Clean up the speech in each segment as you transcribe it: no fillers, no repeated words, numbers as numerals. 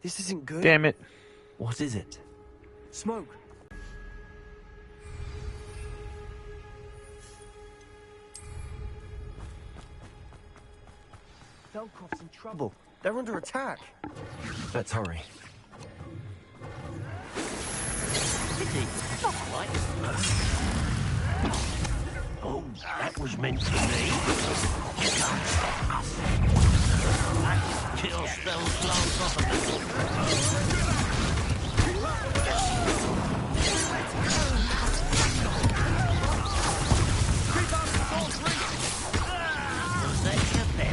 This isn't good. Damn it. What is it? Smoke. Velcroft's in trouble. They're under attack. Let's hurry. Pity. Not quite. Oh, that was meant to be. You can't stop us. That kill spell blows off of us. Was that your bet?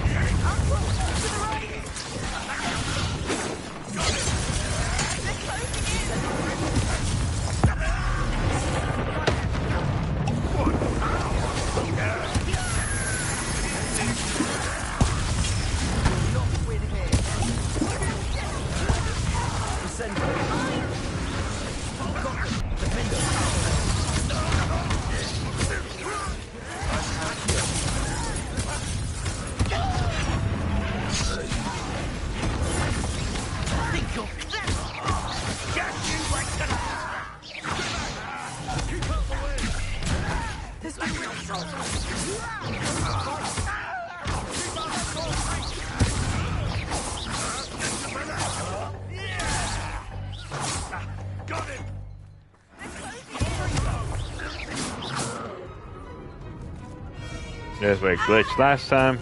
There's where it glitched last time.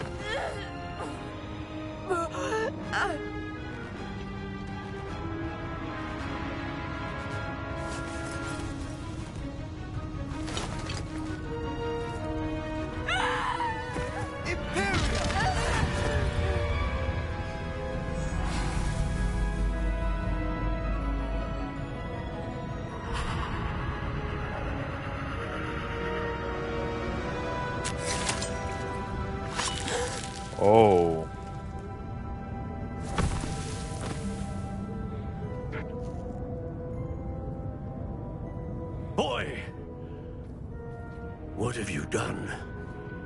Oh. Boy! What have you done?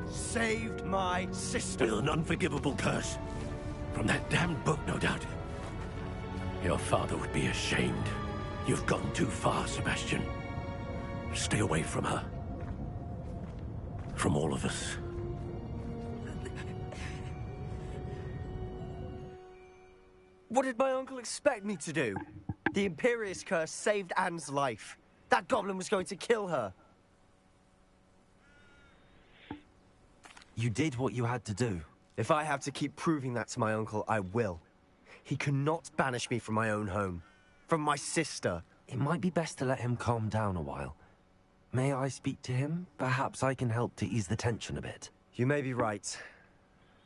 Saved my sister. With an unforgivable curse. From that damned book, no doubt. Your father would be ashamed. You've gone too far, Sebastian. Stay away from her. From all of us. What did my uncle expect me to do? The Imperious curse saved Anne's life. That goblin was going to kill her. You did what you had to do. If I have to keep proving that to my uncle, I will. He cannot banish me from my own home. From my sister. It might be best to let him calm down a while. May I speak to him? Perhaps I can help to ease the tension a bit. You may be right.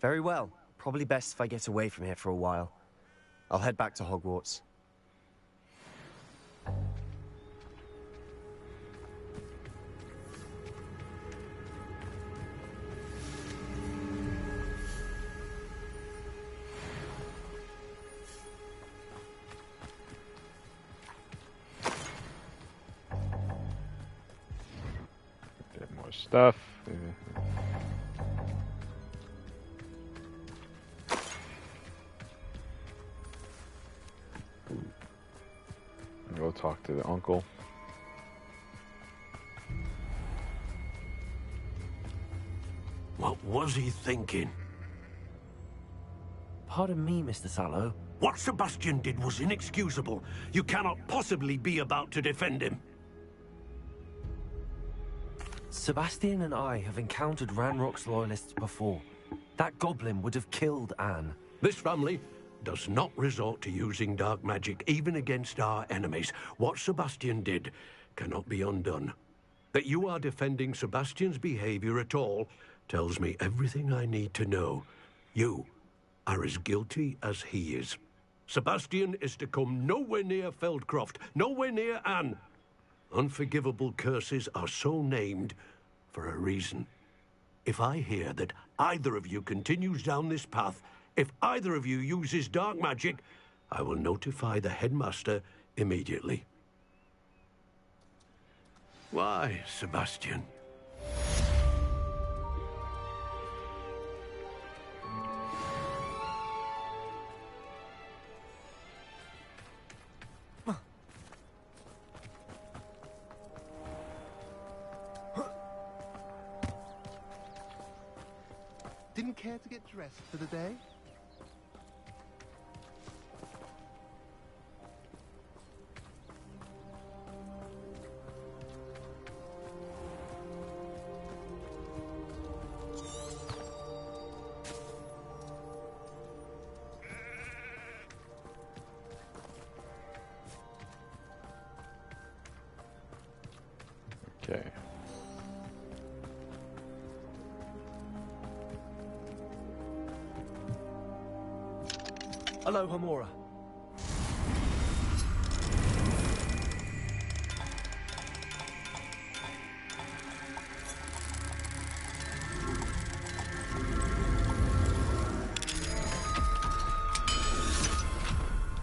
Very well. Probably best if I get away from here for a while. I'll head back to Hogwarts. Get more stuff. Go talk to the uncle. What was he thinking? Pardon me, Mr. Sallow. What Sebastian did was inexcusable. You cannot possibly be about to defend him. Sebastian and I have encountered Ranrock's loyalists before. That goblin would have killed Anne. This family does not resort to using dark magic, even against our enemies. What Sebastian did cannot be undone. That you are defending Sebastian's behavior at all tells me everything I need to know. You are as guilty as he is. Sebastian is to come nowhere near Feldcroft, nowhere near Anne. Unforgivable curses are so named for a reason. If I hear that either of you continues down this path, if either of you uses dark magic, I will notify the headmaster immediately. Why, Sebastian? Even care to get dressed for the day? Okay. Hello, Hamura.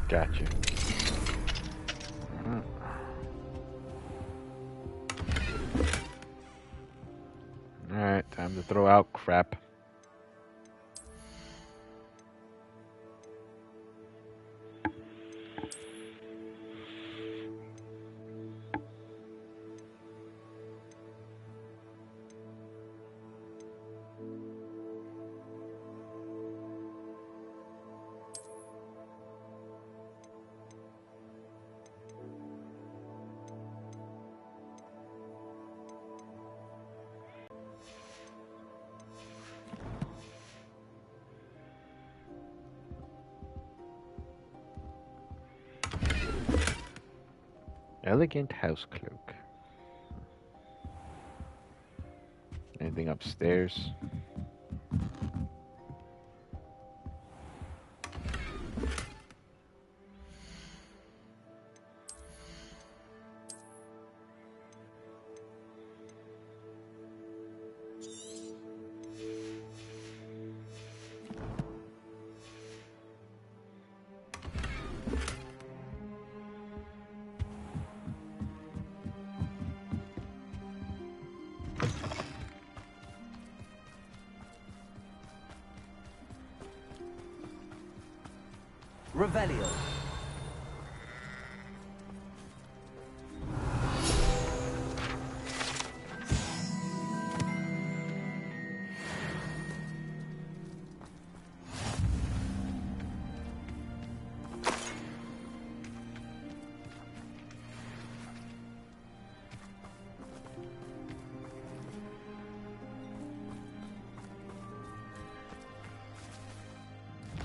Gotcha. Alright, time to throw out crap. Elegant house cloak. Anything upstairs? Revelio.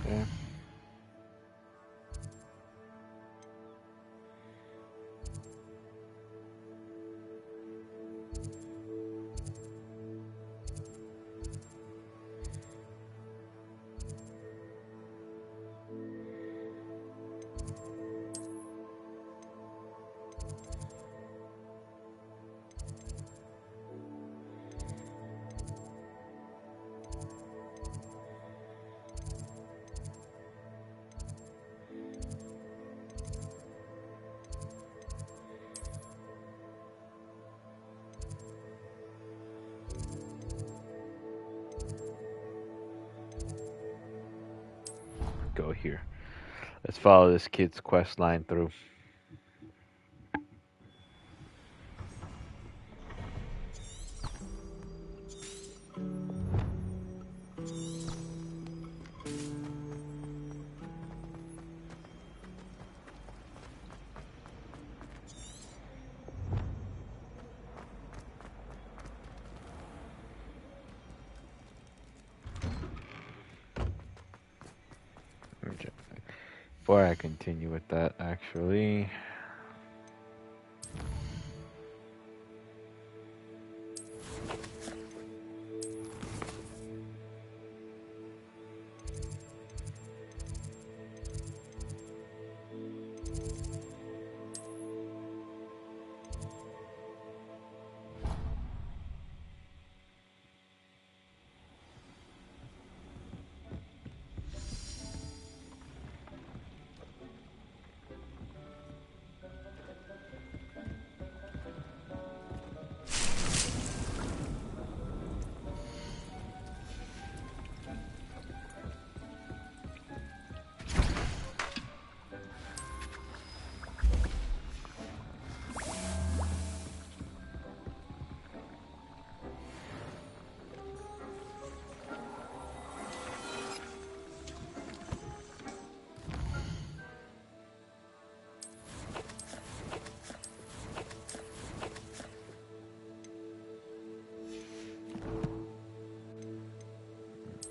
Okay. Go here. Let's follow this kid's quest line through. Okay. Before I continue with that, actually.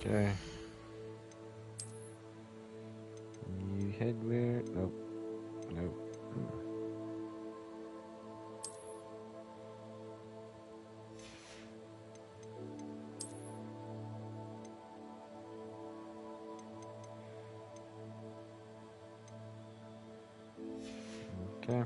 Okay. You head where? Nope. Nope. Okay.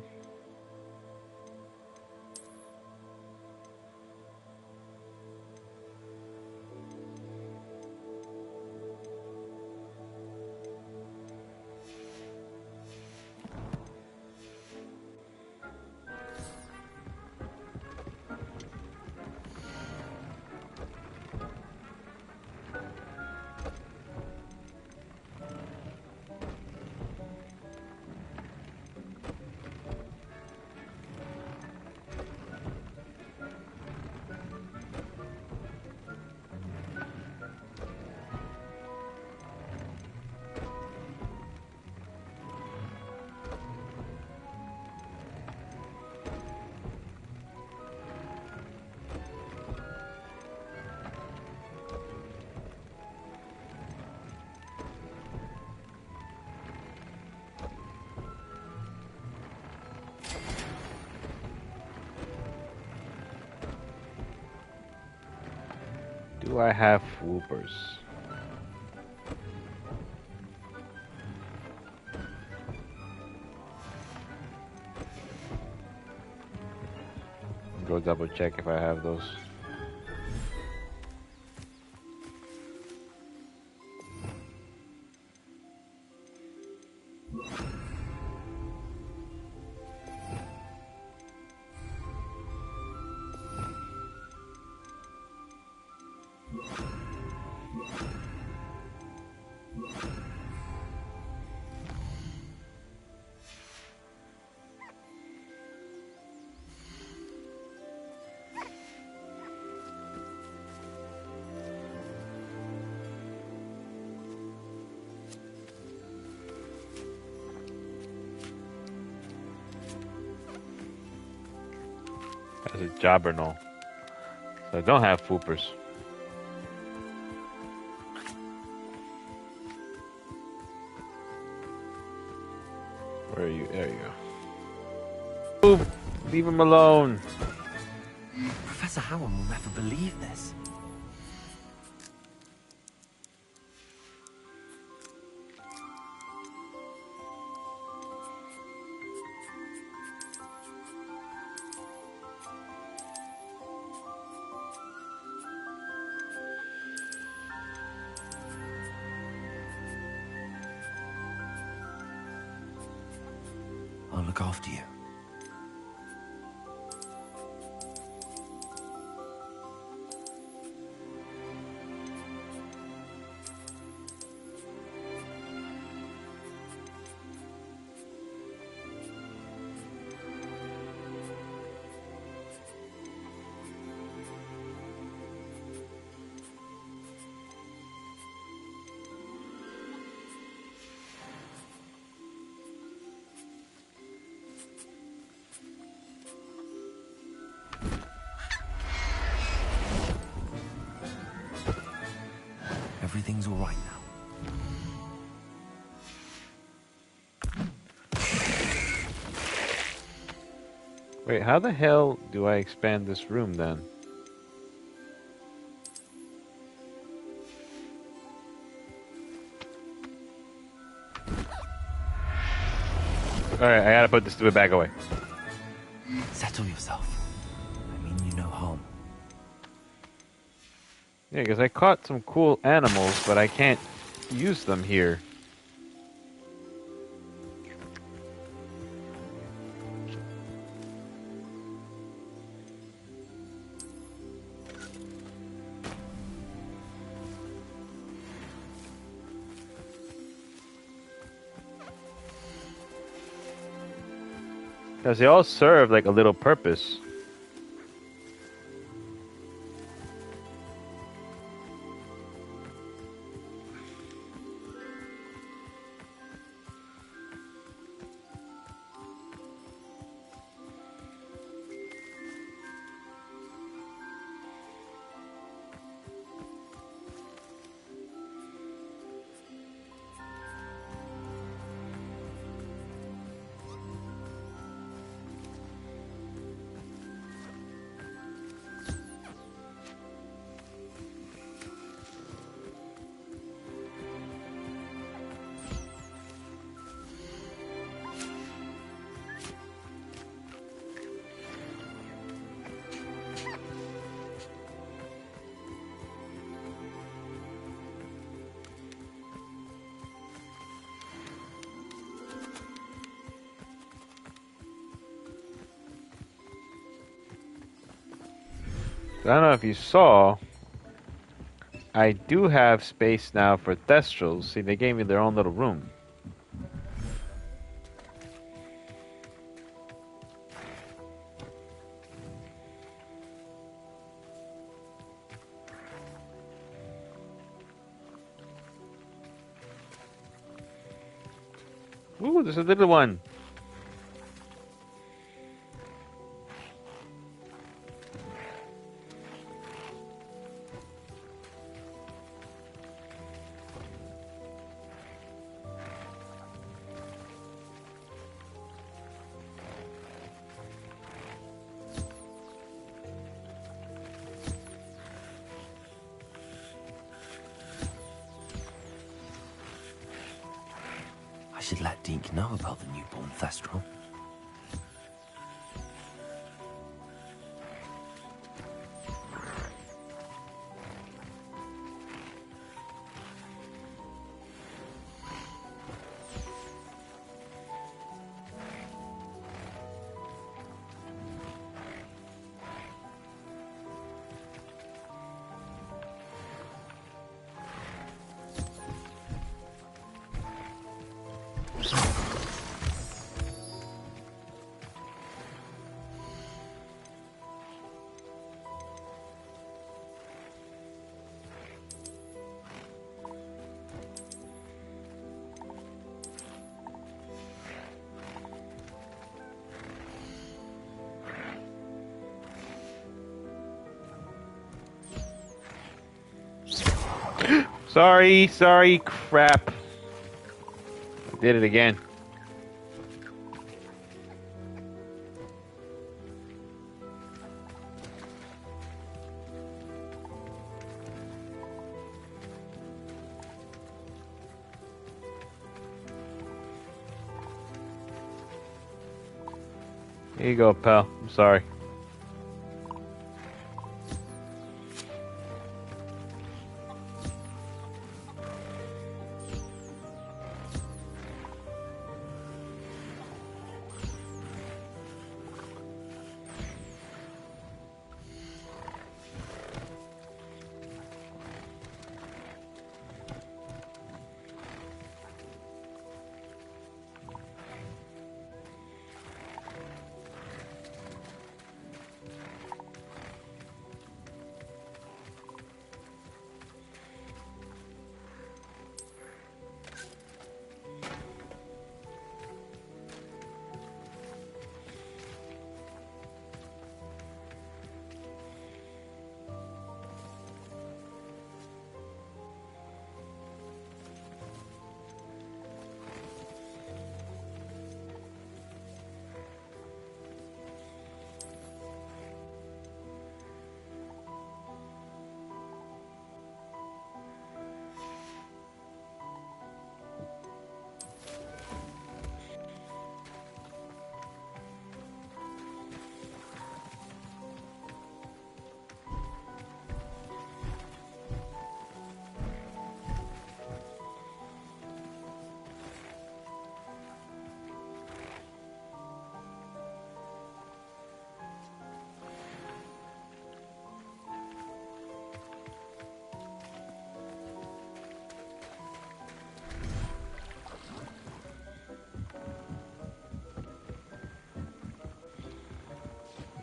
Do I have whoopers? Go double check if I have those. As a jobberno. So I don't have whoopers. Where are you? There you go. Move! Leave him alone! Professor Howard will never believe this. I'll look after you. Everything's all right now. Wait, how the hell do I expand this room then? Alright, I gotta put this stupid bag away. Settle yourself. I mean you no harm. Yeah, because I caught some cool animals, but I can't use them here. Because they all serve like a little purpose. I don't know if you saw, I do have space now for Thestrals. See, they gave me their own little room. Ooh, there's a little one. I should let Deke know about the newborn Thestral. Sorry, crap. I did it again. Here you go, pal. I'm sorry.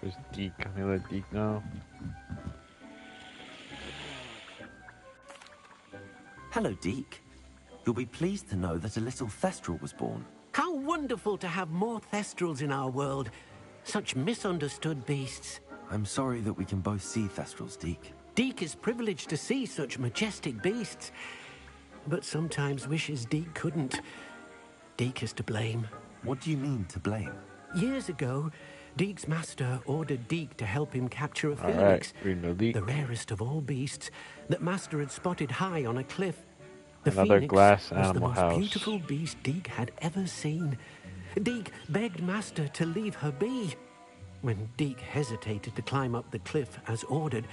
Where's Deke? I'm gonna let Deke know. Hello, Deke. You'll be pleased to know that a little Thestral was born. How wonderful to have more Thestrals in our world. Such misunderstood beasts. I'm sorry that we can both see Thestrals, Deke. Deke is privileged to see such majestic beasts, but sometimes wishes Deke couldn't. Deke is to blame. What do you mean, to blame? Years ago, Deke's master ordered Deke to help him capture a All phoenix, right, reading the leak. the rarest of all beasts, that master had spotted high on a cliff. The Another phoenix glass was the animal most house. beautiful beast Deke had ever seen. Deke begged master to leave her be. When Deke hesitated to climb up the cliff as ordered,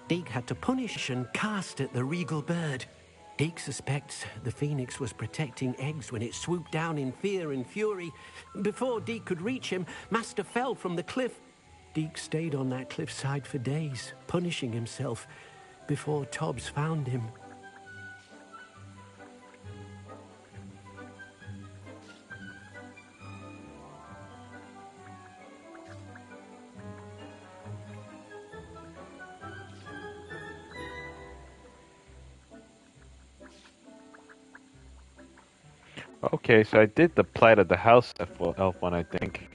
Deke had to punish and cast at the regal bird. Deke suspects the phoenix was protecting eggs when it swooped down in fear and fury. Before Deke could reach him, master fell from the cliff. Deke stayed on that cliffside for days, punishing himself before Tobbs found him. Okay, so I did the Plight of the House Elf one, I think.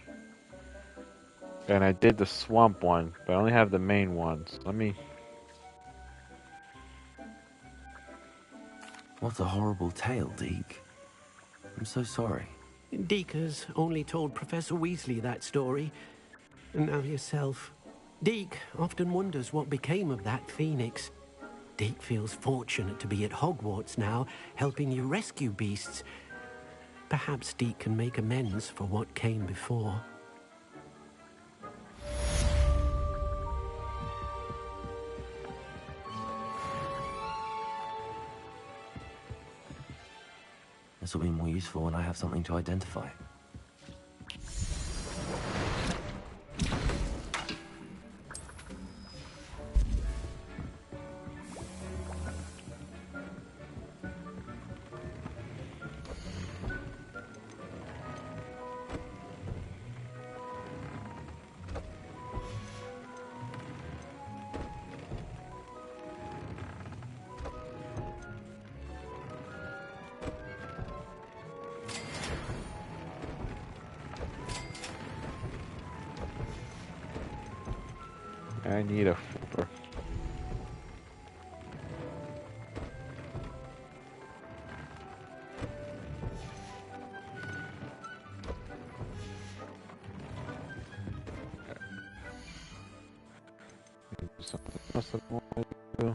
And I did the Swamp one, but I only have the main ones. Let me... What a horrible tale, Deke. I'm so sorry. Deke has only told Professor Weasley that story, and now yourself. Deke often wonders what became of that phoenix. Deke feels fortunate to be at Hogwarts now, helping you rescue beasts. Perhaps Deke can make amends for what came before. This will be more useful when I have something to identify. I need a flipper. Something else I want to do.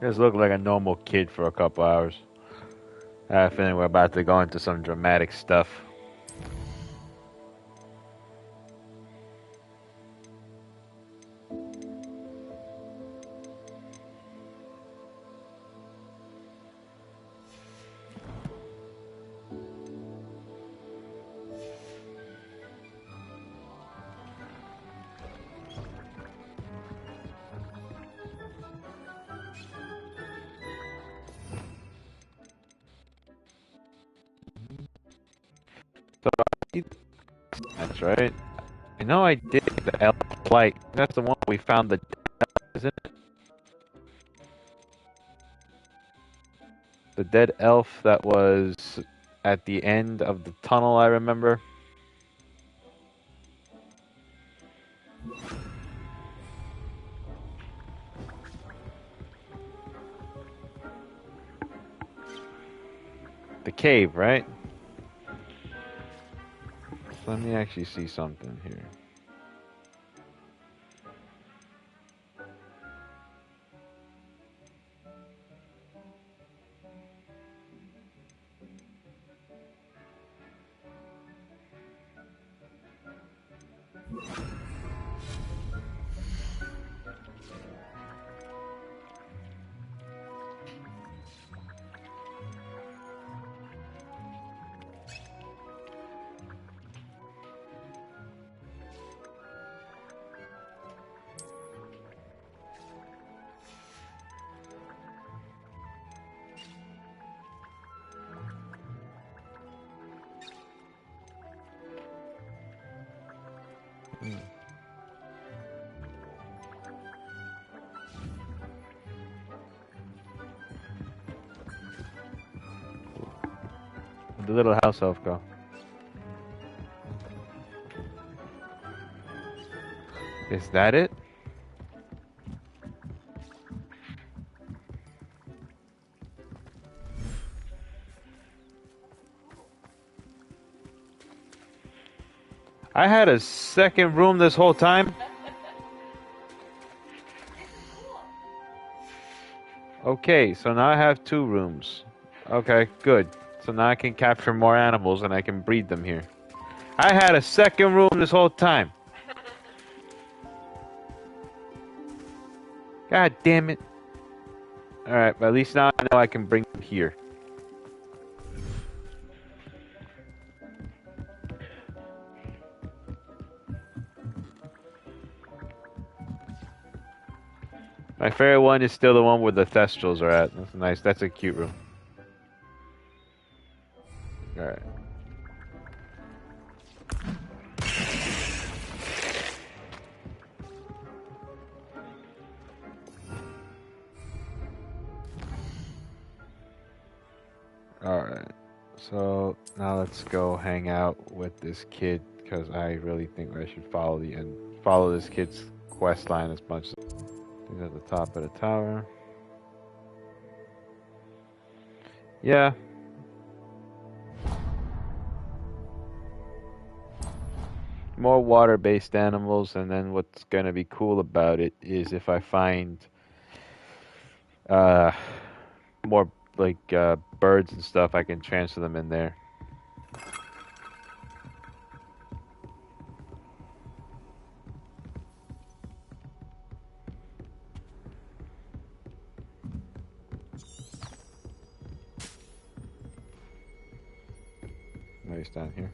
Just look like a normal kid for a couple hours. I have a feeling we're about to go into some dramatic stuff. So, that's right. I know I did the elf flight. That's the one we found the dead elf, isn't it? The dead elf that was at the end of the tunnel, I remember. The cave, right? Let me actually see something here. Where'd the little house elf go? Is that it? I had a second room this whole time? Okay, so now I have 2 rooms. Okay, good. So now I can capture more animals and I can breed them here. I had a second room this whole time. God damn it. Alright, but at least now I know I can bring them here. My favorite one is still the one where the Thestrals are at. That's nice. That's a cute room. Alright. Alright. So now let's go hang out with this kid because I really think I should follow this kid's quest line as much. He's at the top of the tower. Yeah. More water-based animals, and then what's gonna be cool about it is if I find more like birds and stuff, I can transfer them in there. Nice down here.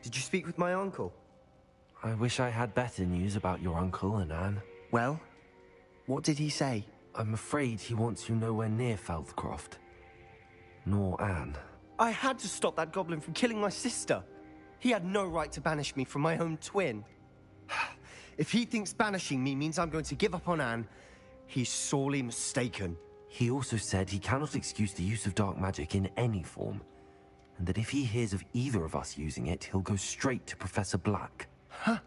Did you speak with my uncle? I wish I had better news about your uncle and Anne. Well, what did he say? I'm afraid he wants you nowhere near Feldcroft. Nor Anne. I had to stop that goblin from killing my sister. He had no right to banish me from my own twin. If he thinks banishing me means I'm going to give up on Anne, he's sorely mistaken. He also said he cannot excuse the use of dark magic in any form, and that if he hears of either of us using it, he'll go straight to Professor Black. Huh?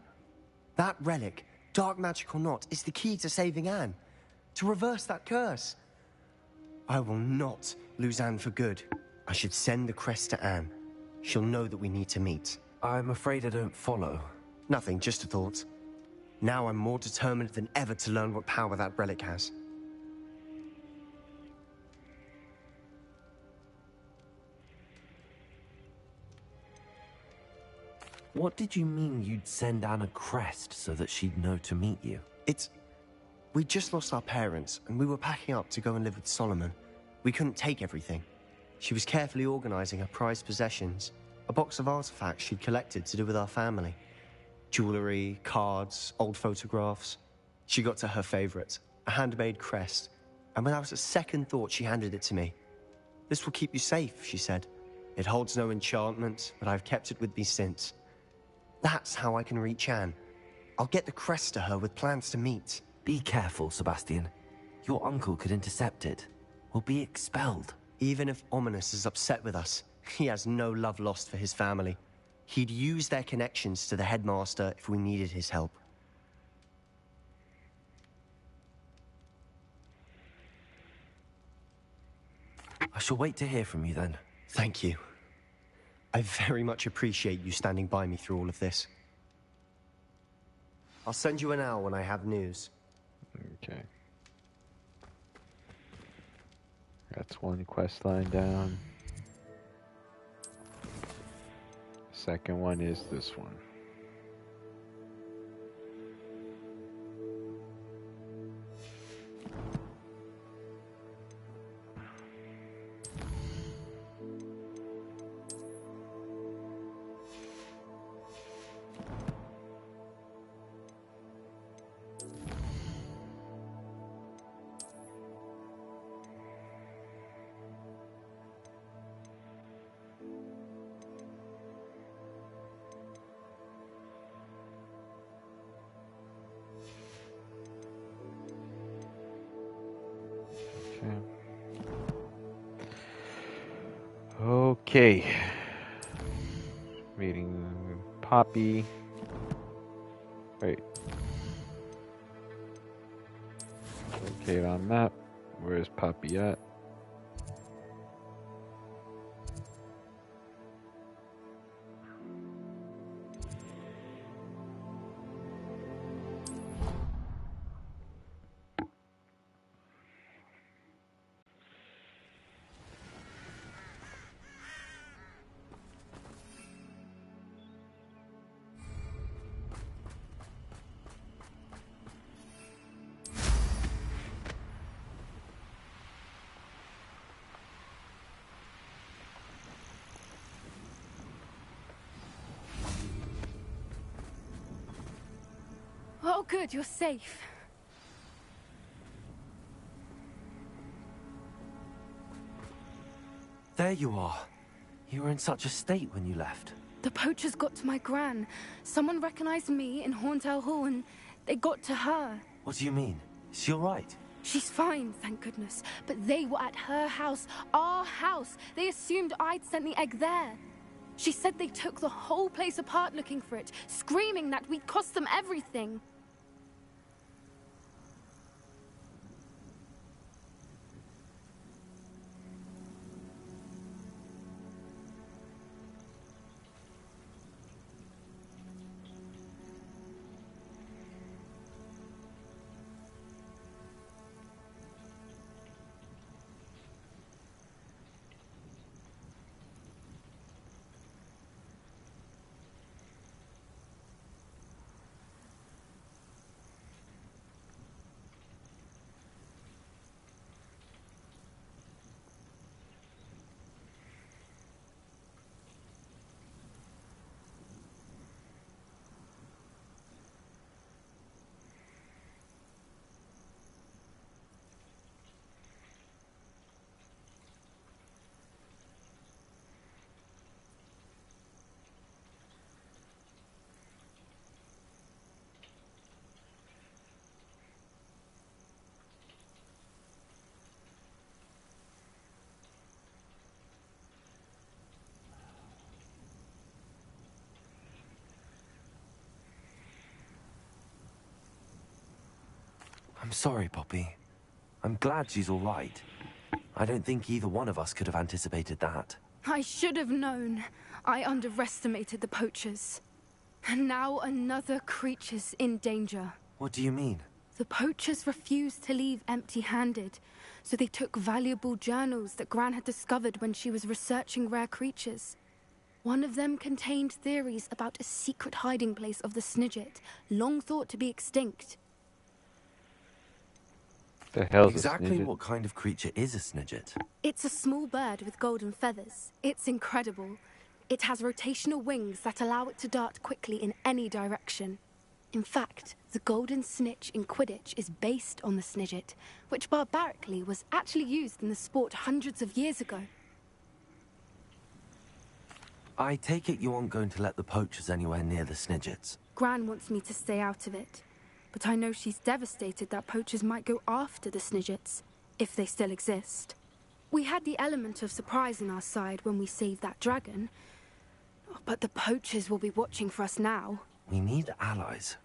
That relic, dark magic or not, is the key to saving Anne. To reverse that curse. I will not lose Anne for good. I should send the crest to Anne. She'll know that we need to meet. I'm afraid I don't follow. Nothing, just a thought. Now I'm more determined than ever to learn what power that relic has. What did you mean you'd send Anne a crest so that she'd know to meet you? We just lost our parents, and we were packing up to go and live with Solomon. We couldn't take everything. She was carefully organizing her prized possessions, a box of artifacts she'd collected to do with our family. Jewelry, cards, old photographs. She got to her favorite, a handmade crest, and without a second thought, she handed it to me. "This will keep you safe," she said. "It holds no enchantment, but I've kept it with me since. That's how I can reach Anne. I'll get the crest to her with plans to meet." Be careful, Sebastian. Your uncle could intercept it. We'll be expelled. Even if Ominous is upset with us, he has no love lost for his family. He'd use their connections to the headmaster if we needed his help. I shall wait to hear from you then. Thank you. I very much appreciate you standing by me through all of this. I'll send you an owl when I have news. Okay. That's one quest line down. Second one is this one. Okay. Meeting Poppy. Wait. Locate on map. Where is Poppy at? Oh, good, you're safe. There you are. You were in such a state when you left. The poachers got to my gran. Someone recognized me in Horndale Hall and they got to her. What do you mean? Is she all right? She's fine, thank goodness. But they were at her house, our house. They assumed I'd sent the egg there. She said they took the whole place apart looking for it, screaming that we'd cost them everything. I'm sorry, Poppy. I'm glad she's all right. I don't think either one of us could have anticipated that. I should have known. I underestimated the poachers. And now another creature's in danger. What do you mean? The poachers refused to leave empty-handed, so they took valuable journals that Gran had discovered when she was researching rare creatures. One of them contained theories about a secret hiding place of the Snidget, long thought to be extinct. The hell's Exactly a Snidget? what kind of creature is a Snidget? It's a small bird with golden feathers. It's incredible. It has rotational wings that allow it to dart quickly in any direction. In fact, the golden snitch in Quidditch is based on the Snidget, which barbarically was actually used in the sport hundreds of years ago. I take it you aren't going to let the poachers anywhere near the Snidgets. Gran wants me to stay out of it, but I know she's devastated that poachers might go after the Snidgets, if they still exist. We had the element of surprise on our side when we saved that dragon, but the poachers will be watching for us now. We need allies.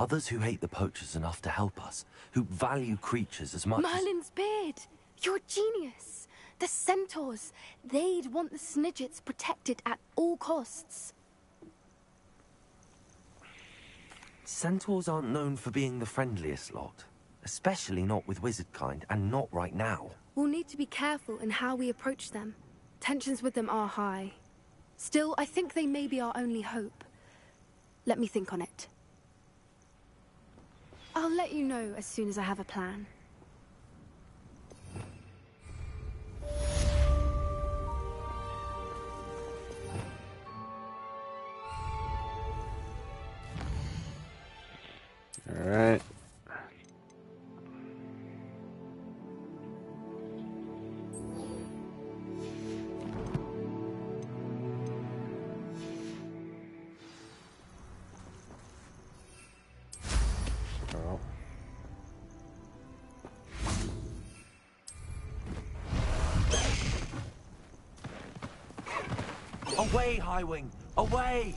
Others who hate the poachers enough to help us, who value creatures as much as... Merlin's beard! You're a genius! The centaurs! They'd want the Snidgets protected at all costs. Centaurs aren't known for being the friendliest lot. Especially not with wizard kind, and not right now. We'll need to be careful in how we approach them. Tensions with them are high. Still, I think they may be our only hope. Let me think on it. I'll let you know as soon as I have a plan. All right. Oh. Away, Highwing! Away!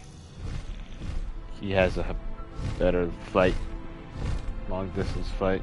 He has a better fight, long distance fight.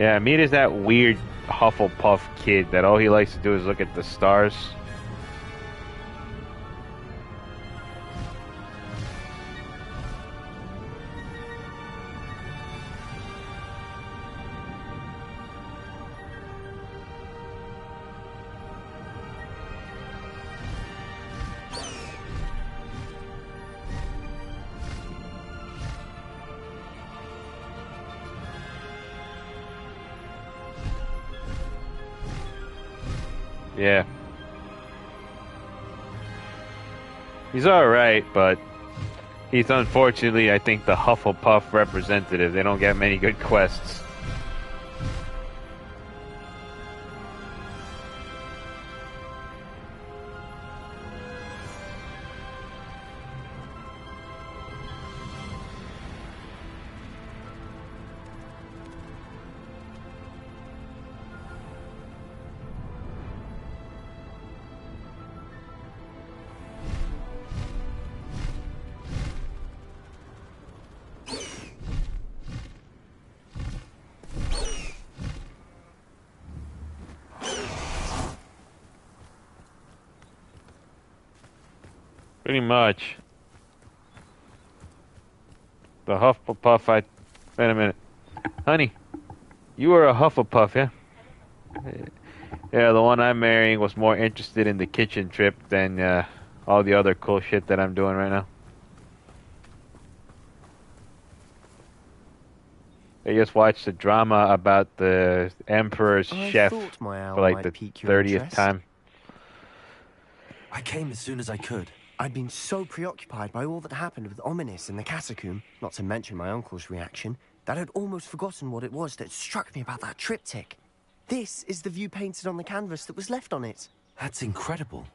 Yeah, Mead is that weird Hufflepuff kid that all he likes to do is look at the stars. Yeah. He's alright, but he's unfortunately, I think, the Hufflepuff representative. They don't get many good quests. Pretty much. The Hufflepuff, Wait a minute. Honey, you were a Hufflepuff, yeah? Yeah, the one I'm marrying was more interested in the kitchen trip than all the other cool shit that I'm doing right now. I just watched a drama about the Emperor's chef for like the 30th time. I came as soon as I could. I'd been so preoccupied by all that happened with Ominis in the catacomb, not to mention my uncle's reaction, that I'd almost forgotten what it was that struck me about that triptych. This is the view painted on the canvas that was left on it. That's incredible.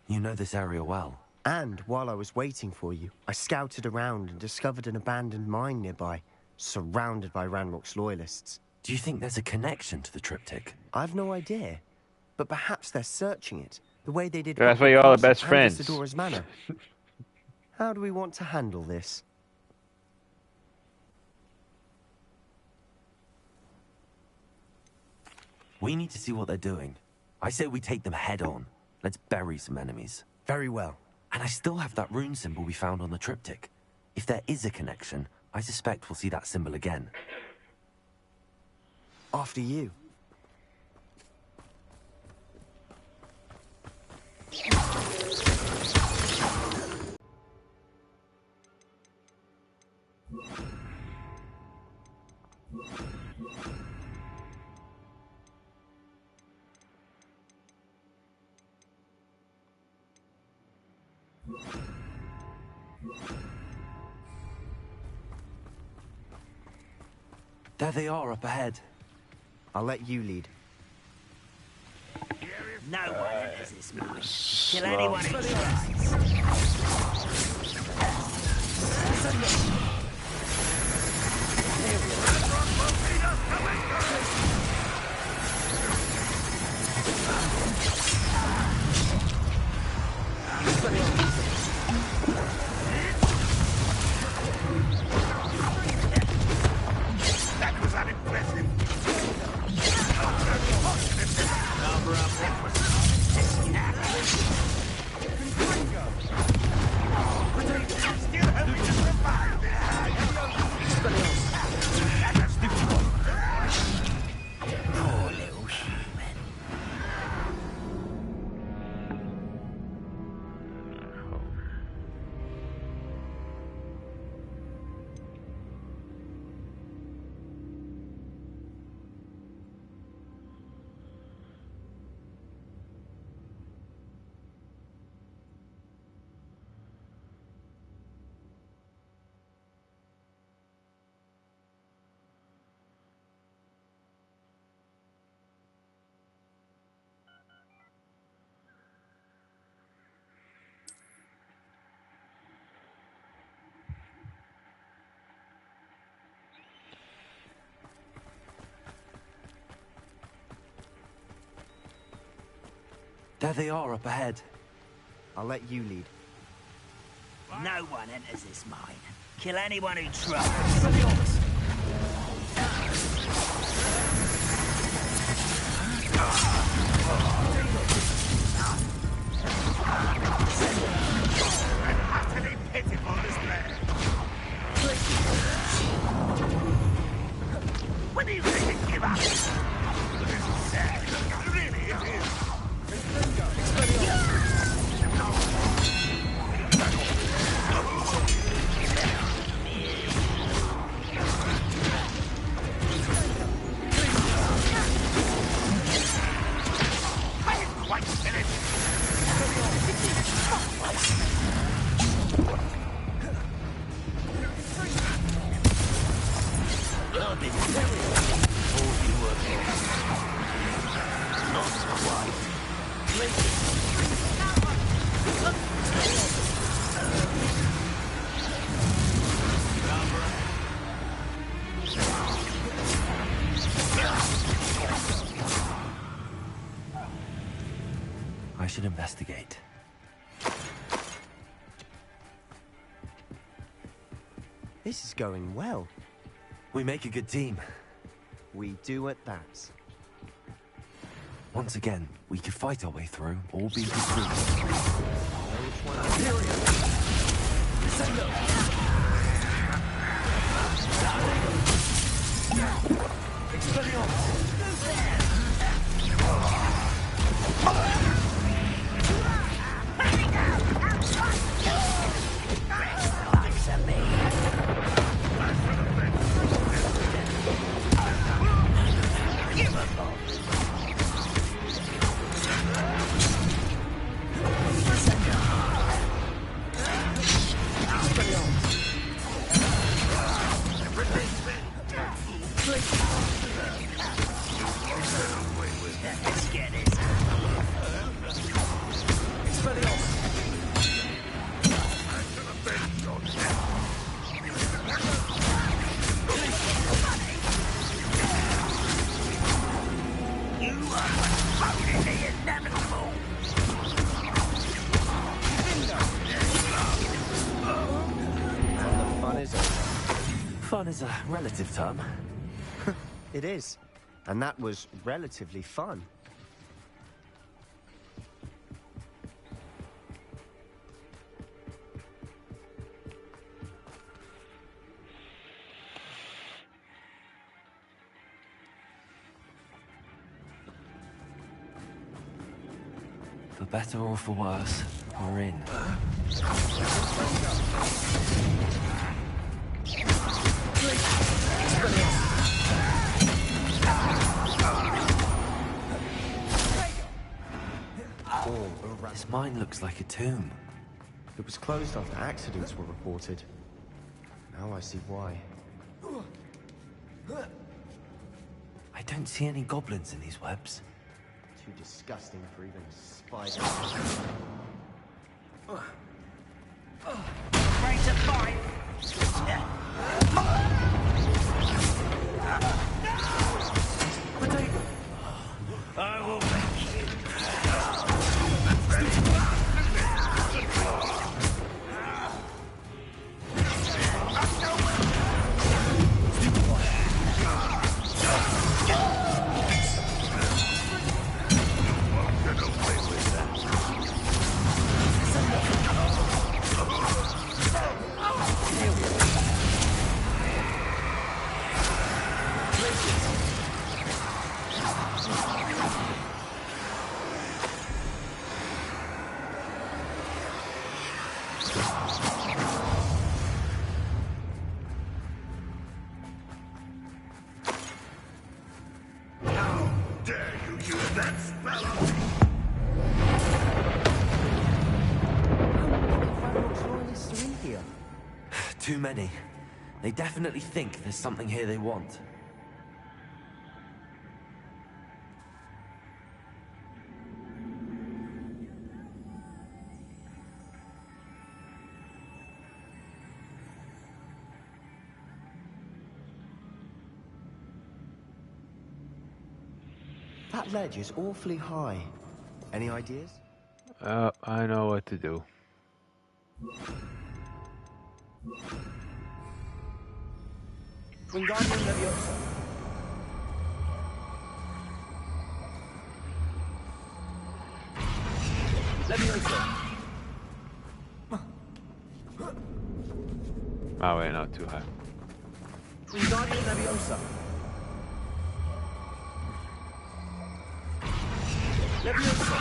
You know this area well. And while I was waiting for you, I scouted around and discovered an abandoned mine nearby, surrounded by Ranrock's loyalists. Do you think there's a connection to the triptych? I've no idea, but perhaps they're searching it, the way they did. That's why you're all the best friends. Isadora's manor. How do we want to handle this? We need to see what they're doing. I say we take them head on. Let's bury some enemies. Very well. And I still have that rune symbol we found on the triptych. If there is a connection, I suspect we'll see that symbol again. After you. There they are up ahead. I'll let you lead. No one enters this mine. Kill anyone who tries. That was unimpressive. Number up. Still helping us revive. Poor little human. There they are up ahead. I'll let you lead. No one enters this mine. Kill anyone who tries. An utterly pitiful display. When do you think they give up? This is sad. Really, it is. I didn't quite finish. I've been very told you were not quite. I should investigate. This is going well. We make a good team. We do at that. Once again, we could fight our way through, or be destroyed. Fun is a relative term. It is. And that was relatively fun. For better or for worse, we're in. This mine looks like a tomb. It was closed after accidents were reported. Now I see why. I don't see any goblins in these webs. Too disgusting for even a spider. Ready to fight! I will make you. Too many. They definitely think there's something here they want. That ledge is awfully high. Any ideas? I know what to do. Wingardium Leviosa. Leviosa. Oh wait, not too high. Wingardium Leviosa. Leviosa.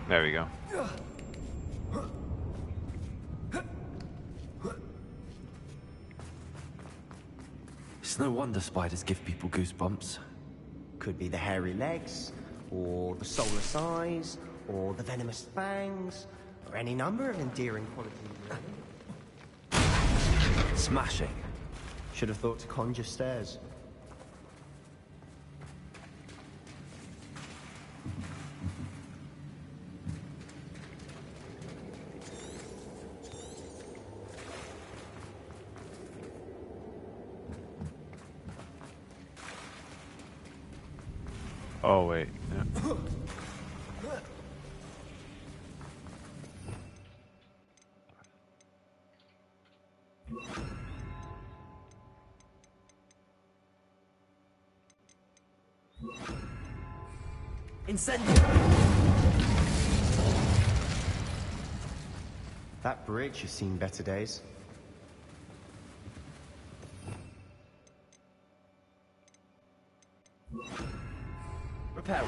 There we go. It's no wonder spiders give people goosebumps. Could be the hairy legs, or the soulless eyes, or the venomous fangs, or any number of endearing qualities. Smashing. Should have thought to conjure stairs. Oh wait. Yeah. Incendio! That bridge has seen better days. Repair.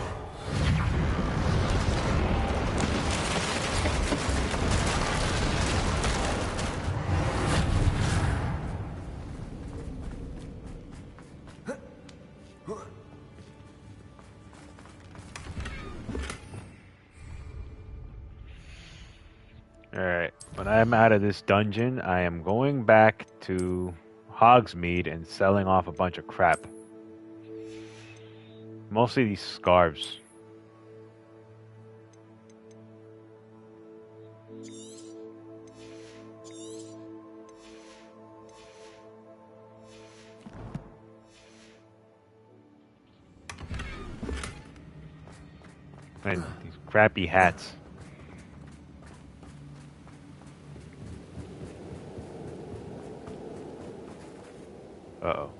Alright, when I'm out of this dungeon, I am going back to Hogsmeade and selling off a bunch of crap. Mostly these scarves. And these crappy hats. Uh-oh.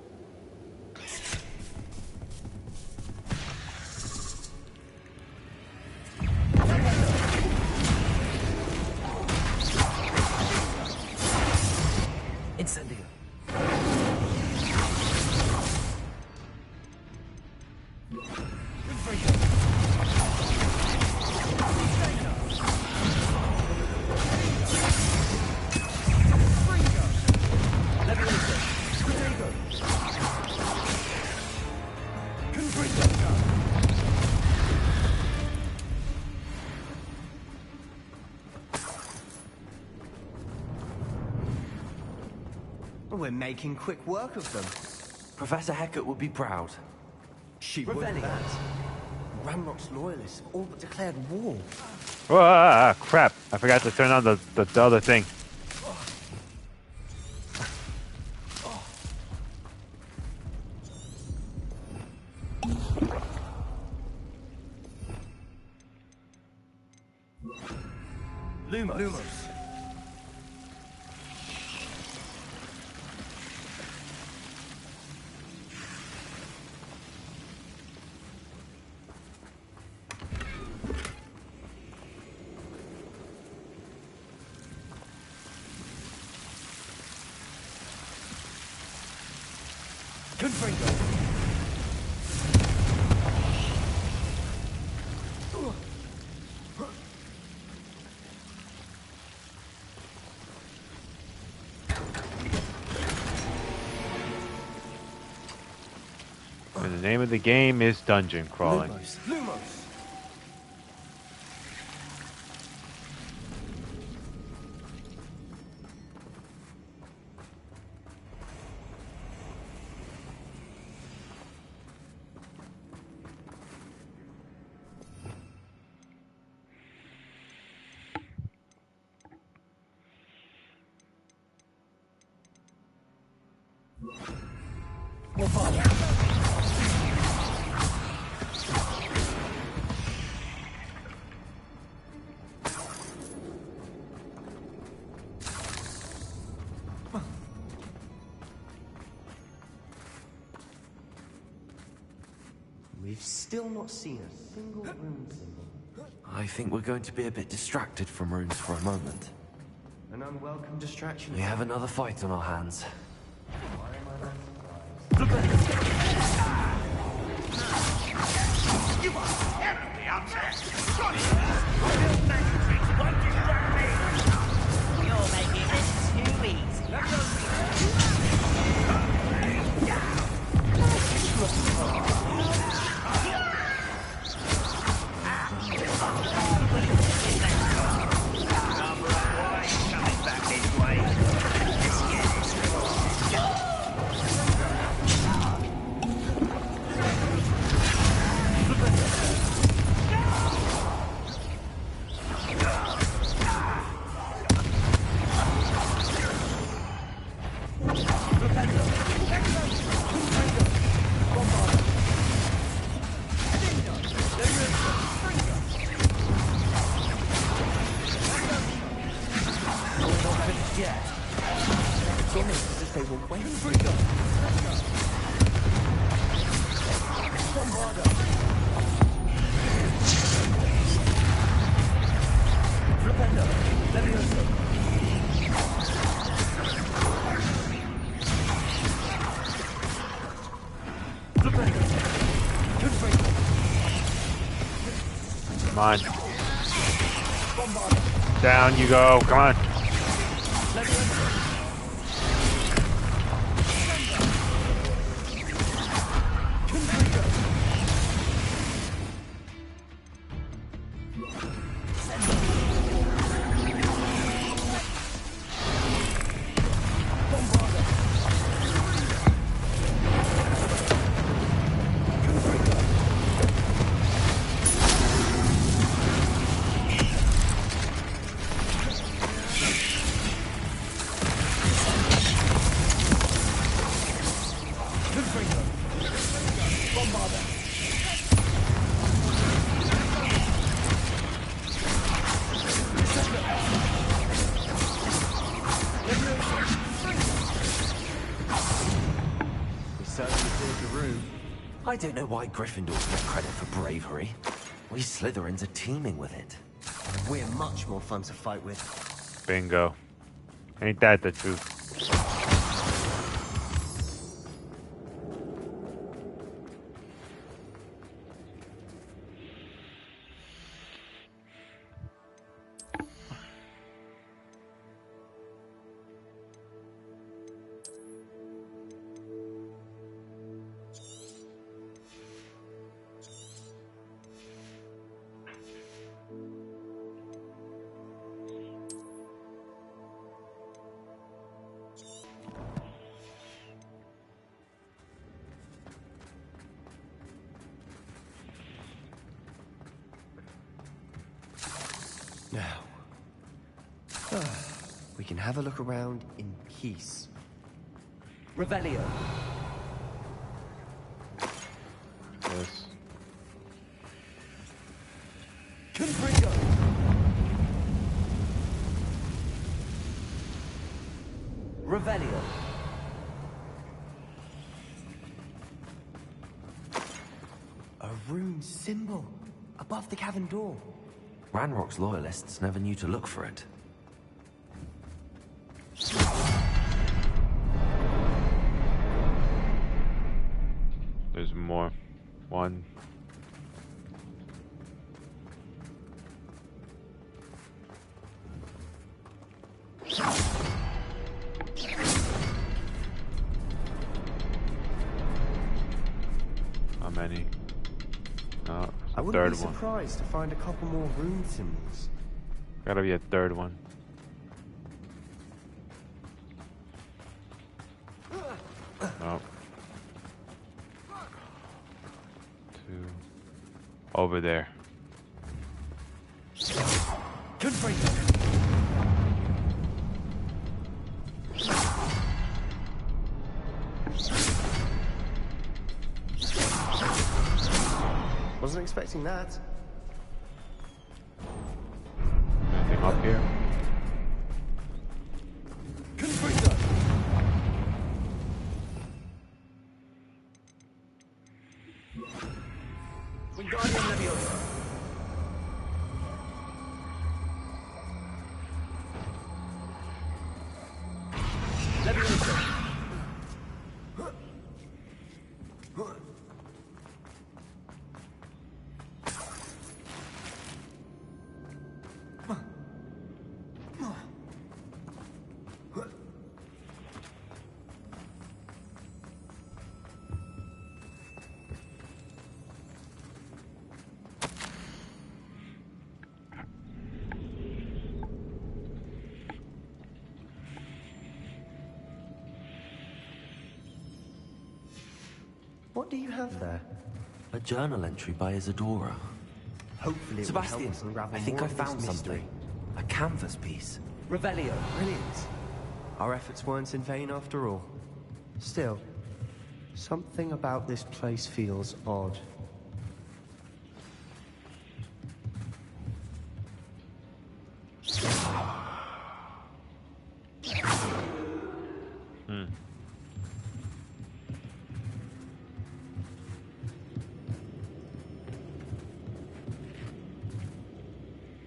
Incendio. We're making quick work of them. Professor Hecat would be proud. She would that. Ramrock's loyalists all but declared war. Oh, crap. I forgot to turn on the other thing. Lumos. And the name of the game is Dungeon Crawling. Lumos. We've still not seen a single rune symbol. I think we're going to be a bit distracted from runes for a moment. An unwelcome distraction. We have another fight on our hands. Why am I not surprised? You are terribly upset. Real magic tricks won't distract me. You're making this too easy. Come on. Down you go. Come on. I don't know why Gryffindors get credit for bravery. We Slytherins are teeming with it. We're much more fun to fight with. Bingo. Ain't that the truth? Now, we can have a look around in peace. Revelio. Yes. Confringo. Revelio. A rune symbol above the cavern door. Ranrock's loyalists never knew to look for it. There's more. One. How many? Oh, I it's the wouldn't third be one. surprised to find a couple more rune symbols. Gotta be a third one. Oh. Two. Over there. Wasn't expecting that. Anything up here? Wingardium Leviosa. Leviosa. What do you have there? A journal entry by Isadora. Hopefully it Sebastian, will help us unravel I think more I of this found mystery. something. A canvas piece. Revelio. Brilliant. Our efforts weren't in vain after all. Still, something about this place feels odd.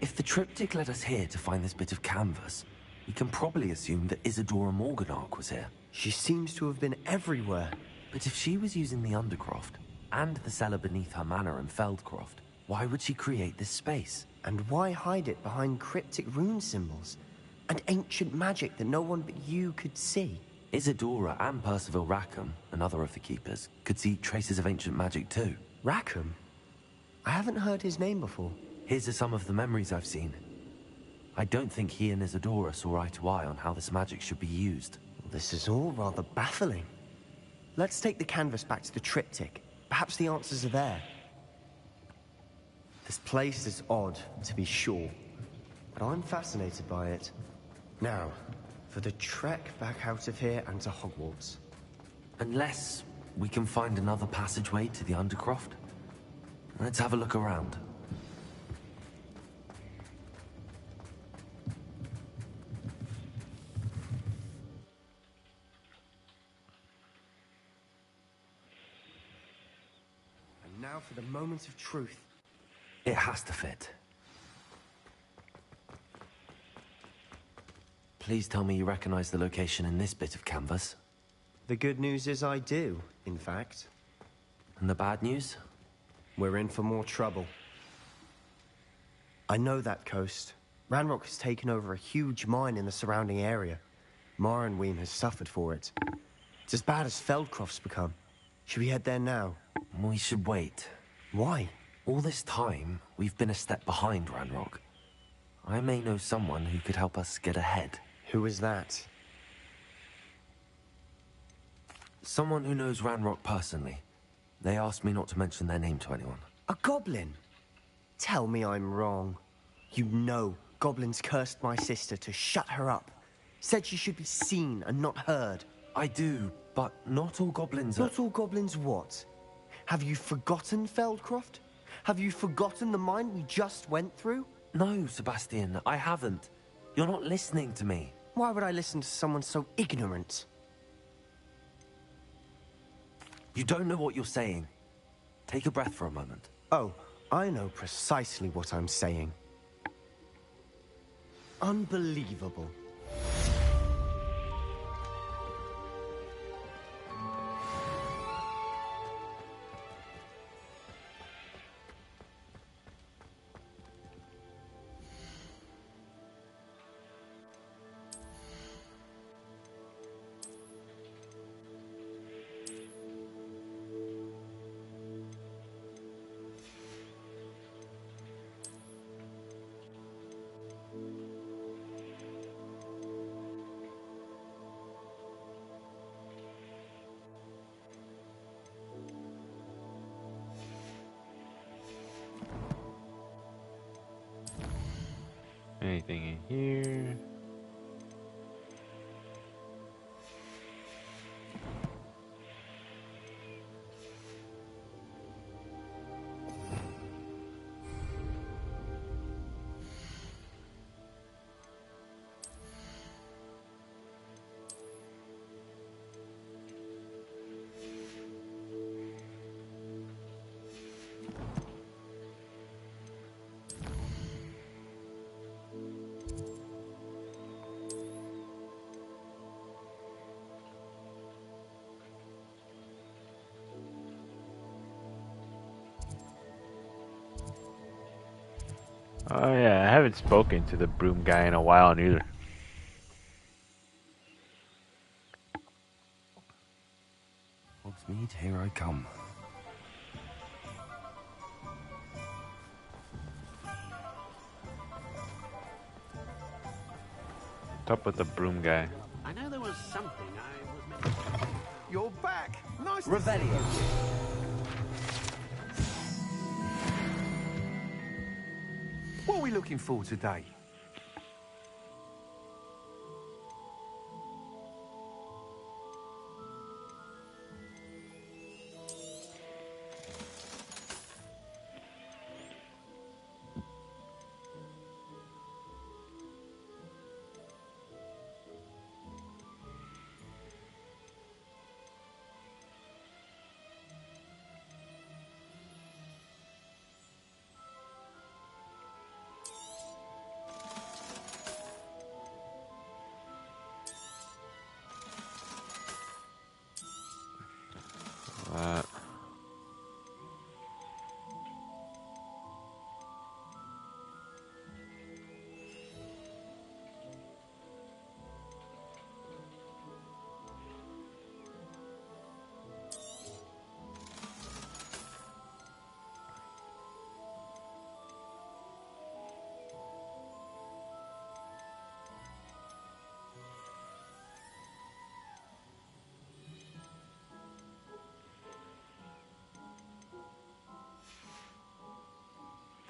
If the the triptych led us here to find this bit of canvas, we can probably assume that Isadora Morganach was here. She seems to have been everywhere. But if she was using the Undercroft, and the cellar beneath her manor in Feldcroft, why would she create this space? And why hide it behind cryptic rune symbols? And ancient magic that no one but you could see? Isadora and Percival Rackham, another of the Keepers, could see traces of ancient magic too. Rackham? I haven't heard his name before. His are some of the memories I've seen. I don't think he and Isadora saw eye to eye on how this magic should be used. This is all rather baffling. Let's take the canvas back to the triptych. Perhaps the answers are there. This place is odd, to be sure, but I'm fascinated by it. Now, for the trek back out of here and to Hogwarts. Unless we can find another passageway to the Undercroft. Let's have a look around. And now for the moment of truth. It has to fit. Please tell me you recognize the location in this bit of canvas. The good news is I do, in fact. And the bad news? We're in for more trouble. I know that coast. Ranrock has taken over a huge mine in the surrounding area. Mornweem has suffered for it. It's as bad as Feldcroft's become. Should we head there now? We should wait. Why? All this time, we've been a step behind Ranrock. I may know someone who could help us get ahead. Who is that? Someone who knows Ranrock personally. They asked me not to mention their name to anyone. A goblin? Tell me I'm wrong. You know goblins cursed my sister to shut her up. Said she should be seen and not heard. I do, but not all goblins are... Not all goblins what? Have you forgotten Feldcroft? Have you forgotten the mine we just went through? No, Sebastian, I haven't. You're not listening to me. Why would I listen to someone so ignorant? You don't know what you're saying. Take a breath for a moment. Oh, I know precisely what I'm saying. Unbelievable. Anything in here? Oh yeah, I haven't spoken to the broom guy in a while neither. Hogsmeade, here I come. What's up with the broom guy? I know there was something I was meant to... You're back! Nice to Revelio. What are we looking for today?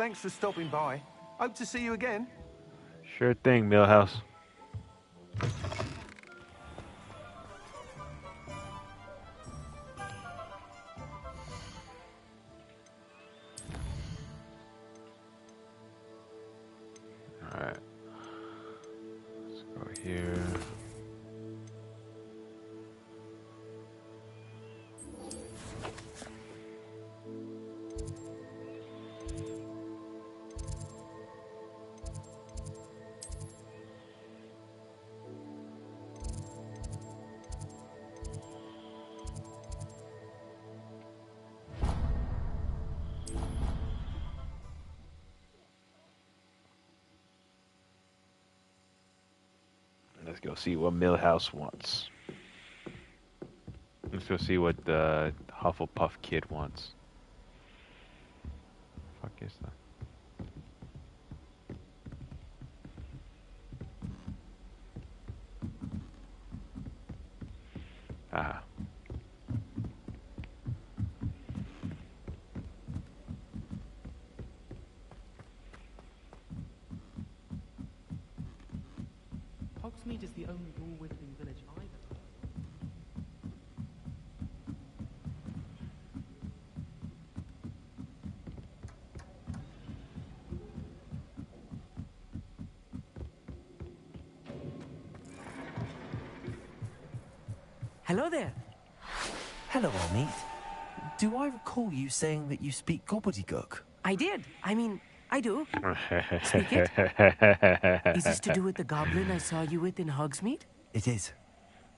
Thanks for stopping by. Hope to see you again. Sure thing, Millhouse. Alright. Let's go here. Let's go see what Millhouse wants. Let's go see what the Hufflepuff kid wants. Fuck is that? Ah. Hogsmeade is the only all-within village I've ever heard of. Hello there. Hello, Meat. Do I recall you saying that you speak gobbledygook? I did. I mean, I do. Speak it. Is this to do with the goblin I saw you with in Hogsmeade? It is.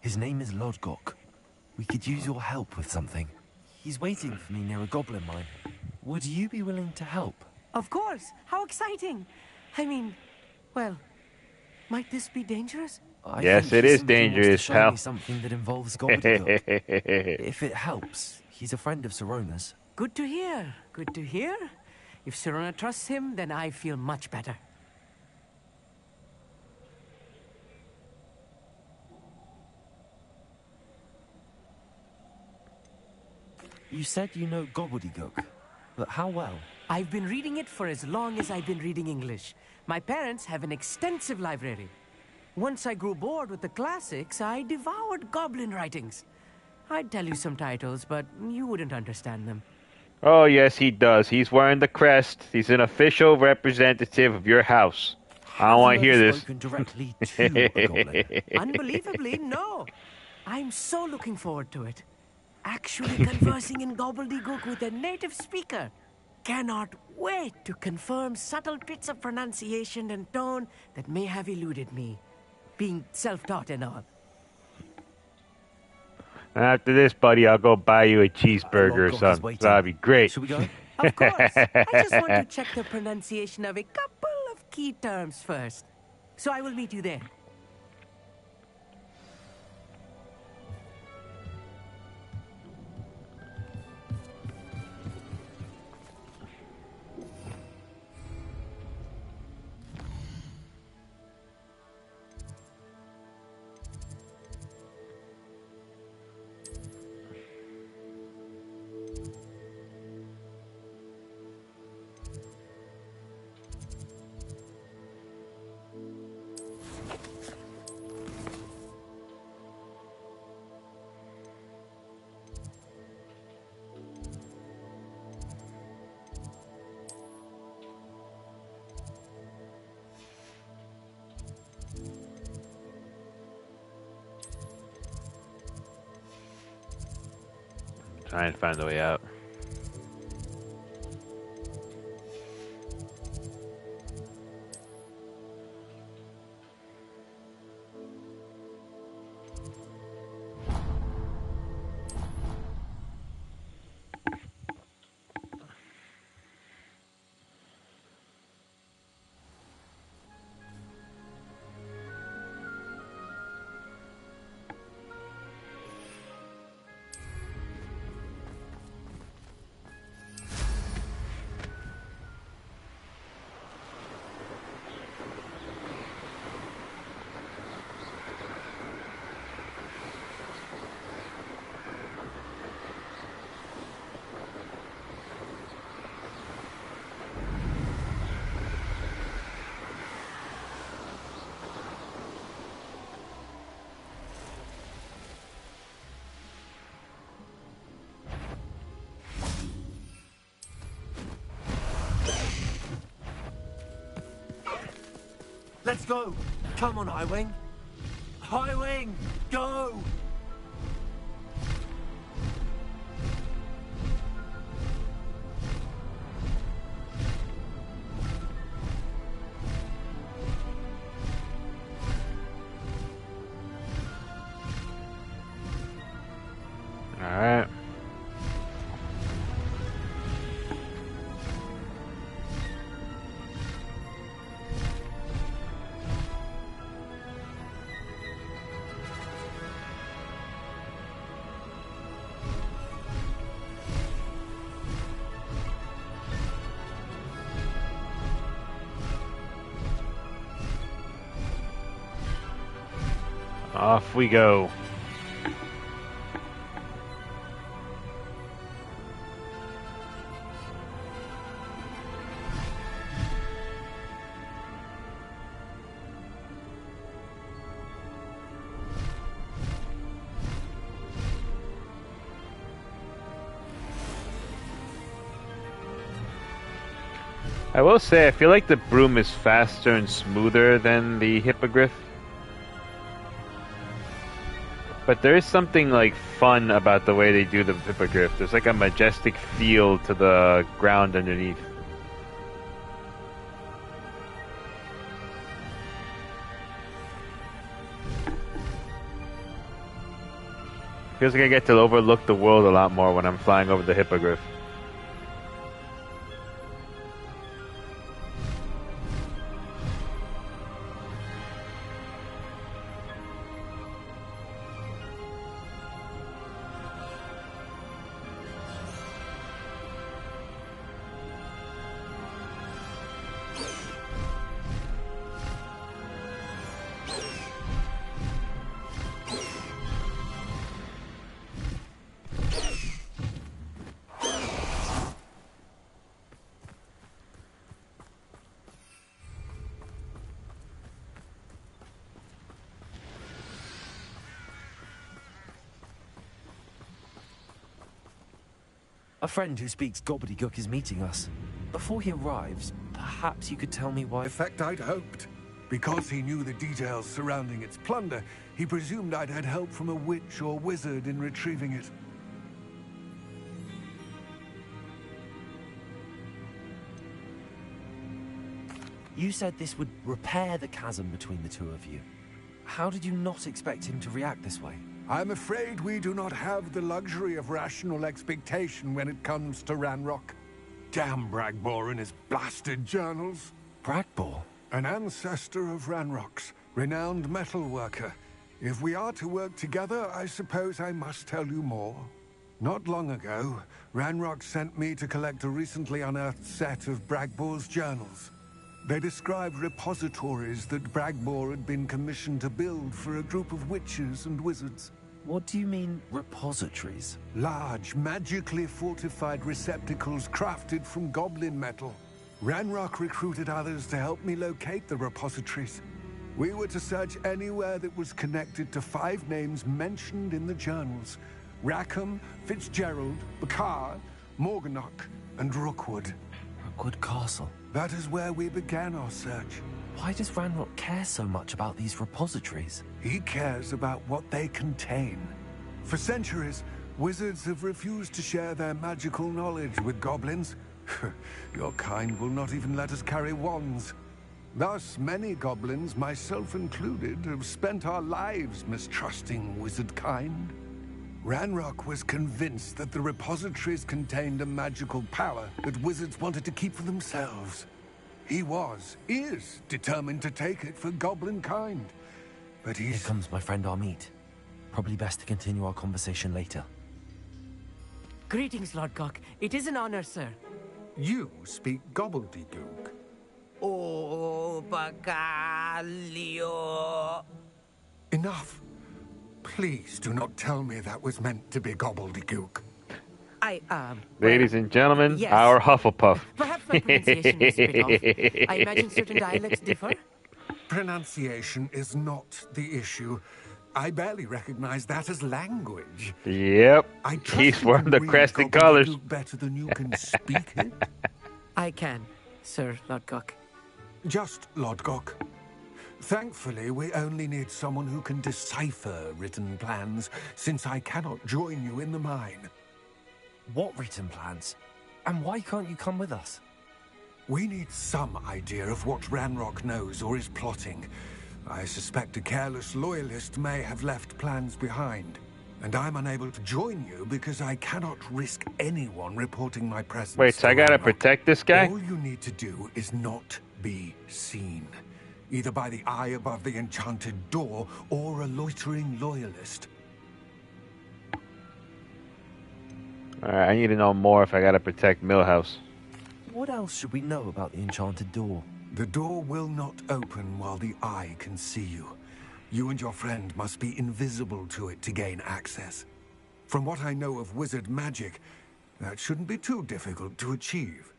His name is Lodgok. We could use your help with something. He's waiting for me near a goblin mine. Would you be willing to help? Of course. How exciting. I mean, well, might this be dangerous? Yes, it is dangerous, pal. pal. Me something that involves gobbledygook. If it helps, he's a friend of Sirona's. Good to hear. Good to hear. If Sirona trusts him, then I feel much better. You said you know gobbledygook, but how well? I've been reading it for as long as I've been reading English. My parents have an extensive library. Once I grew bored with the classics, I devoured goblin writings. I'd tell you some titles, but you wouldn't understand them. Oh, yes, he does. He's wearing the crest. He's an official representative of your house. I don't want to hear this. Spoken directly to a goblin? Unbelievably, no. I'm so looking forward to it. Actually conversing in gobbledygook with a native speaker. Cannot wait to confirm subtle bits of pronunciation and tone that may have eluded me. Being self-taught and all. After this, buddy, I'll go buy you a cheeseburger or something. That'd be great. Should we go? Of course. I just want to check the pronunciation of a couple of key terms first. So I will meet you there. Trying to find a way out. Let's go. Come on, Highwing. Highwing, go! Alright. Off we go. I will say, I feel like the broom is faster and smoother than the hippogriff. But there is something like fun about the way they do the hippogriff. There's like a majestic feel to the ground underneath. Feels like I get to overlook the world a lot more when I'm flying over the hippogriff. A friend who speaks gobbledygook is meeting us. Before he arrives, perhaps you could tell me why... In fact, I'd hoped. Because he knew the details surrounding its plunder, he presumed I'd had help from a witch or wizard in retrieving it. You said this would repair the chasm between the two of you. How did you not expect him to react this way? I'm afraid we do not have the luxury of rational expectation when it comes to Ranrock. Damn Bragbor and his blasted journals. Bragbor? An ancestor of Ranrock's, renowned metal worker. If we are to work together, I suppose I must tell you more. Not long ago, Ranrock sent me to collect a recently unearthed set of Bragbor's journals. They described repositories that Bragbor had been commissioned to build for a group of witches and wizards. What do you mean, repositories? Large, magically fortified receptacles crafted from goblin metal. Ranrock recruited others to help me locate the repositories. We were to search anywhere that was connected to 5 names mentioned in the journals. Rackham, Fitzgerald, Bakar, Morganach, and Rookwood. Rookwood Castle? That is where we began our search. Why does Ranrock care so much about these repositories? He cares about what they contain. For centuries, wizards have refused to share their magical knowledge with goblins. Your kind will not even let us carry wands. Thus, many goblins, myself included, have spent our lives mistrusting wizard kind. Ranrock was convinced that the repositories contained a magical power that wizards wanted to keep for themselves. He is determined to take it for goblin kind. But Here comes my friend Amit. Probably best to continue our conversation later. Greetings, Lord Cock. It is an honor, sir. You speak gobbledygook. Oh, Bagalio. Enough. Please do not tell me that was meant to be gobbledygook. Ladies and gentlemen, yes. our Hufflepuff. Perhaps my pronunciation is a bit off. I imagine certain dialects differ. Pronunciation is not the issue. I barely recognize that as language. Yep. He's wearing the crested colors. Better than you can speak it. I can, Sir Lodgok. Just Lodgok. Thankfully, we only need someone who can decipher written plans, since I cannot join you in the mine. What written plans? And why can't you come with us? We need some idea of what Ranrock knows or is plotting. I suspect a careless loyalist may have left plans behind. And I'm unable to join you because I cannot risk anyone reporting my presence. Wait, so I gotta protect this guy? All you need to do is not be seen. Either by the eye above the enchanted door or a loitering loyalist. Alright, I need to know more if I gotta protect Millhouse. What else should we know about the enchanted door? The door will not open while the eye can see you. You and your friend must be invisible to it to gain access. From what I know of wizard magic, that shouldn't be too difficult to achieve.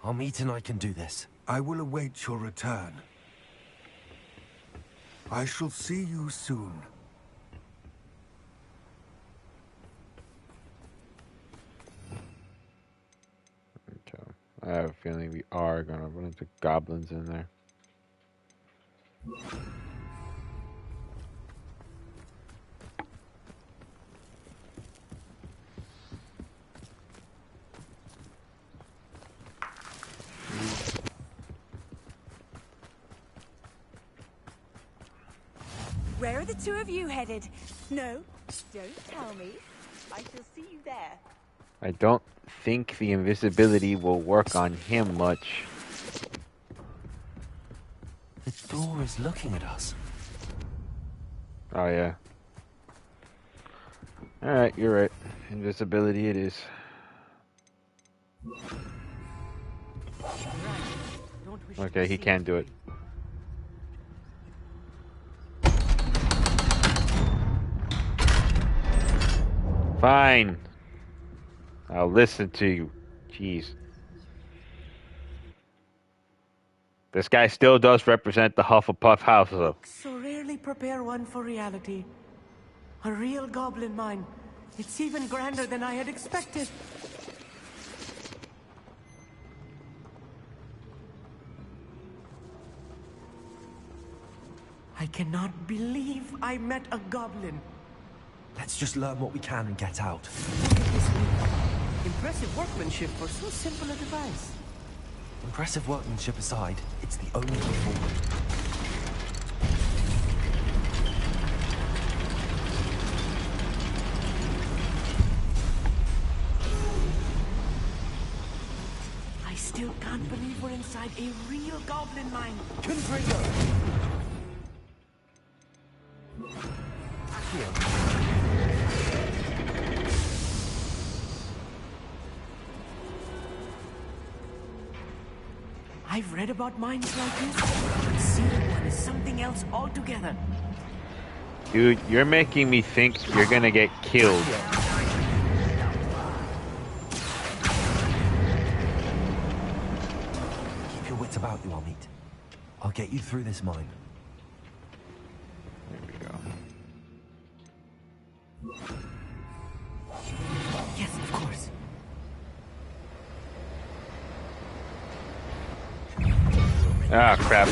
Amit and I can do this. I will await your return. I shall see you soon. Okay. I have a feeling we are gonna run into goblins in there. Where are the two of you headed? No, don't tell me. I shall see you there. I don't think the invisibility will work on him much. The door is looking at us. Oh yeah. Alright, you're right. Invisibility it is. Okay, he can do it. Fine. I'll listen to you. Jeez. This guy still does represent the Hufflepuff house, though. So rarely prepare one for reality. A real goblin mine. It's even grander than I had expected. I cannot believe I met a goblin. Let's just learn what we can and get out. Look at this wheel. Impressive workmanship for so simple a device. Impressive workmanship aside, it's the only way forward. I still can't believe we're inside a real goblin mine. Confringo! I've read about mines like this, but seeing one is something else altogether. Dude, you're making me think you're gonna get killed. Keep your wits about you, Amit. I'll get you through this mine. There we go. Yes, of course. Ah, crap.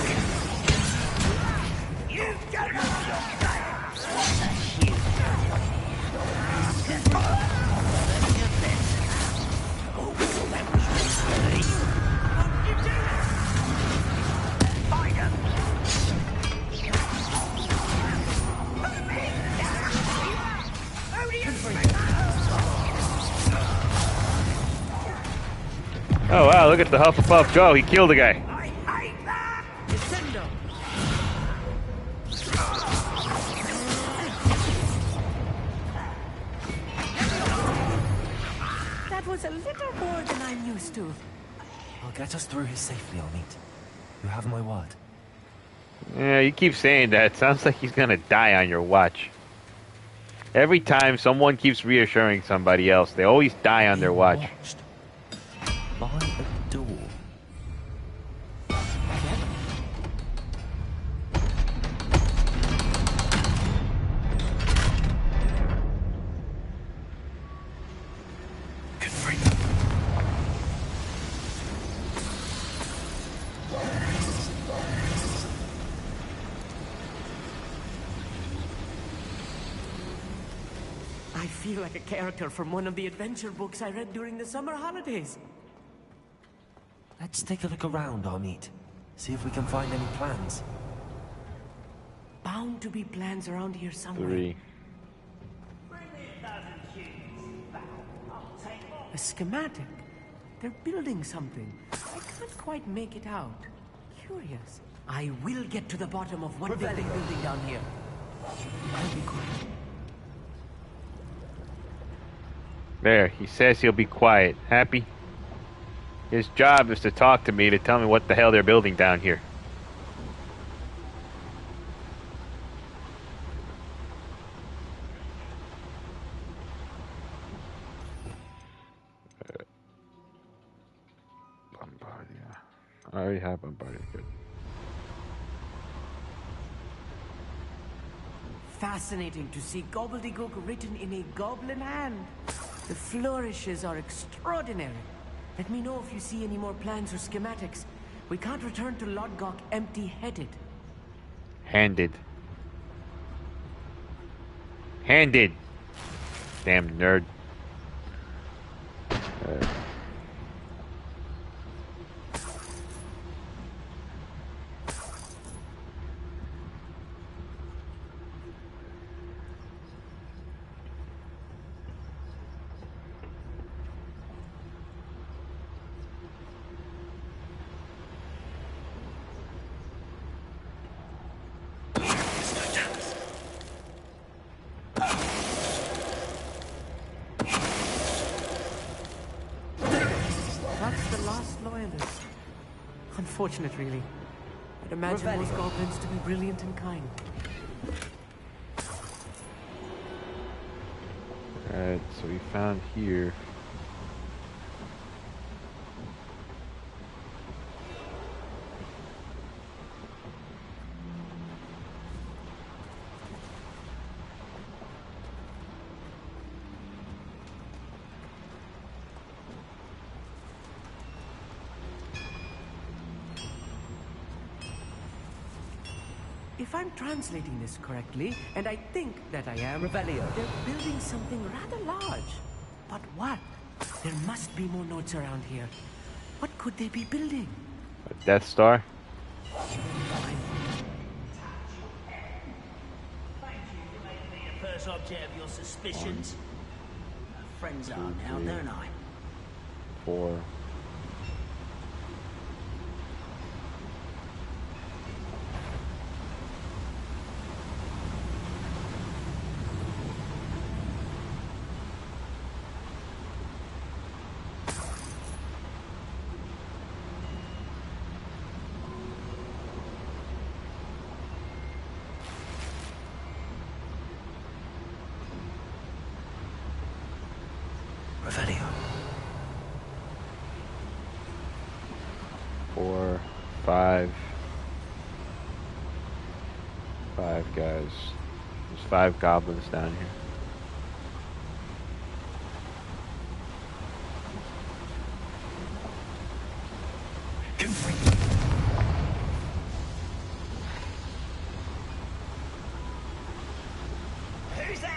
Oh wow, look at the Hufflepuff go. He killed a guy. That was a little more than I'm used to. I'll get us through here safely, Amit. You have my word. Yeah, you keep saying that. Sounds like he's gonna die on your watch. Every time someone keeps reassuring somebody else, they always die on their watch. By a door. I feel like a character from one of the adventure books I read during the summer holidays. Let's take a look around, Amit. See if we can find any plans. Bound to be plans around here somewhere. 3. A schematic. They're building something. I can't quite make it out. Curious. I will get to the bottom of what they're building down here. I'll be quiet. There, he says he'll be quiet. Happy? His job is to talk to me, to tell me what the hell they're building down here. Bombardier. I already have Bombardier. Good. Fascinating to see gobbledygook written in a goblin hand. The flourishes are extraordinary. Let me know if you see any more plans or schematics. We can't return to Lodgok empty-headed. Handed. Handed! Damn nerd. Unfortunate, really. I'd imagine most goblins to be brilliant and kind. Alright, so we found here. If I'm translating this correctly, and I think that I am, Revelio, they're building something rather large. But what? There must be more notes around here. What could they be building? A Death Star? Thank you for making me the first object of your suspicions. Friends are now, don't I? 4. Revelio. 4, 5. 5 guys. There's 5 goblins down here. Who's that?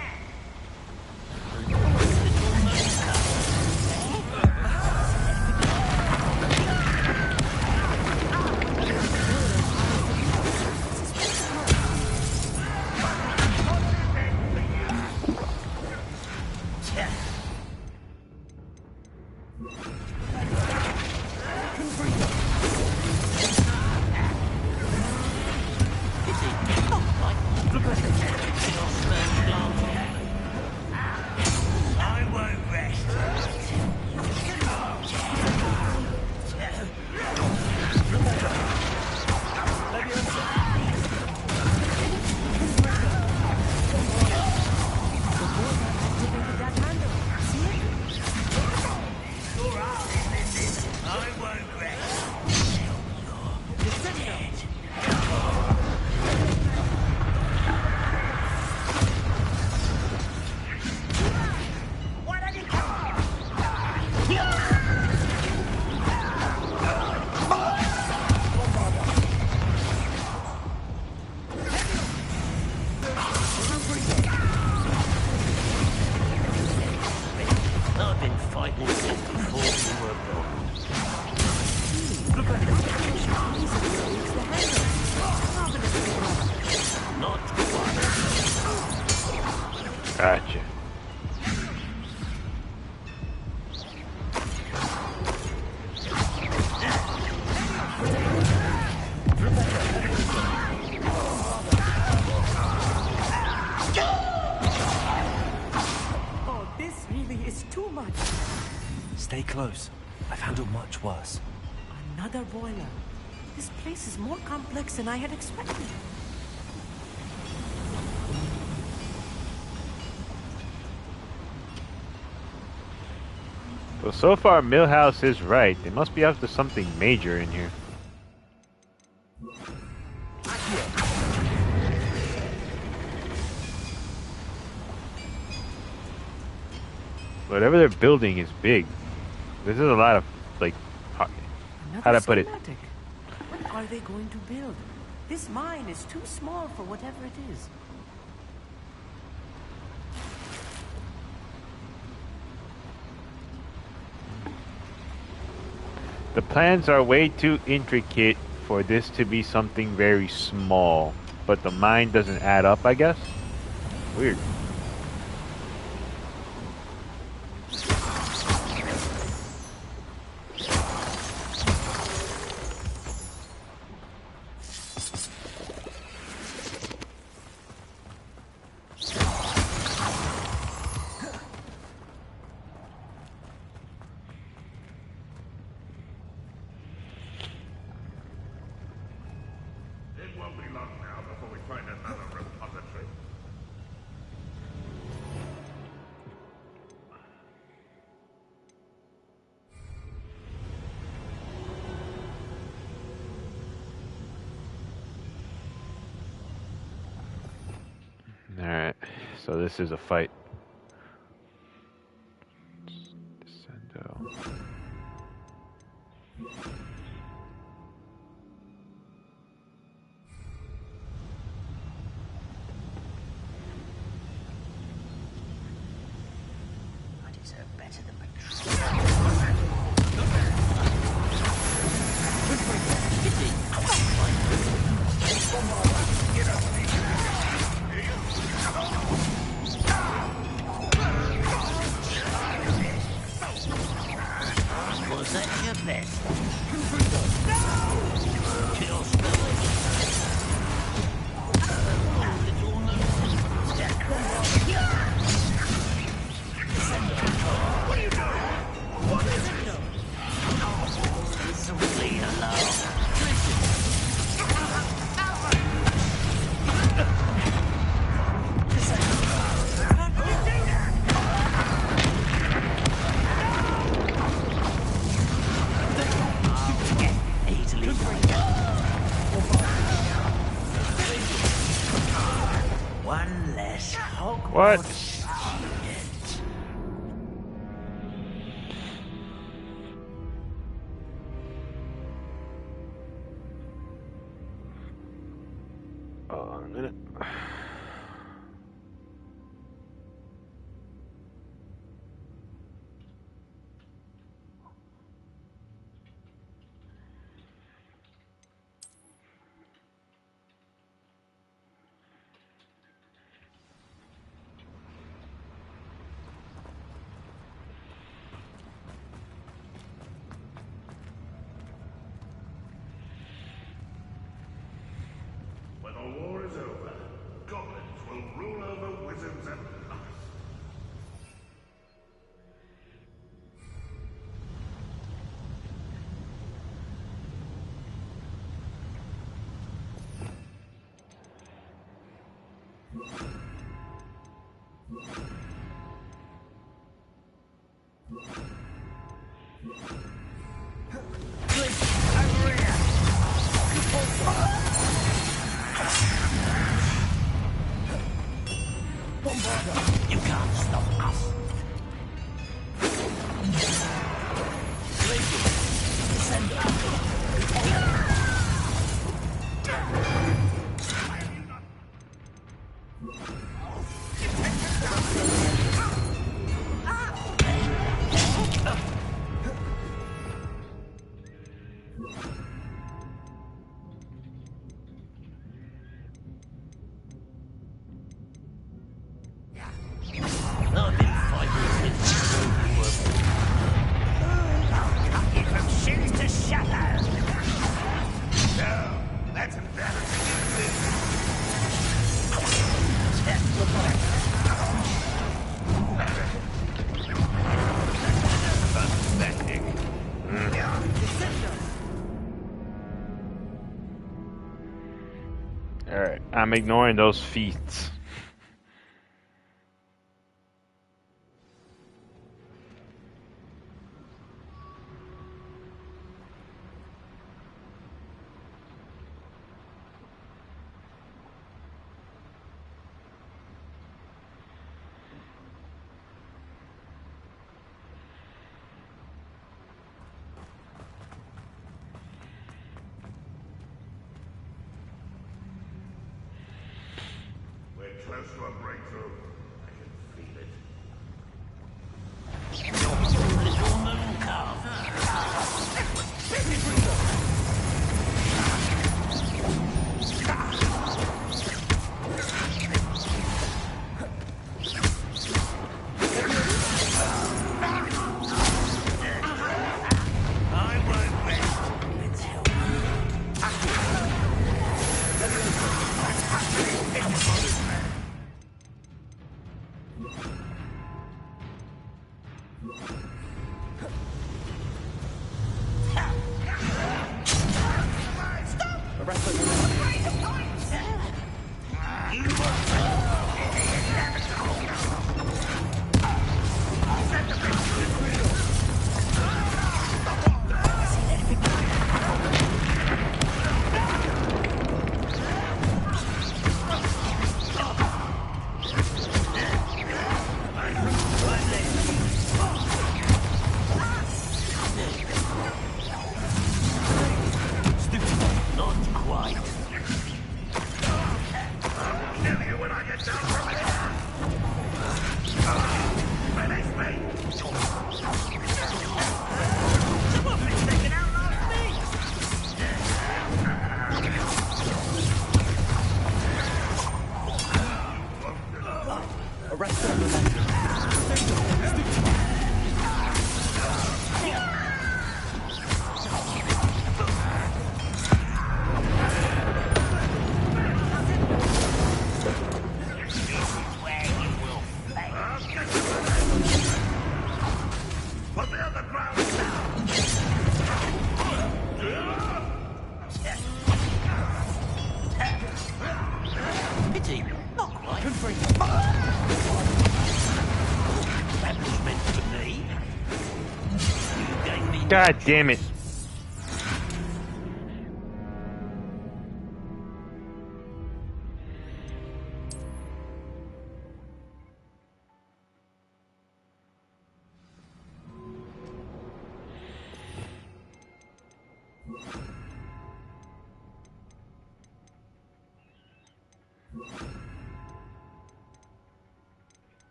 Another boiler. This place is more complex than I had expected. Well, so far Millhouse is right. They must be after something major in here. Whatever they're building is big. This is a lot of, like, how to put it? What are they going to build? This mine is too small for whatever it is. The plans are way too intricate for this to be something very small. But the mine doesn't add up, I guess? Weird. Alright, so this is a fight. Descendo. I deserve better than was that your best? Kill what are you doing? What is it? Simply alone. One less Hogwarts. What? Hold on a minute. When the war is over, Alright, I'm ignoring those feats. Close to a breakthrough. I can feel it. Little moon I won't rest. Let's help. God damn it.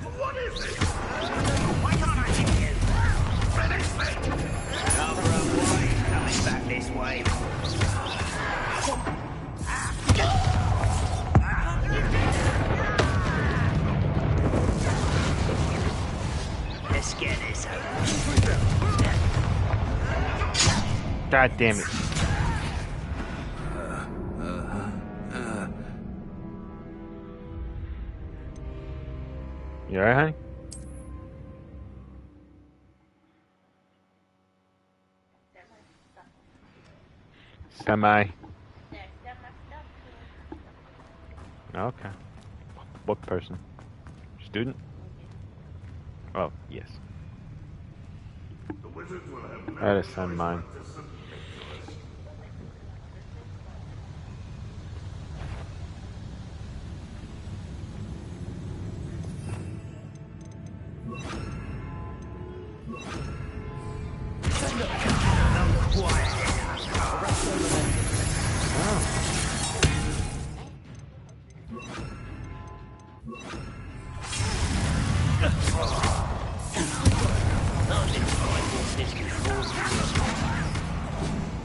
What is it? Why can't I hit you? Finish me! Another way coming back this way. Let's get this over. God damn it. You alright, honey? Semi. Okay. What person? Student? Oh, yes. I had to send mine.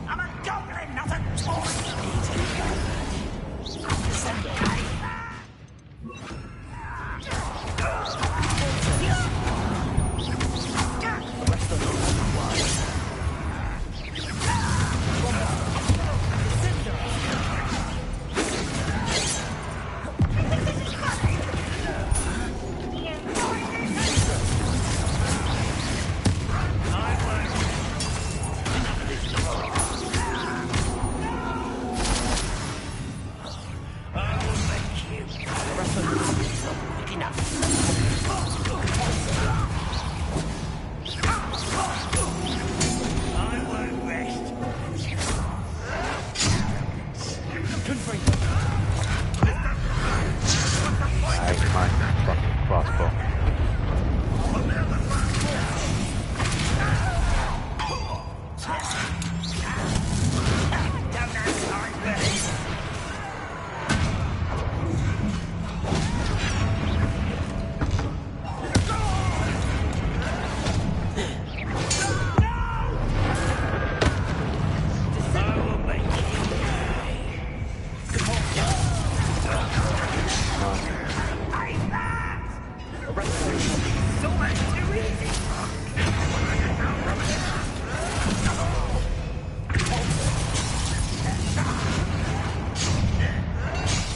I'm a goblin, not a toy!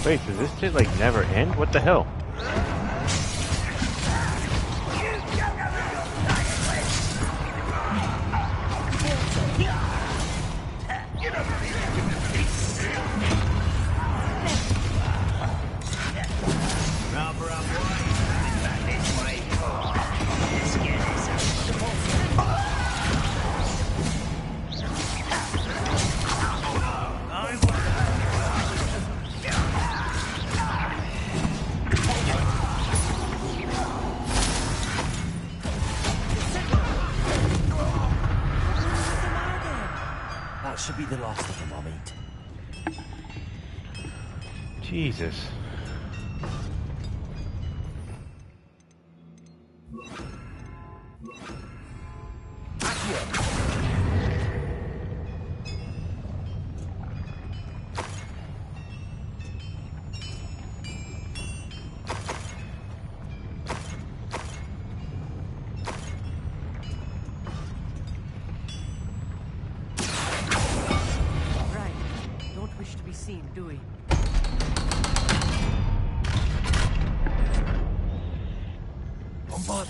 Wait, does this shit like never end? What the hell? Should be the last of them I'll meet. Jesus. Do we? Bombard!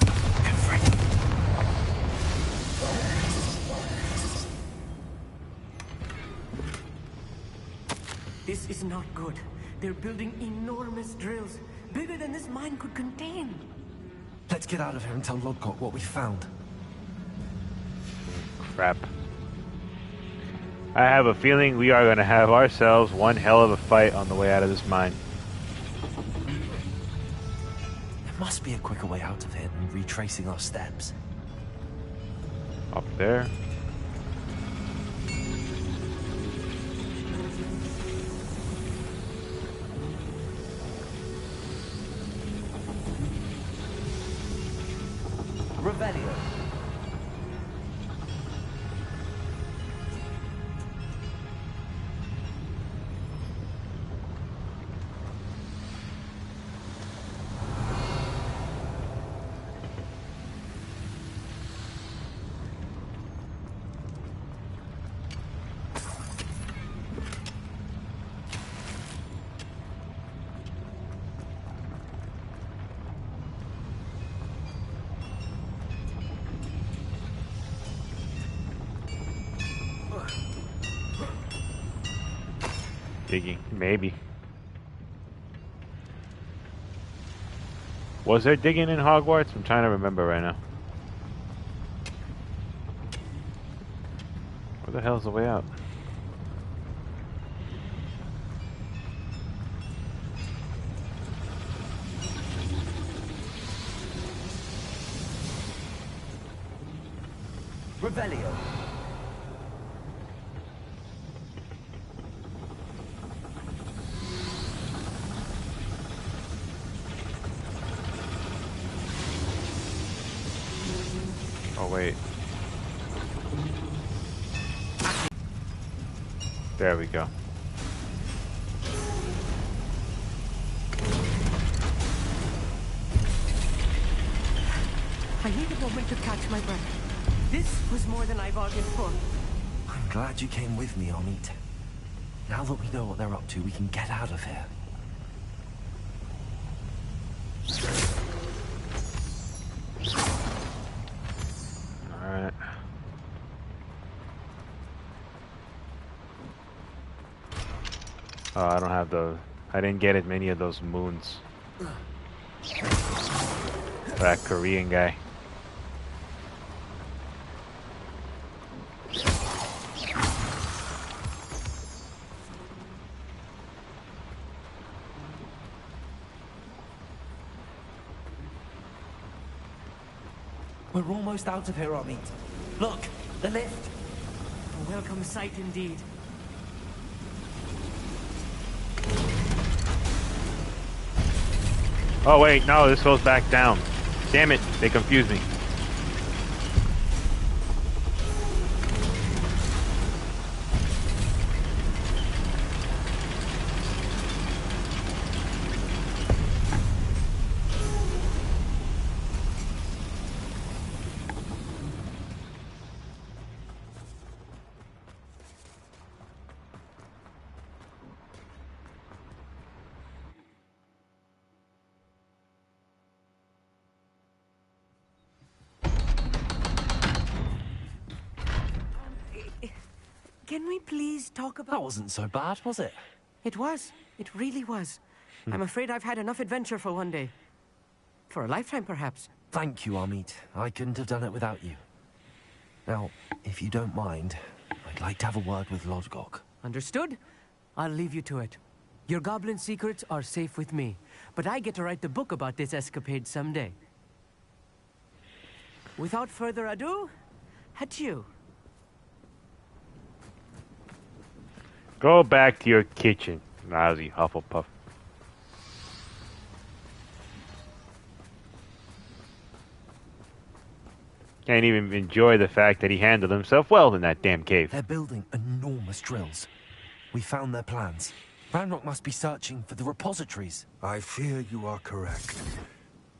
This is not good. They're building enormous drills, bigger than this mine could contain. Let's get out of here and tell Lodcock what we found. Crap. I have a feeling we are going to have ourselves one hell of a fight on the way out of this mine. There must be a quicker way out of here than retracing our steps. Up there. Revelio. Digging, maybe. Was there digging in Hogwarts? I'm trying to remember right now. Where the hell's the way out? Revelio. Oh wait. There we go. I need a moment to catch my breath. This was more than I bargained for. I'm glad you came with me, Amit. Now that we know what they're up to, we can get out of here. Alright. Oh, I don't have those. I didn't get as many of those moons. That Korean guy. We're almost out of here, Amit. Look, the lift. A welcome sight indeed. Oh wait, no, this goes back down. Damn it, they confused me. Can we please talk about... That wasn't so bad, was it? It was. It really was. I'm afraid I've had enough adventure for one day. For a lifetime, perhaps. Thank you, Amit. I couldn't have done it without you. Now, if you don't mind, I'd like to have a word with Lodgok. Understood? I'll leave you to it. Your goblin secrets are safe with me, but I get to write the book about this escapade someday. Without further ado, adieu. Go back to your kitchen, lousy Hufflepuff. Can't even enjoy the fact that he handled himself well in that damn cave. They're building enormous drills. We found their plans. Ranrock must be searching for the repositories. I fear you are correct.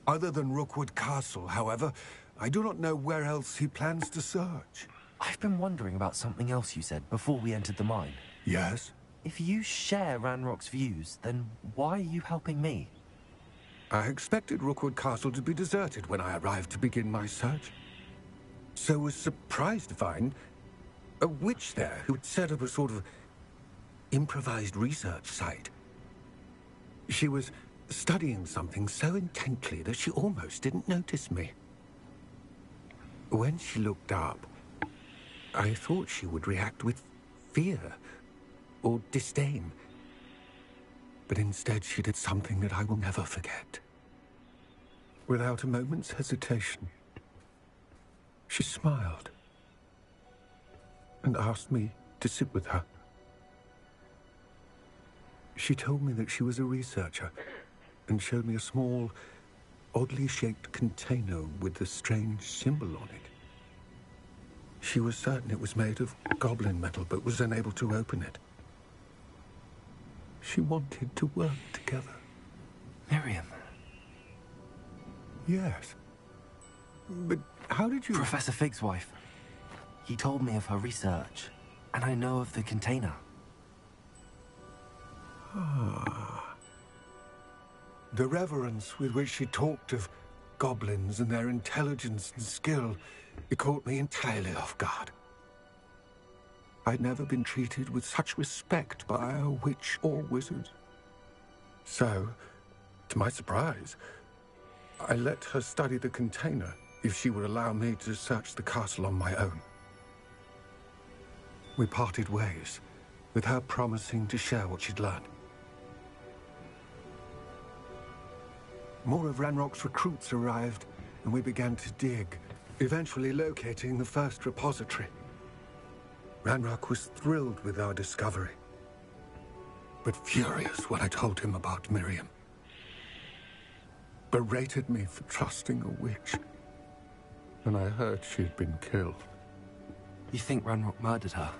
Other than Rookwood Castle, however, I do not know where else he plans to search. I've been wondering about something else you said before we entered the mine. Yes? If you share Ranrock's views, then why are you helping me? I expected Rookwood Castle to be deserted when I arrived to begin my search. So was surprised to find a witch there who had set up a sort of improvised research site. She was studying something so intently that she almost didn't notice me. When she looked up, I thought she would react with fear or disdain. But instead she did something that I will never forget. Without a moment's hesitation, she smiled and asked me to sit with her. She told me that she was a researcher and showed me a small oddly shaped container with a strange symbol on it. She was certain it was made of goblin metal, but was unable to open it. She wanted to work together. Miriam. Yes. But how did you... Professor Fig's wife. He told me of her research, and I know of the container. Ah. The reverence with which she talked of goblins and their intelligence and skill, it caught me entirely off guard. I'd never been treated with such respect by a witch or wizard. So, to my surprise, I let her study the container if she would allow me to search the castle on my own. We parted ways, with her promising to share what she'd learned. More of Ranrock's recruits arrived, and we began to dig, eventually locating the first repository. Ranrock was thrilled with our discovery, but furious when I told him about Miriam. Berated me for trusting a witch, and I heard she'd been killed. You think Ranrock murdered her?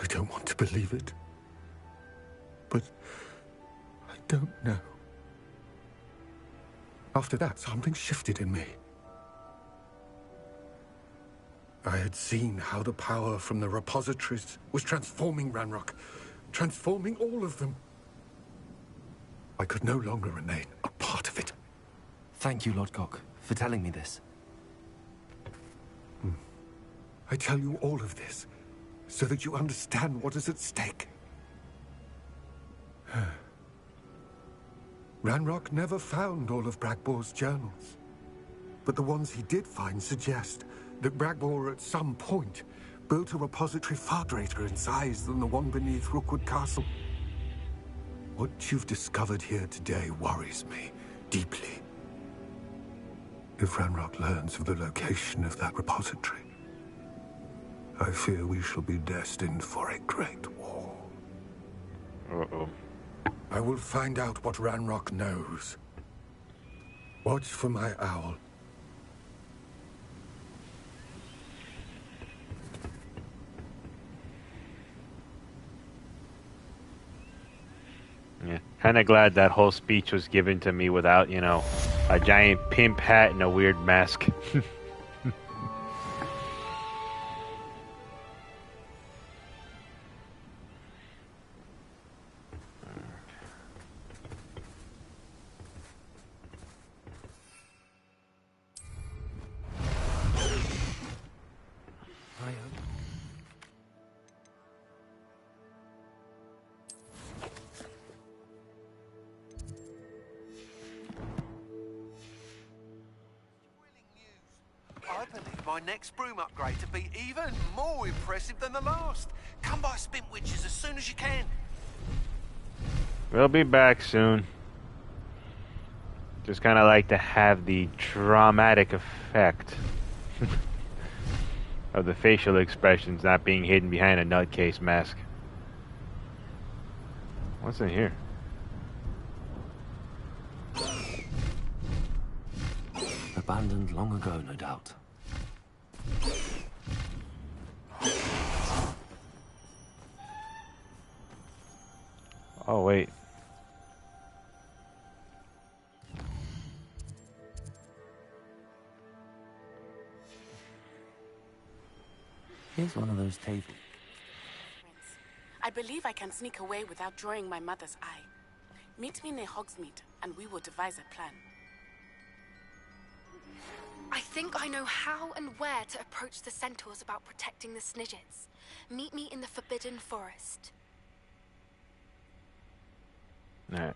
I don't want to believe it, but I don't know. After that, something shifted in me. I had seen how the power from the repositories was transforming Ranrock, transforming all of them. I could no longer remain a part of it. Thank you, Lord Cock, for telling me this. I tell you all of this so that you understand what is at stake. Ranrock never found all of Bragbor's journals, but the ones he did find suggest that Bragbor at some point built a repository far greater in size than the one beneath Rookwood Castle. What you've discovered here today worries me deeply. If Ranrock learns of the location of that repository, I fear we shall be destined for a great war. Uh-oh. I will find out what Ranrock knows. Watch for my owl. Yeah, kind of glad that whole speech was given to me without, you know, a giant pimp hat and a weird mask. I believe my next broom upgrade to be even more impressive than the last. Come by Spint Witches as soon as you can. We'll be back soon. Just kind of like to have the dramatic effect of the facial expressions not being hidden behind a nutcase mask. What's in here? Abandoned long ago, no doubt. Oh, wait. Here's one of those tables. I believe I can sneak away without drawing my mother's eye. Meet me near Hogsmeade, and we will devise a plan. I think I know how and where to approach the centaurs about protecting the Snidgets. Meet me in the Forbidden Forest. Alright.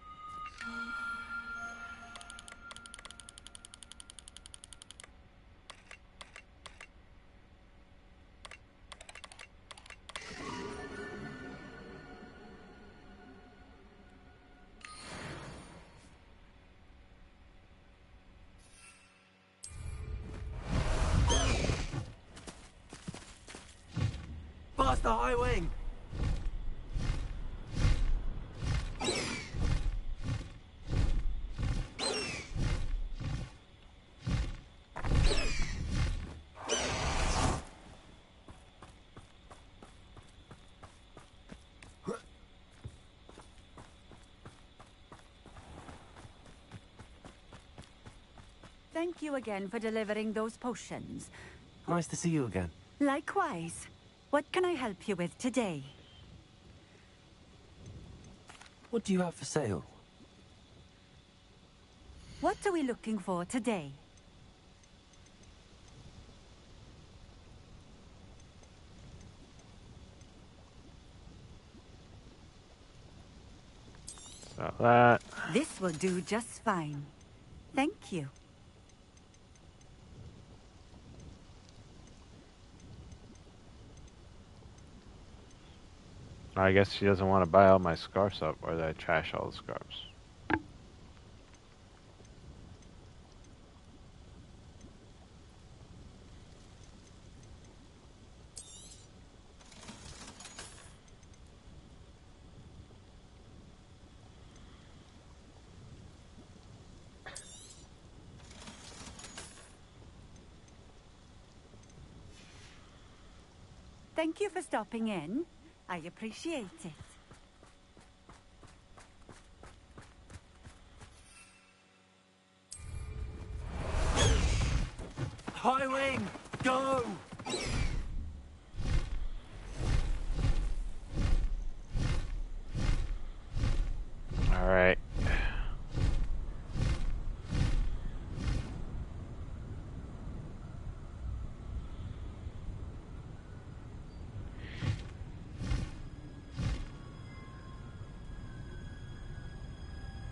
Past the high wing! Thank you again for delivering those potions. Nice to see you again. Likewise. What can I help you with today? What do you have for sale? What are we looking for today? So that. This will do just fine. Thank you. I guess she doesn't want to buy all my scarves up, or did I trash all the scarves? Thank you for stopping in. I appreciate it. High wing, go! All right.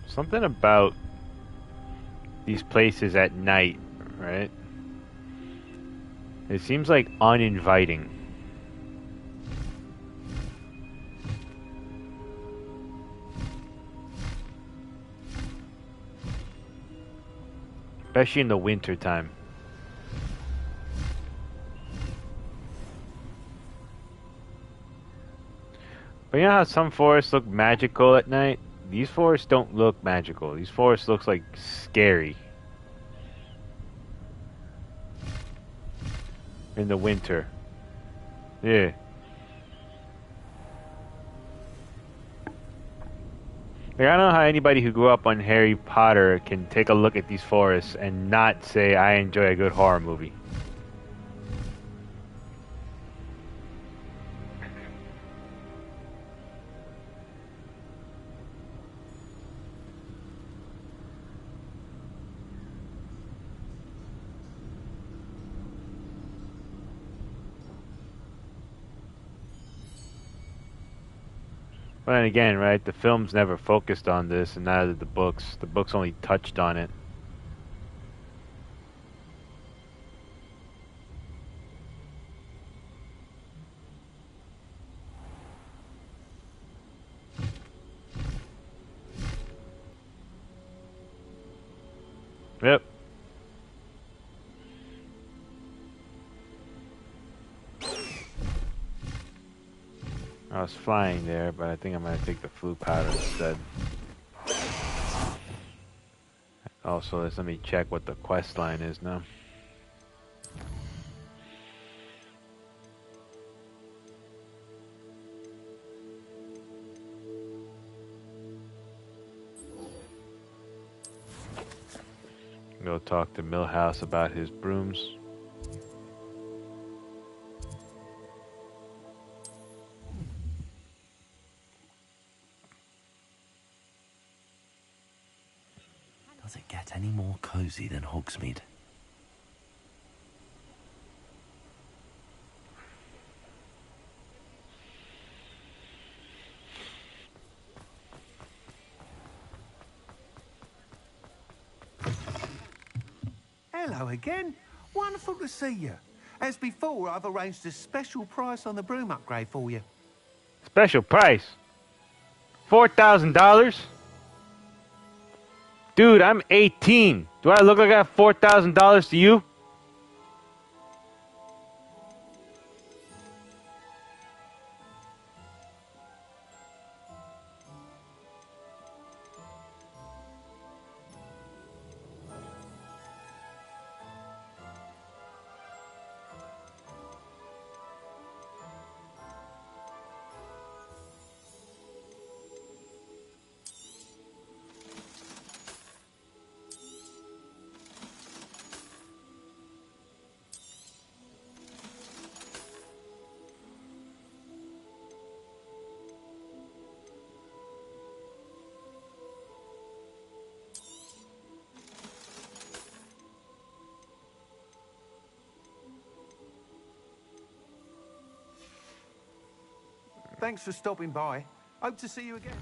Something about these places at night, right? It seems like uninviting. Especially in the winter time. But you know how some forests look magical at night? These forests don't look magical. These forests look like scary. In the winter. Yeah. Like, I don't know how anybody who grew up on Harry Potter can take a look at these forests and not say, I enjoy a good horror movie. But then again, right, the films never focused on this, and neither did the books. The books only touched on it. Yep. I was flying there, but I think I'm going to take the flu powder instead. Also, let me check what the quest line is now. Go talk to Millhouse about his brooms. Does it get any more cozy than Hogsmeade? Hello again. Wonderful to see you. As before, I've arranged a special price on the broom upgrade for you. Special price? $4,000? Dude, I'm 18. Do I look like I have $4,000 to you? Thanks for stopping by. Hope to see you again.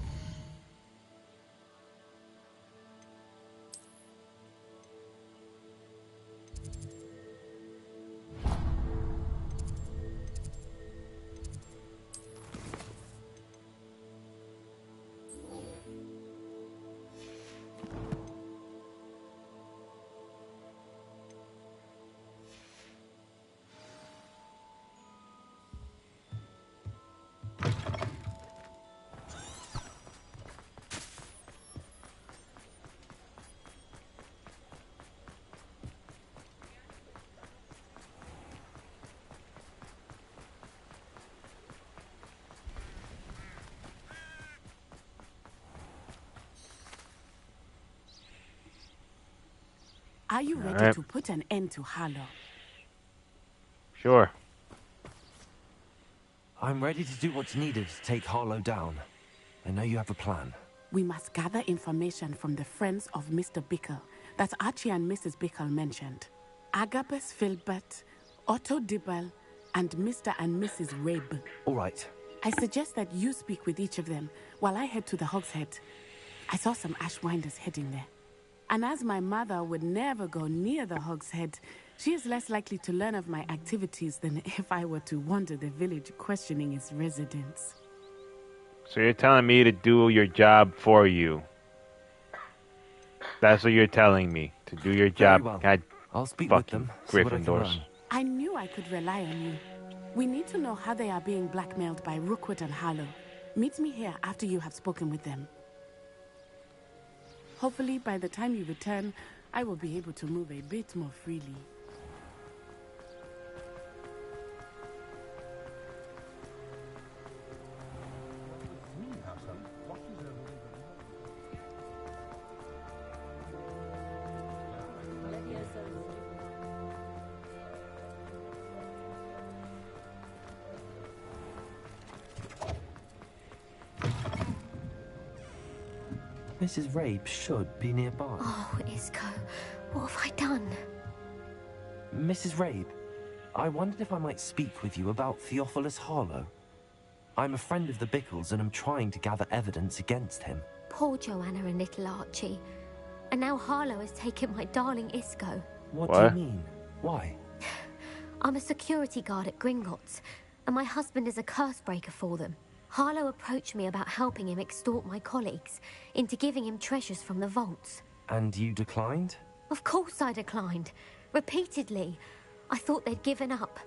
Are you ready to put an end to Harlow? Sure. I'm ready to do what's needed to take Harlow down. I know you have a plan. We must gather information from the friends of Mr. Bickle that Archie and Mrs. Bickle mentioned. Agabus Filbert, Otto Dibble, and Mr. and Mrs. Rabe. All right. I suggest that you speak with each of them while I head to the Hogshead. I saw some Ashwinders heading there. And as my mother would never go near the Hogshead, she is less likely to learn of my activities than if I were to wander the village questioning its residents. So you're telling me to do your job for you? That's what you're telling me, to do your job. Well. God, I'll speak with fucking them. See what I can Gryffindors. learn. I knew I could rely on you. We need to know how they are being blackmailed by Rookwood and Harlow. Meet me here after you have spoken with them. Hopefully, by the time you return, I will be able to move a bit more freely. Mrs. Rabe should be nearby. Oh, Isco, what have I done? Mrs. Rabe, I wondered if I might speak with you about Theophilus Harlow. I'm a friend of the Bickles and I'm trying to gather evidence against him. Poor Joanna and little Archie. And now Harlow has taken my darling Isco. What do you mean? Why? I'm a security guard at Gringotts, and my husband is a curse breaker for them. Harlow approached me about helping him extort my colleagues into giving him treasures from the vaults. And you declined? Of course I declined. Repeatedly. I thought they'd given up,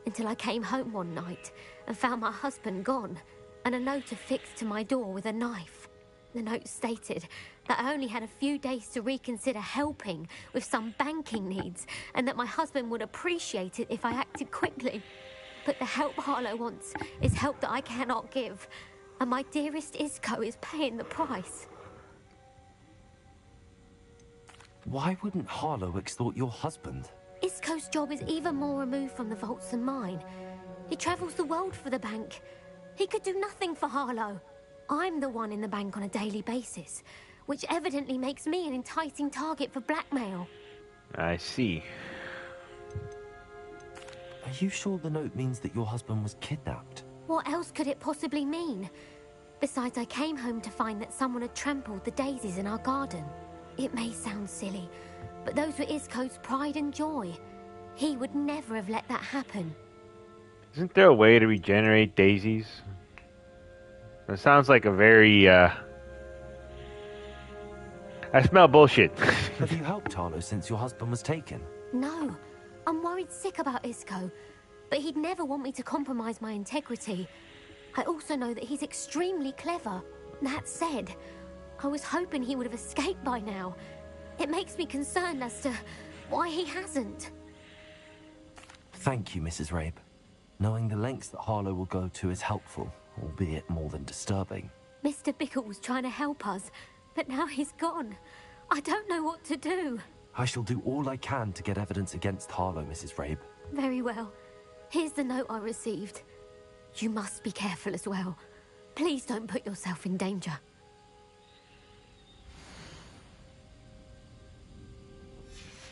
until I came home one night and found my husband gone, and a note affixed to my door with a knife. The note stated that I only had a few days to reconsider helping with some banking needs, and that my husband would appreciate it if I acted quickly. But the help Harlow wants is help that I cannot give, and my dearest Isco is paying the price. Why wouldn't Harlow extort your husband? Isco's job is even more removed from the vaults than mine. He travels the world for the bank. He could do nothing for Harlow. I'm the one in the bank on a daily basis, which evidently makes me an enticing target for blackmail. I see. Are you sure the note means that your husband was kidnapped? What else could it possibly mean? Besides, I came home to find that someone had trampled the daisies in our garden. It may sound silly, but those were Isco's pride and joy. He would never have let that happen. Isn't there a way to regenerate daisies? That sounds like a very, I smell bullshit. Have you helped Harlow since your husband was taken? No. I'm worried sick about Isco, but he'd never want me to compromise my integrity. I also know that he's extremely clever. That said, I was hoping he would have escaped by now. It makes me concerned as to why he hasn't. Thank you, Mrs. Rabe. Knowing the lengths that Harlow will go to is helpful, albeit more than disturbing. Mr. Bickle was trying to help us, but now he's gone. I don't know what to do. I shall do all I can to get evidence against Harlow, Mrs. Rabe. Very well. Here's the note I received. You must be careful as well. Please don't put yourself in danger.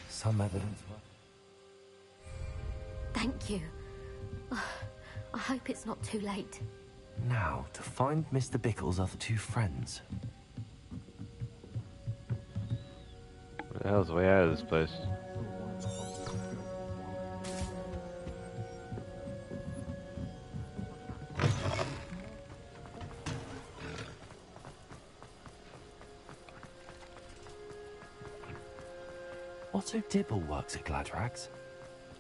Some evidence. Thank you. I hope it's not too late. Now, to find Mr. Bickle's other two friends. What the hell's the way out of this place? Otto Dibble works at Gladrags.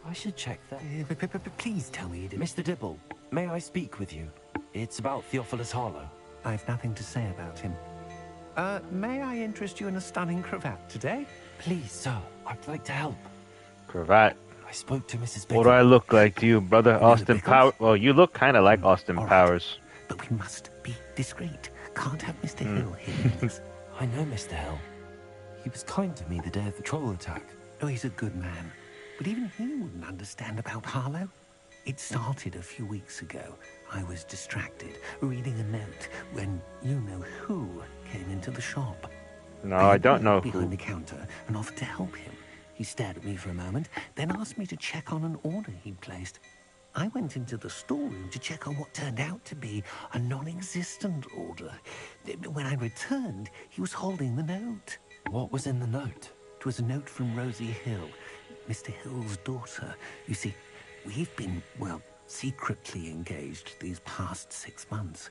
I should check that. Please tell me, Mr. Dibble, may I speak with you? It's about Theophilus Harlow. I've nothing to say about him. May I interest you in a stunning cravat today? Please, sir, I'd like to help. Cravat. I spoke to Mrs. Bickle. What do I look like to you, brother? Austin Powers? Well, you look kind of like Austin Powers. But we must be discreet. Can't have Mr. Hill hear this. I know Mr. Hill. He was kind to me the day of the troll attack. Oh, he's a good man. But even he wouldn't understand about Harlow. It started a few weeks ago. I was distracted, reading a note, when you-know-who came into the shop. No, I don't know who. Behind the counter and offered to help him. He stared at me for a moment, then asked me to check on an order he'd placed. I went into the storeroom to check on what turned out to be a non-existent order. When I returned, he was holding the note. What was in the note? It was a note from Rosie Hill, Mr. Hill's daughter. You see, we've been, well, secretly engaged these past 6 months.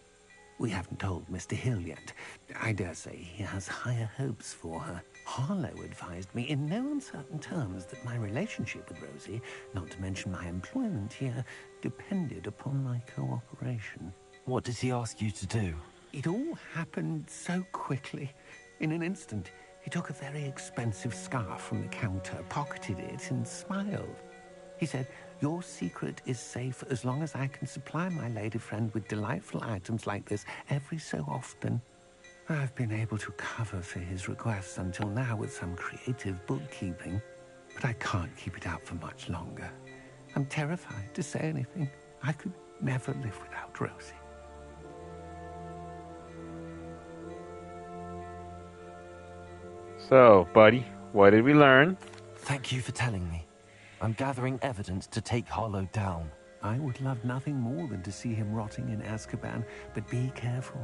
We haven't told Mr. Hill yet. I dare say he has higher hopes for her. Harlow advised me in no uncertain terms that my relationship with Rosie, not to mention my employment here, depended upon my cooperation. What did he ask you to do? It all happened so quickly. In an instant, he took a very expensive scarf from the counter, pocketed it, and smiled. He said, "Your secret is safe as long as I can supply my lady friend with delightful items like this every so often." I've been able to cover for his requests until now with some creative bookkeeping, but I can't keep it out for much longer. I'm terrified to say anything. I could never live without Rosie. So, buddy, what did we learn? Thank you for telling me. I'm gathering evidence to take Harlow down. I would love nothing more than to see him rotting in Azkaban, but be careful.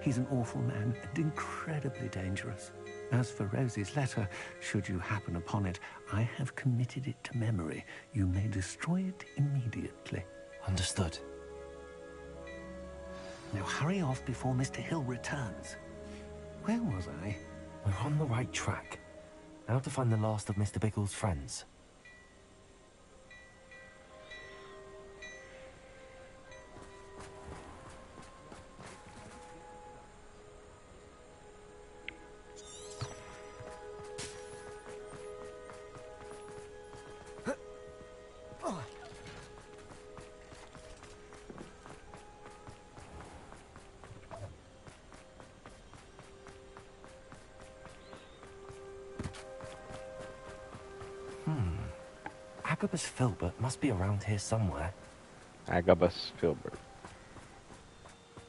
He's an awful man and incredibly dangerous. As for Rosie's letter, should you happen upon it, I have committed it to memory. You may destroy it immediately. Understood. Now hurry off before Mr. Hill returns. Where was I? We're on the right track. Now to find the last of Mr. Bickle's friends. Agabus Filbert must be around here somewhere. Agabus Filbert.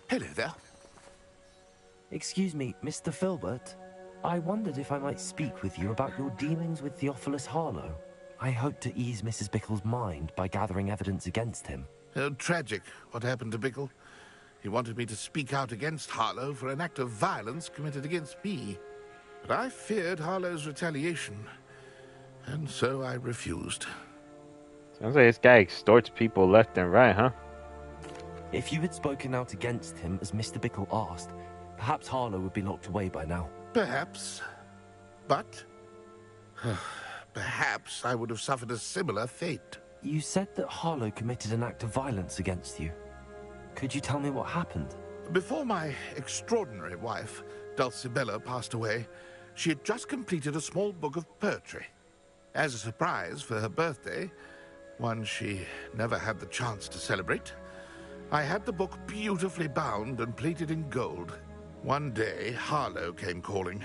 Hello there. Excuse me, Mr. Filbert. I wondered if I might speak with you about your dealings with Theophilus Harlow. I hope to ease Mrs. Bickle's mind by gathering evidence against him. Oh, tragic what happened to Bickle. He wanted me to speak out against Harlow for an act of violence committed against me. But I feared Harlow's retaliation, and so I refused. Sounds like this guy extorts people left and right, huh? If you had spoken out against him as Mr. Bickle asked, perhaps Harlow would be locked away by now. Perhaps. But perhaps I would have suffered a similar fate. You said that Harlow committed an act of violence against you. Could you tell me what happened? Before my extraordinary wife, Dulcibella, passed away, she had just completed a small book of poetry. As a surprise for her birthday, one she never had the chance to celebrate, I had the book beautifully bound and plated in gold. One day, Harlow came calling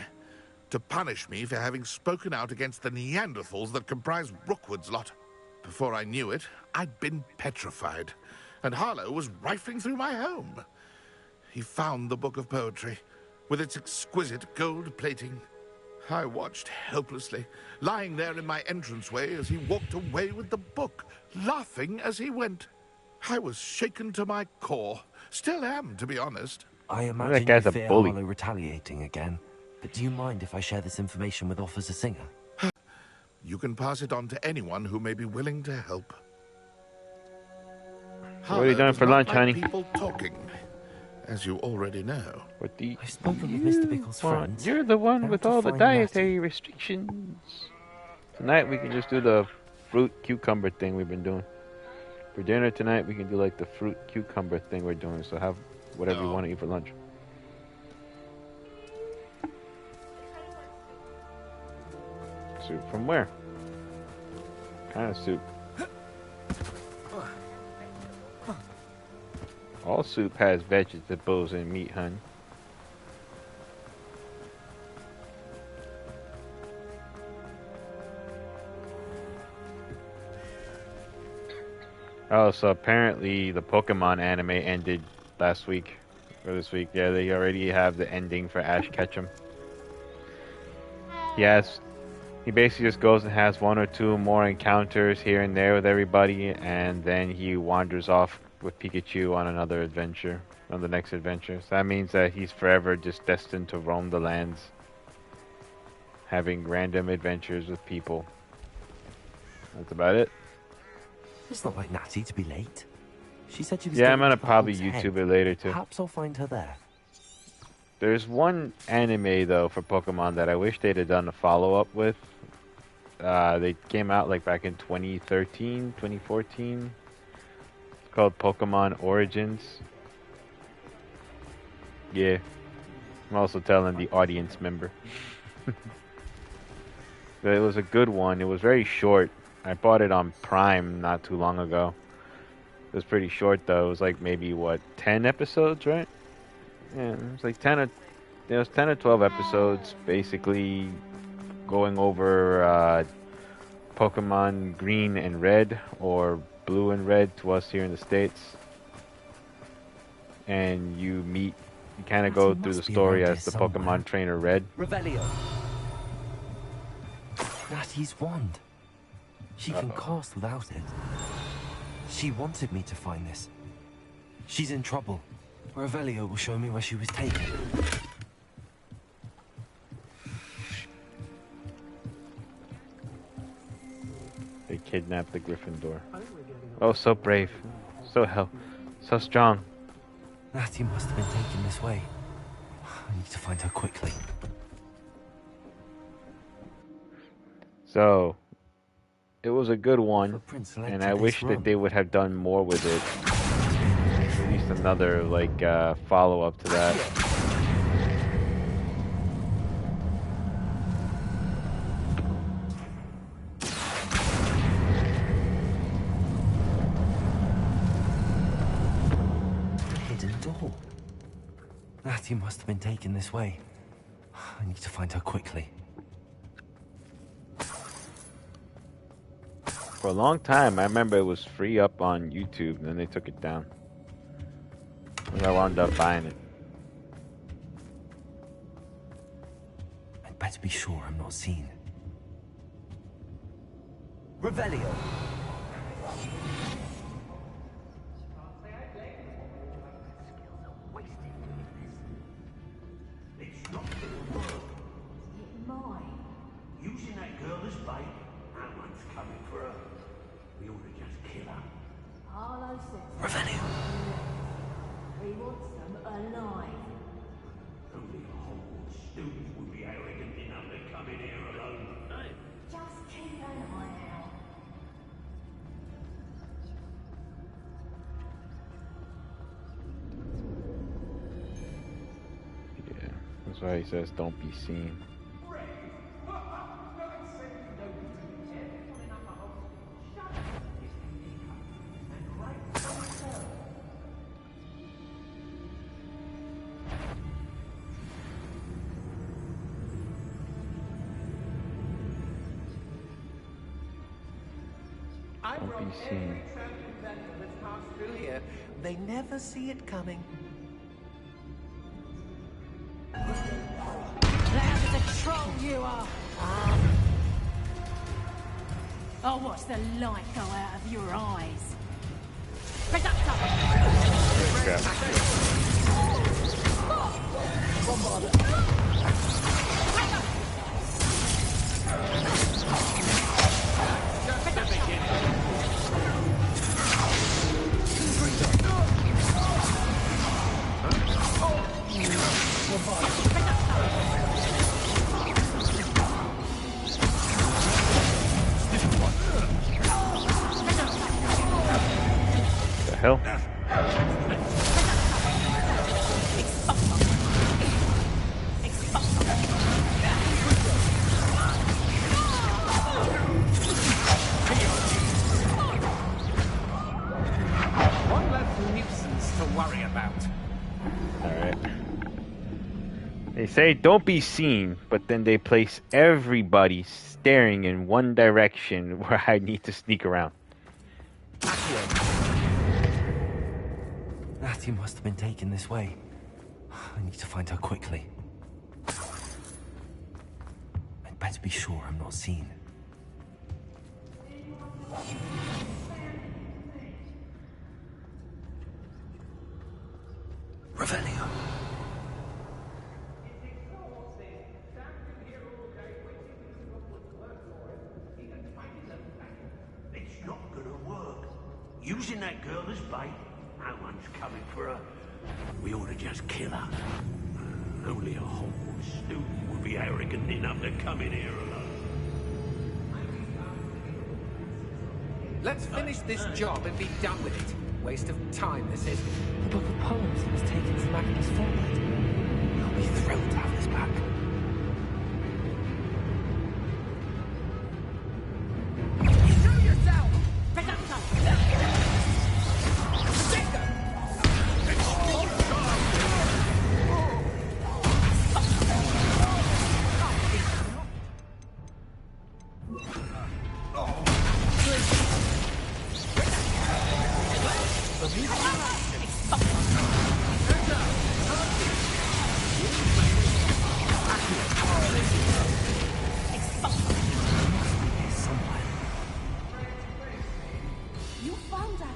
to punish me for having spoken out against the Neanderthals that comprised Rookwood's lot. Before I knew it, I'd been petrified, and Harlow was rifling through my home. He found the book of poetry, with its exquisite gold plating. I watched helplessly, lying there in my entranceway as he walked away with the book, laughing as he went. I was shaken to my core, Still am, to be honest. I That imagine guy's you a fear bully. Harlow retaliating again. But do you mind if I share this information with Officer Singer? You can pass it on to anyone who may be willing to help. What are you doing does for not lunch, like honey? people talking, as you already know. What do I've spoken with Mr. Bickle's friends. You're the one They're with to all the find dietary restrictions. Tonight we can just do the fruit cucumber thing we've been doing. For dinner tonight we can do like the fruit cucumber thing we're doing. So have whatever you want to eat for lunch. Soup from where? What kind of soup? All soup has vegetables and meat, hun. Oh, so apparently the Pokemon anime ended last week. Or this week. Yeah, they already have the ending for Ash Ketchum. He basically just goes and has one or two more encounters here and there with everybody, and then he wanders off with Pikachu on another adventure, on the next adventure. So that means that he's forever just destined to roam the lands, having random adventures with people. That's about it. It's not like Natty to be late. She said she was Yeah, I'm going gonna to the probably Hog's Head. YouTube it later too. Perhaps I'll find her there. There's one anime though for Pokemon that I wish they'd have done a follow-up with. They came out like back in 2013, 2014. It's called Pokemon Origins. Yeah. I'm also telling the audience member. But it was a good one. It was very short. I bought it on Prime not too long ago. It was pretty short though. It was like maybe 10 episodes, right? Yeah, it was like 10 or 12 episodes, basically going over Pokemon Green and Red, or Blue and Red to us here in the States. And you kind of go through the story as the Pokemon trainer Red. Revelio. Natty's wand. She can cast without it. She wanted me to find this. She's in trouble. Revelio will show me where she was taken. They kidnapped the Gryffindor. Oh, so brave. So strong. Natty must have been taken this way. I need to find her quickly. So, it was a good one, selected and I this wish that room. they would have done more with it. At least another, follow-up to that. Hidden door. Natty must have been taken this way. I need to find her quickly. For a long time, I remember it was free up on YouTube, and then they took it down. And I wound up buying it. I'd better be sure I'm not seen. Revelio. It's not gonna work. Mine. Using that girl as bait. No one's coming for her. We ought to just kill her. Harlow says Revelio. he wants them alive. Only a whole stooge would be arrogant enough to come in here alone. Hey? Just keep an eye out. Yeah, that's why he says don't be seen. Don't be seen. They never see it coming. Loud as a troll you are. I'll watch the light go out of your eyes. Reductor! crap. The hell? One less nuisance to worry about. Alright. They say don't be seen, but then they place everybody staring in one direction where I need to sneak around. Natty must have been taken this way. I need to find her quickly. I'd better be sure I'm not seen. Revelio. It's not gonna work. Using that girl as bait, no one's coming for her. We ought to just kill her. Only a Hogwarts student would be arrogant enough to come in here alone. Let's finish this job and be done with it. Waste of time, this is. The book of poems that was taken from Magnus Filbert. He'll be thrilled to have this back. Show yourself! You found us.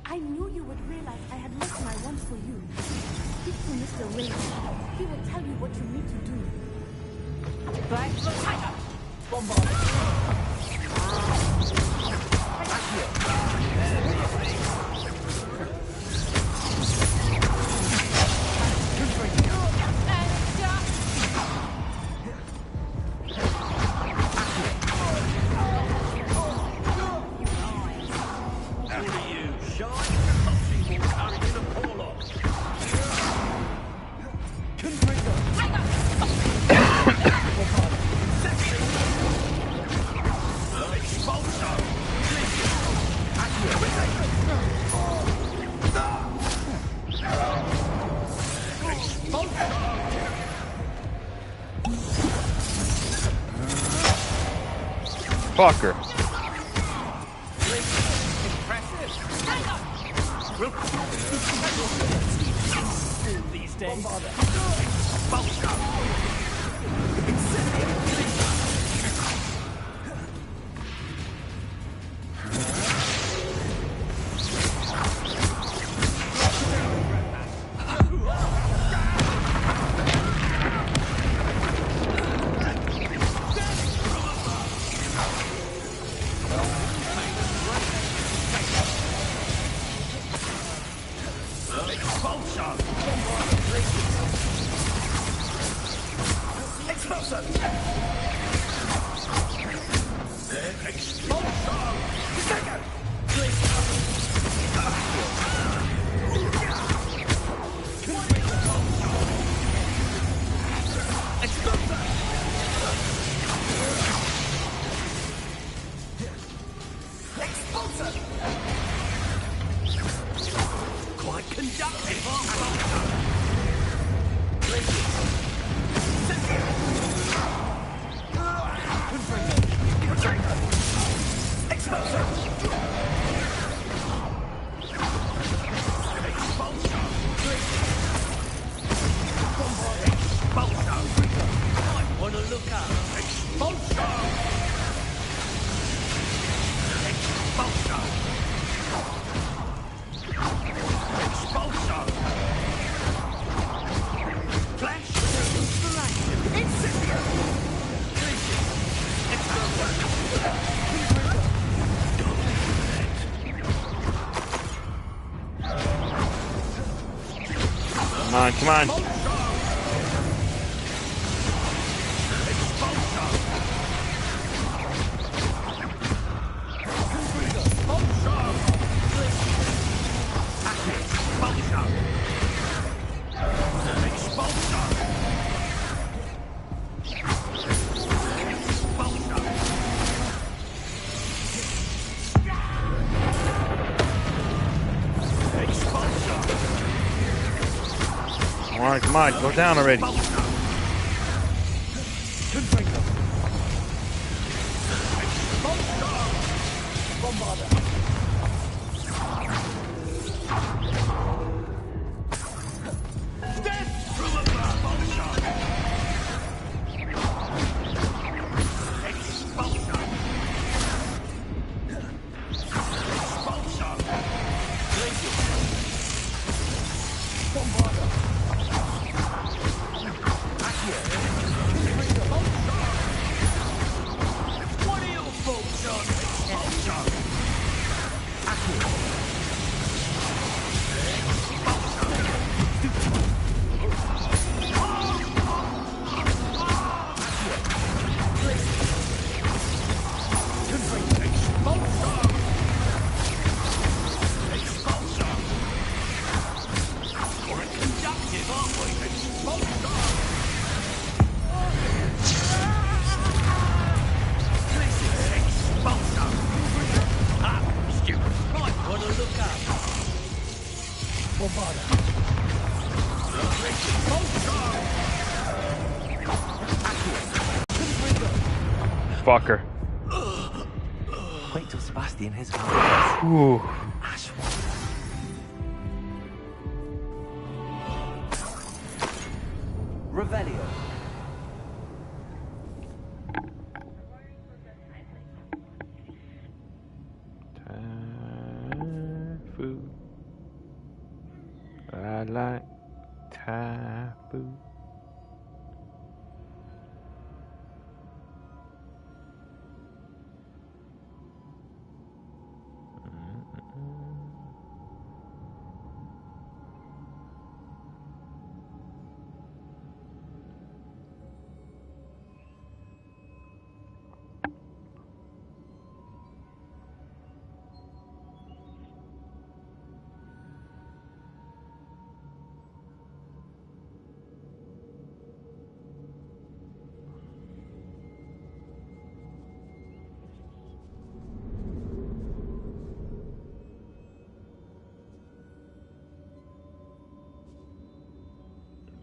I knew you would realize I had lost my want for you. Speak to Mr. Williams. He will tell you what you need to do. Fucker. These days. Quite conductive. Wanna look up? Expulsion! on, come on. Come on, go down already. Fucker. Wait till Sebastian hits our Ooh. Revelio. Thai food. I like Thai food.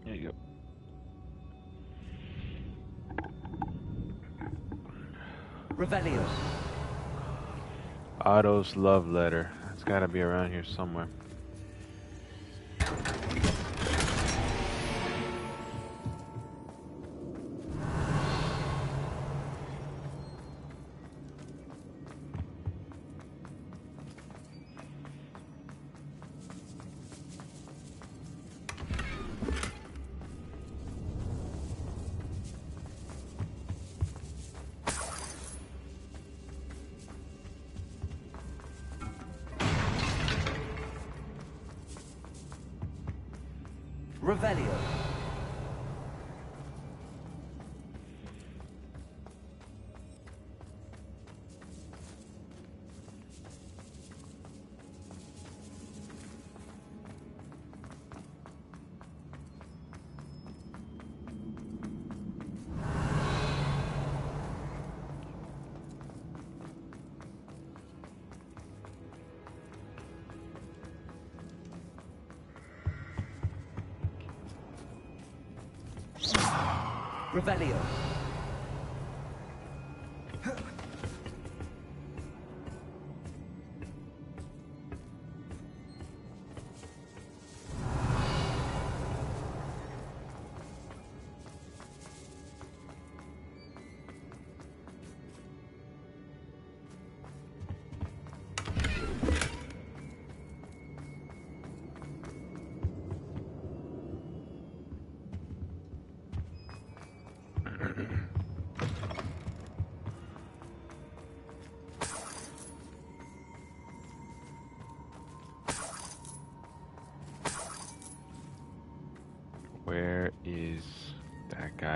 There you go. Revelio. Otto's love letter. It's got to be around here somewhere. Revelio. Revelio.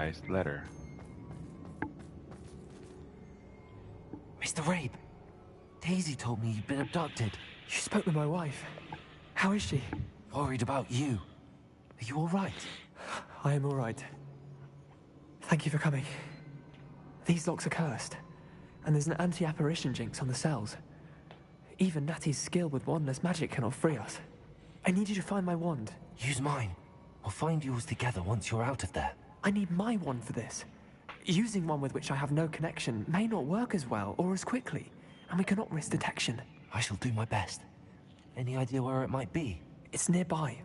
guy's letter. Mr. Rabe, Daisy told me you'd been abducted. You spoke with my wife. How is she? Worried about you. Are you all right? I am all right. Thank you for coming. These locks are cursed, and there's an anti-apparition jinx on the cells. Even Natty's skill with wandless magic cannot free us. I need you to find my wand. Use mine. We'll find yours together once you're out of there. I need my wand for this. Using one with which I have no connection may not work as well or as quickly, and we cannot risk detection. I shall do my best. Any idea where it might be? It's nearby.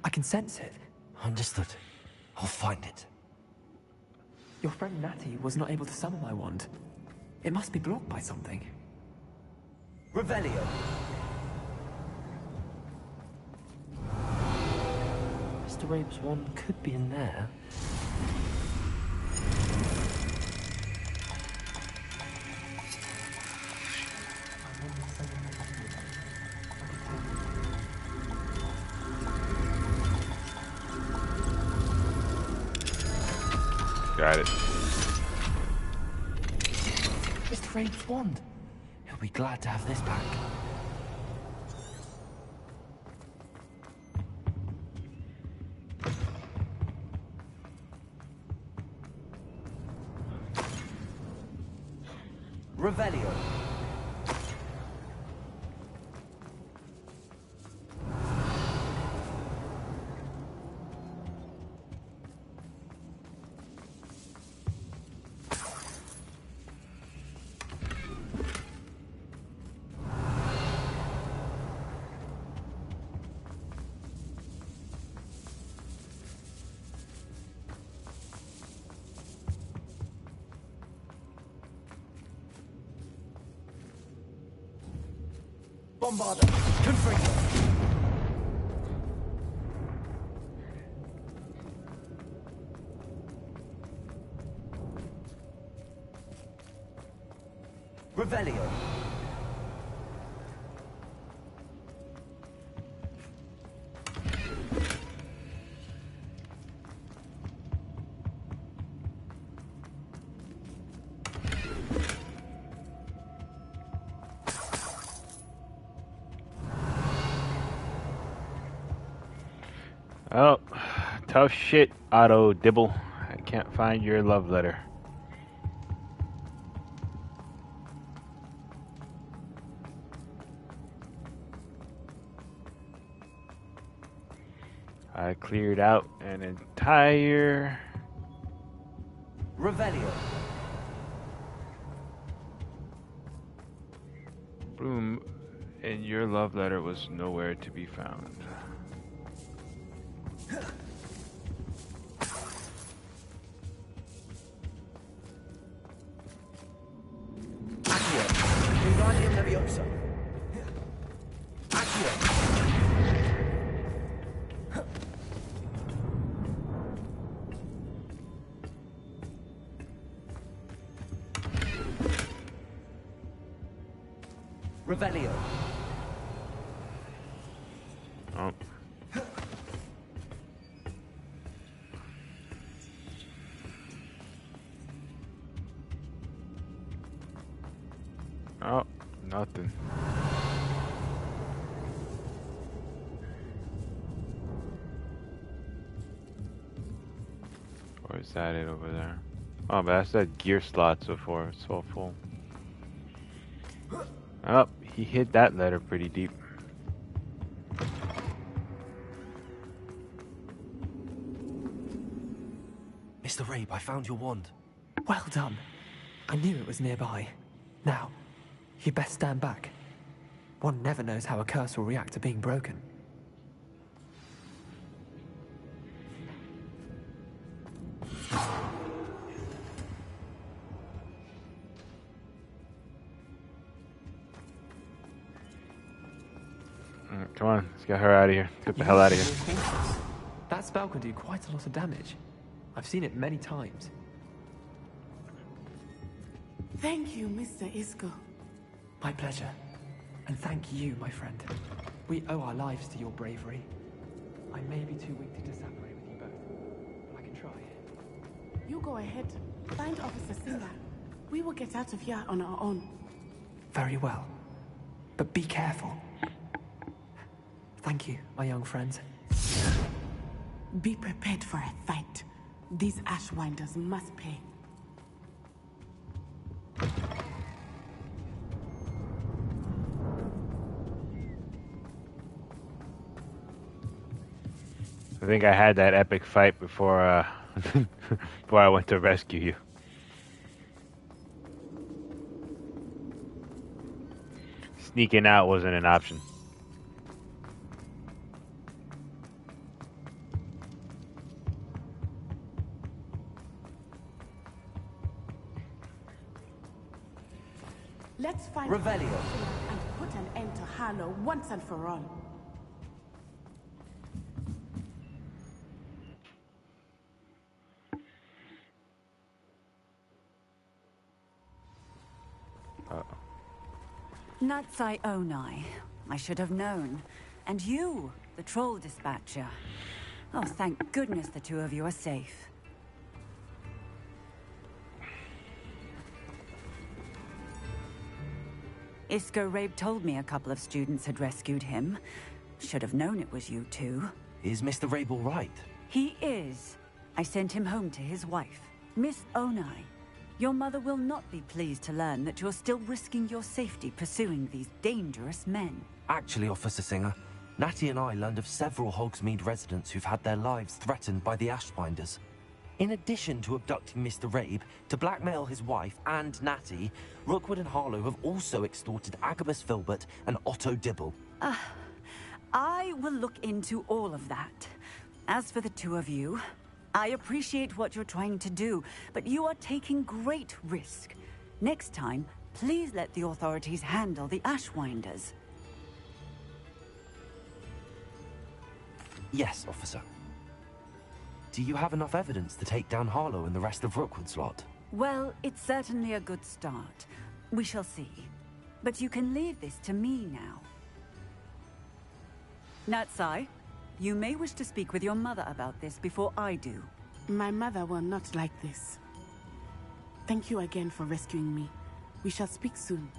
I can sense it. Understood. I'll find it. Your friend Natty was not able to summon my wand. It must be blocked by something. Revelio. Mr. Rabe's wand could be in there. Got it. Mr. Rabe's wand. He'll be glad to have this back. Revelio. Bombarder, confringo. Revelio. Oh, tough shit, Otto Dibble. I can't find your love letter. I cleared out an entire Revelio. room, and your love letter was nowhere to be found. Revelio. Oh. Oh, nothing. Or is that it over there? Oh, but that's that gear slots before. It's all full. Oh, he hid that letter pretty deep. Mr. Rabe, I found your wand. Well done. I knew it was nearby. Now, you best stand back. One never knows how a curse will react to being broken. Come on, let's get her out of here. Get the hell out of here. That spell can do quite a lot of damage. I've seen it many times. Thank you, Mr. Isco. My pleasure. And thank you, my friend. We owe our lives to your bravery. I may be too weak to separate with you both, but I can try. You go ahead. Find Officer Singer. We will get out of here on our own. Very well. But be careful. Thank you, my young friends. Be prepared for a fight. These Ashwinders must pay. I think I had that epic fight before, before I went to rescue you. Sneaking out wasn't an option. Let's find Revelio. and put an end to Harlow once and for all. Natsai Onai. I should have known. And you, the troll dispatcher. Oh, thank goodness the two of you are safe. Isco Rabe told me a couple of students had rescued him. Should have known it was you two. Is Mr. Rabe all right? He is. I sent him home to his wife, Miss Onai. Your mother will not be pleased to learn that you're still risking your safety pursuing these dangerous men. Actually, Officer Singer, Natty and I learned of several Hogsmeade residents who've had their lives threatened by the Ashbinders. In addition to abducting Mr. Rabe to blackmail his wife and Natty, Rookwood and Harlow have also extorted Agabus Filbert and Otto Dibble. I will look into all of that. As for the two of you, I appreciate what you're trying to do, but you are taking great risk. Next time, please let the authorities handle the Ashwinders. Yes, officer. Do you have enough evidence to take down Harlow and the rest of Rookwood's lot? Well, it's certainly a good start. We shall see. But you can leave this to me now. Natsai, you may wish to speak with your mother about this before I do. My mother will not like this. Thank you again for rescuing me. We shall speak soon.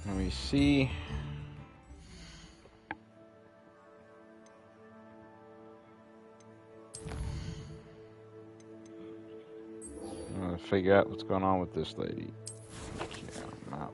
Let me see. figure out what's going on with this lady. Yeah, map.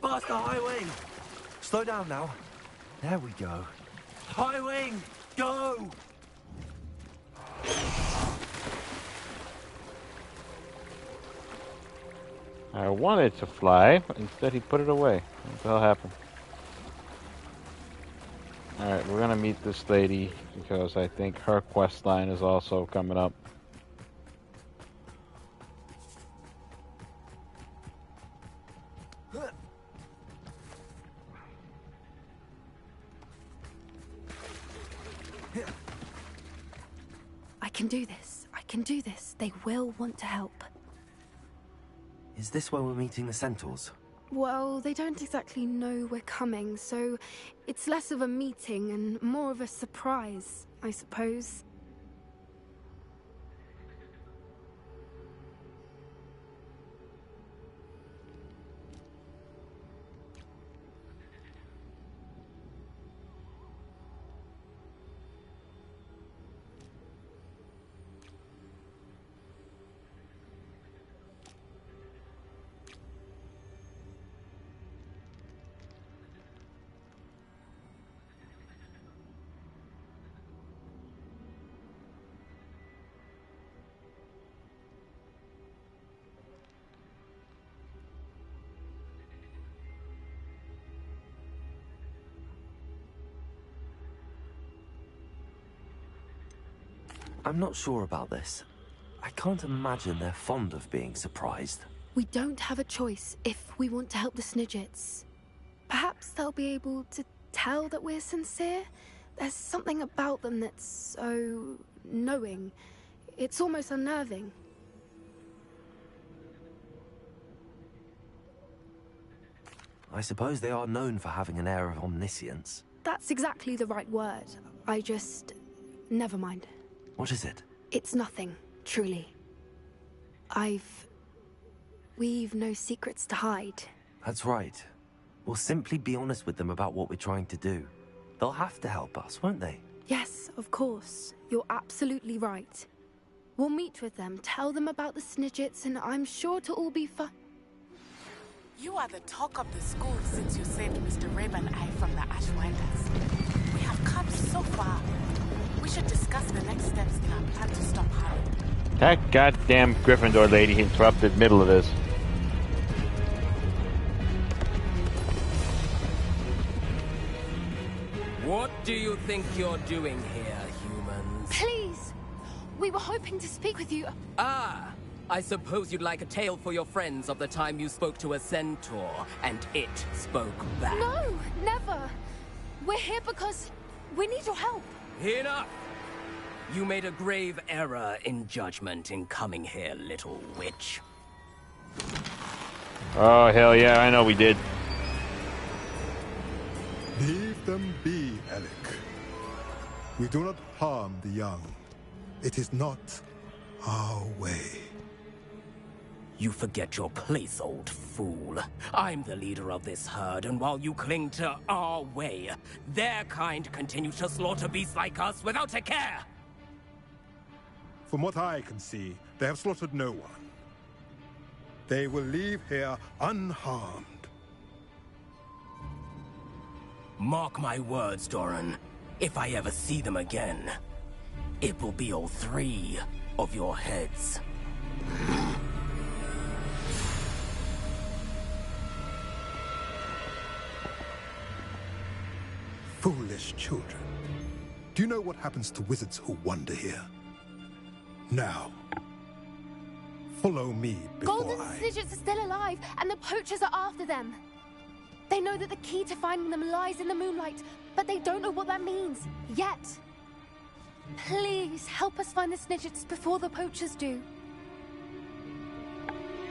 Faster, High Wing! Slow down now. There we go. High Wing, go! I wanted to fly, but instead he put it away. What the hell happened? Alright, we're gonna meet this lady because I think her quest line is also coming up. I can do this. I can do this. They will want to help. Is this where we're meeting the Centaurs? Well, they don't exactly know we're coming, so it's less of a meeting and more of a surprise, I suppose. I'm not sure about this. I can't imagine they're fond of being surprised. We don't have a choice if we want to help the Snidgets. Perhaps they'll be able to tell that we're sincere. There's something about them that's so knowing. It's almost unnerving. I suppose they are known for having an air of omniscience. That's exactly the right word. Never mind. What is it? It's nothing, truly. We've no secrets to hide. That's right. We'll simply be honest with them about what we're trying to do. They'll have to help us, won't they? Yes, of course. You're absolutely right. We'll meet with them, tell them about the Snidgets, and I'm sure it'll all be fun. You are the talk of the school since you saved Mr. Raven Eye from the Ashwinders. We have come so far. We should discuss the next steps in our plan to stop Harry. That goddamn Gryffindor lady interrupted the middle of this. What do you think you're doing here, humans? Please! We were hoping to speak with you. Ah! I suppose you'd like a tale for your friends of the time you spoke to a centaur, and it spoke back. No, never! We're here because we need your help. Enough! You made a grave error in judgment in coming here, little witch. Oh, hell yeah, I know we did. Leave them be, Alec. We do not harm the young. It is not our way. You forget your place, old fool. I'm the leader of this herd, and while you cling to our way, their kind continue to slaughter beasts like us without a care! From what I can see, they have slaughtered no one. They will leave here unharmed. Mark my words, Doran. If I ever see them again, it will be all 3 of your heads. Foolish children. Do you know what happens to wizards who wander here? Now, follow me before Golden Snidgets are still alive, and the poachers are after them. They know that the key to finding them lies in the moonlight, but they don't know what that means, yet. Please, help us find the Snidgets before the poachers do.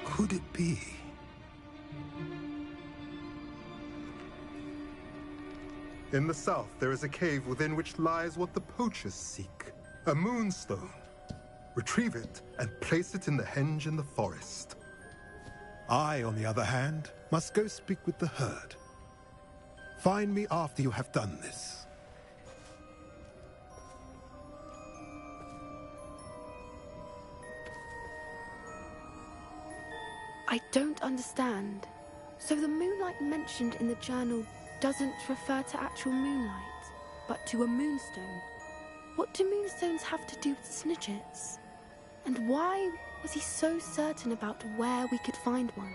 Could it be? In the south, there is a cave within which lies what the poachers seek. A moonstone. Retrieve it and place it in the henge in the forest. I, on the other hand, must go speak with the herd. Find me after you have done this. I don't understand. So the moonlight mentioned in the journal doesn't refer to actual moonlight, but to a moonstone. What do moonstones have to do with Snidgets? And why was he so certain about where we could find one?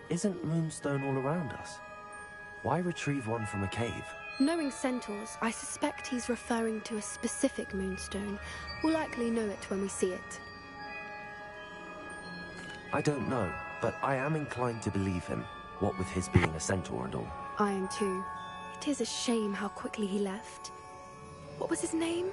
Isn't Moonstone all around us? Why retrieve one from a cave? Knowing centaurs, I suspect he's referring to a specific moonstone. We'll likely know it when we see it. I don't know, but I am inclined to believe him, what with his being a centaur and all. I am too. It is a shame how quickly he left. What was his name?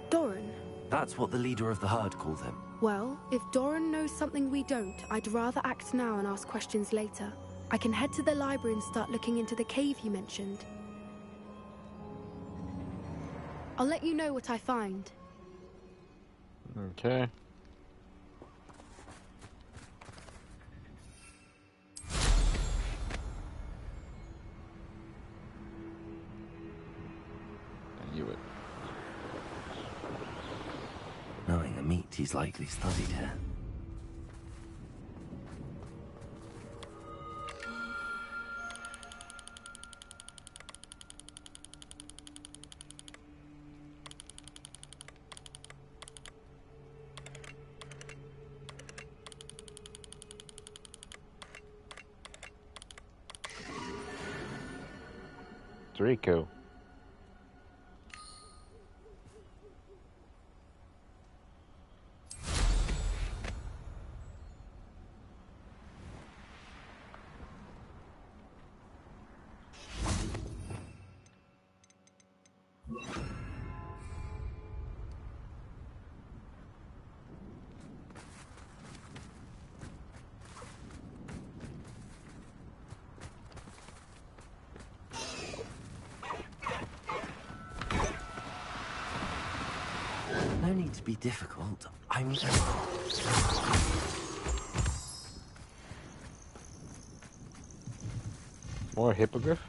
Doran? That's what the leader of the herd called him. Well, if Doran knows something we don't, I'd rather act now and ask questions later. I can head to the library and start looking into the cave you mentioned. I'll let you know what I find. Okay. I knew it. Knowing the meat, he's likely studied here. Draco. No need to be difficult. I'm... More hippogriff?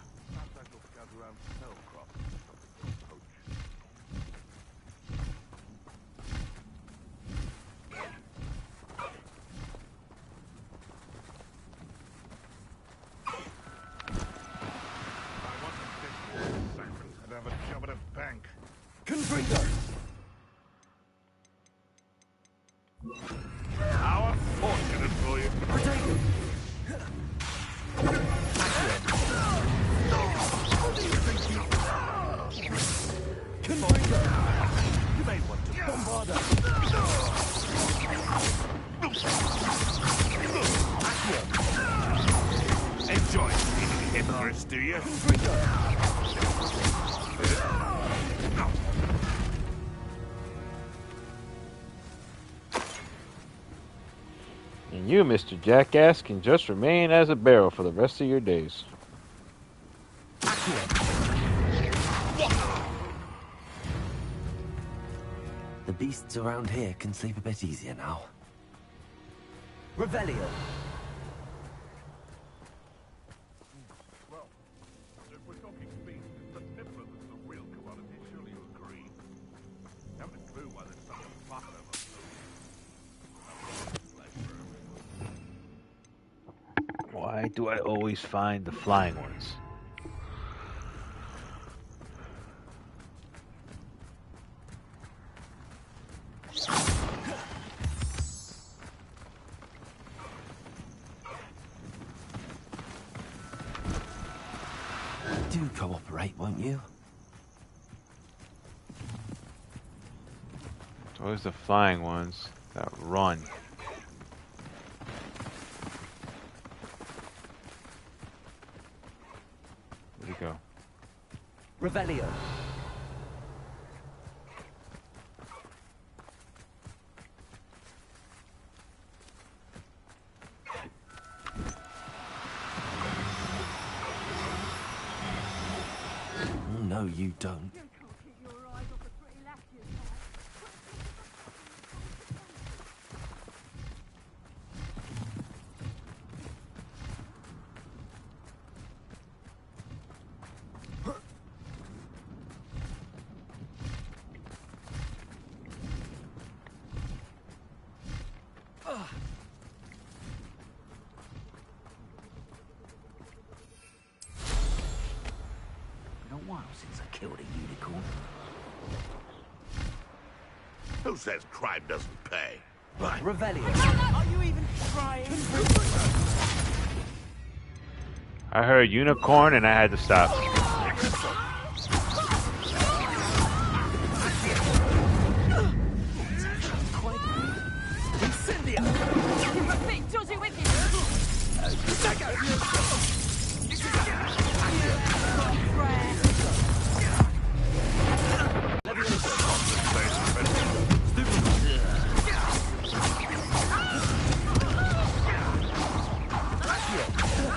I'd have a job at a bank. Confringo! How unfortunate for you. Confringo! You may want to bombard us. Enjoy being hypocrites, do you? And you, Mr. Jackass, can just remain as a barrel for the rest of your days. The beasts around here can sleep a bit easier now. Revelio! Well, if we're talking beasts, the Niffler that's the real commodity, surely you agree. Haven't a clue why there's such a fuss over food. Why do I always find the flying ones? Do cooperate, won't you? It's always the flying ones that run. Where'd he go? Revelio! No, you don't. Been a while since I killed a unicorn. Who says crime doesn't pay? Right. Revelio! Are you even trying? I heard unicorn and I had to stop.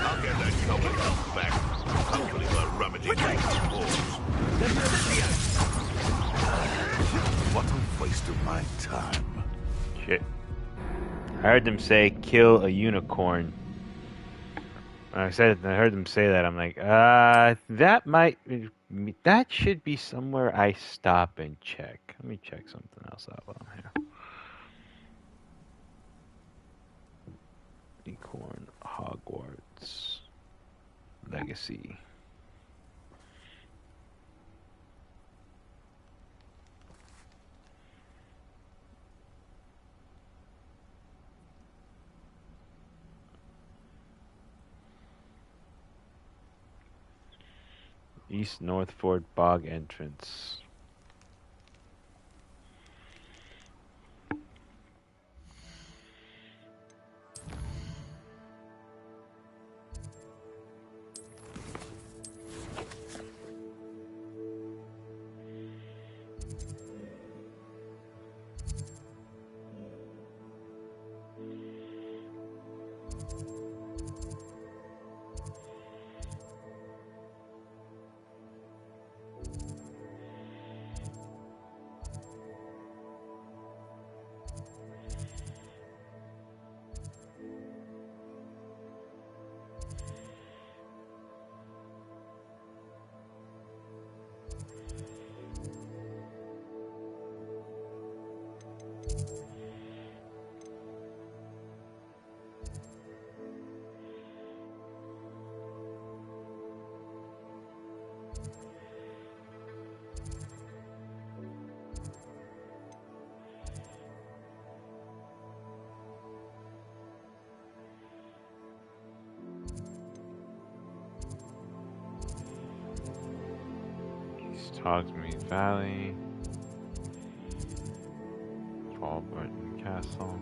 I'll get that goblin elf back. Hopefully we're rummaging through walls. What a waste of my time. Shit. I heard them say kill a unicorn. When I heard them say that, I'm like, that should be somewhere I stop and check. Let me check something else out while I'm here. Unicorn, Hogwarts, Legacy. East Northford Bog entrance. Hogsmeade Valley, Fallburton Castle.